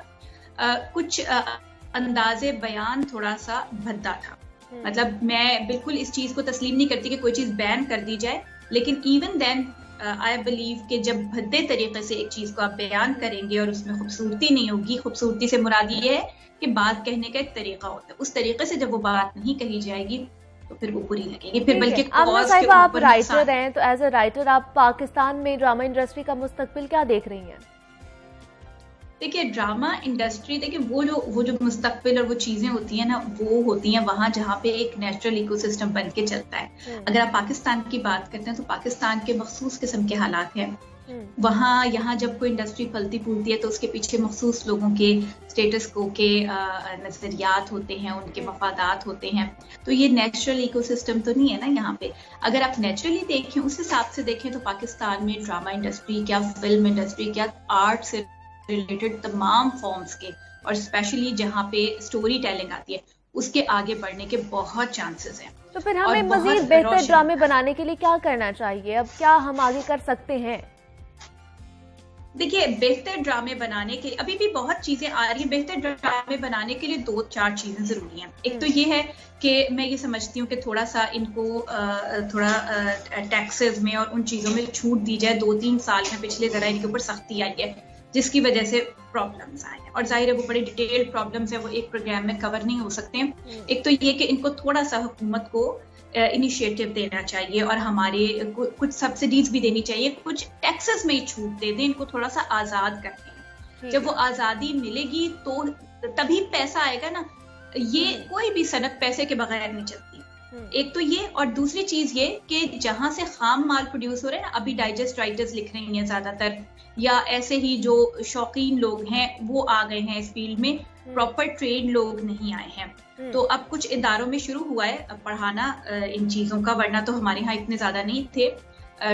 कुछ अंदाजे बयान थोड़ा सा भद्दा था। मतलब मैं बिल्कुल इस चीज को तस्लीम नहीं करती कि कोई चीज बैन कर दी जाए, लेकिन इवन देन आई बिलीव कि जब भद्दे तरीके से एक चीज को आप बयान करेंगे और उसमें खूबसूरती नहीं होगी, खूबसूरती से मुराद ये है कि बात कहने का एक तरीका होता है, उस तरीके से जब वो बात नहीं कही जाएगी तो फिर वो बुरी लगेगी। फिर बल्कि आप राइटर हैं, तो एज अ राइटर आप पाकिस्तान में ड्रामा इंडस्ट्री का मुस्तकबिल क्या देख रही हैं? देखिए, ड्रामा इंडस्ट्री, देखिए वो जो मुस्तकबिल और वो चीजें होती हैं ना, वो होती हैं वहां जहाँ पे एक नेचुरल इकोसिस्टम बन के चलता है। अगर आप पाकिस्तान की बात करते हैं तो पाकिस्तान के मखसूस किस्म के हालात हैं। वहाँ यहाँ जब कोई इंडस्ट्री फलती फूलती है तो उसके पीछे मखसूस लोगों के स्टेटस को के नजरियात होते हैं, उनके मफादात होते हैं। तो ये नेचुरल इकोसिस्टम तो नहीं है ना यहाँ पे। अगर आप नेचुरली देखें, उस हिसाब से देखें तो पाकिस्तान में ड्रामा इंडस्ट्री क्या, फिल्म इंडस्ट्री क्या, आर्ट से रिलेटेड तमाम फॉर्म्स के, और स्पेशली जहाँ पे स्टोरी टेलिंग आती है, उसके आगे बढ़ने के बहुत चांसेस हैं। तो फिर हमें मजीद बेहतर ड्रामे बनाने के लिए क्या करना चाहिए? अब क्या हम आगे कर सकते हैं? देखिए, बेहतर ड्रामे बनाने के लिए अभी भी बहुत चीजें आ रही हैं। बेहतर ड्रामे बनाने के लिए 2-4 चीजें जरूरी हैं। एक तो ये है कि मैं ये समझती हूँ कि थोड़ा सा इनको थोड़ा टैक्सेस में और उन चीजों में छूट दी जाए। 2-3 साल में पिछले जरा इनके ऊपर सख्ती आई है, जिसकी वजह से प्रॉब्लम्स आए हैं, और जाहिर है वो बड़े डिटेल्ड प्रॉब्लम्स है, वो एक प्रोग्राम में कवर नहीं हो सकते हैं। एक तो ये कि इनको थोड़ा सा हुकूमत को इनिशिएटिव देना चाहिए, और हमारे कुछ सब्सिडीज भी देनी चाहिए, कुछ टैक्सेस में ही छूट दे दें, इनको थोड़ा सा आजाद करते हैं। जब वो आजादी मिलेगी तो तभी पैसा आएगा ना। ये कोई भी सनत पैसे के बगैर नहीं चलती। एक तो ये, और दूसरी चीज ये कि जहां से खाम माल प्रोड्यूस हो रहे हैं ना, अभी डाइजेस्ट राइटर्स लिख रही हैं ज्यादातर, या ऐसे ही जो शौकीन लोग हैं वो आ गए हैं इस फील्ड में, प्रॉपर ट्रेन लोग नहीं आए हैं। तो अब कुछ इदारों में शुरू हुआ है पढ़ाना इन चीजों का, वरना तो हमारे यहाँ इतने ज्यादा नहीं थे।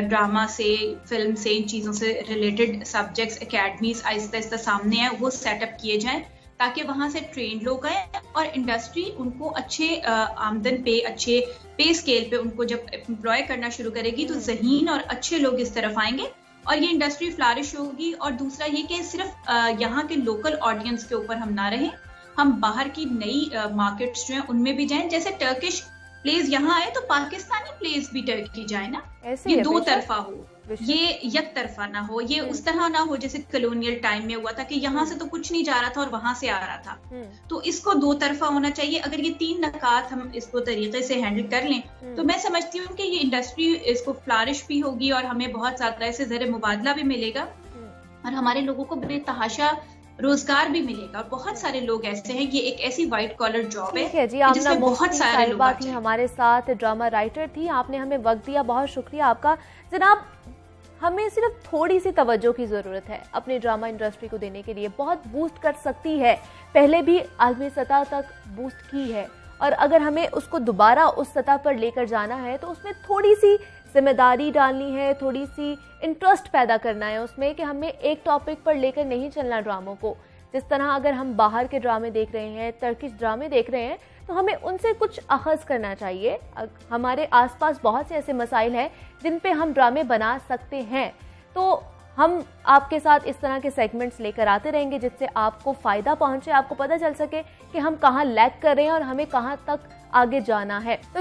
ड्रामा से, फिल्म से, इन चीजों से related subjects academies Aahista Aahista सामने आए, वो सेटअप किए जाएं ताकि वहां से ट्रेन लोग आए, और इंडस्ट्री उनको अच्छे आमदन पे, अच्छे पे स्केल पे उनको जब एम्प्लॉय करना शुरू करेगी तो ज़हीन और अच्छे लोग इस तरफ आएंगे और ये इंडस्ट्री फ्लरिश होगी। और दूसरा ये कि सिर्फ यहाँ के लोकल ऑडियंस के ऊपर हम ना रहें, हम बाहर की नई मार्केट्स जो हैं उनमें भी जाएं। जैसे टर्किश प्लेस यहाँ आए तो पाकिस्तानी प्लेस भी टर्की जाए ना, ये दो तरफा हो, ये एक तरफा ना हो, ये उस तरह ना हो जैसे कॉलोनियल टाइम में हुआ था कि यहाँ से तो कुछ नहीं जा रहा था और वहां से आ रहा था। तो इसको दो तरफा होना चाहिए। अगर ये 3 नकात हम इसको तरीके से हैंडल कर लें तो मैं समझती हूँ कि ये इंडस्ट्री इसको फ्लरिश भी होगी और हमें बहुत ज्यादा ऐसे ज़र मुबादला भी मिलेगा और हमारे लोगों को बेतहाशा रोजगार भी मिलेगा। और बहुत सारे लोग ऐसे हैं, ये एक ऐसी व्हाइट कॉलर जॉब है जी, जिसमें बहुत सारे लोग थी हमारे साथ, ड्रामा राइटर थी, आपने हमें वक्त दिया, बहुत शुक्रिया आपका जनाब। हमें सिर्फ थोड़ी सी तवज्जो की जरूरत है अपने ड्रामा इंडस्ट्री को देने के लिए, बहुत बूस्ट कर सकती है, पहले भी आलमी सतह तक बूस्ट की है, और अगर हमें उसको दोबारा उस सतह पर लेकर जाना है तो उसमें थोड़ी सी जिम्मेदारी डालनी है, थोड़ी सी इंटरेस्ट पैदा करना है उसमें कि हमें एक टॉपिक पर लेकर नहीं चलना ड्रामों को। जिस तरह अगर हम बाहर के ड्रामे देख रहे हैं, टर्किश ड्रामे देख रहे हैं, तो हमें उनसे कुछ अखज़ करना चाहिए। हमारे आसपास बहुत से ऐसे मसाइल हैं जिन पे हम ड्रामे बना सकते हैं, तो हम आपके साथ इस तरह के सेगमेंट्स लेकर आते रहेंगे जिससे आपको फ़ायदा पहुंचे, आपको पता चल सके कि हम कहाँ लैग कर रहे हैं और हमें कहाँ तक आगे जाना है। तो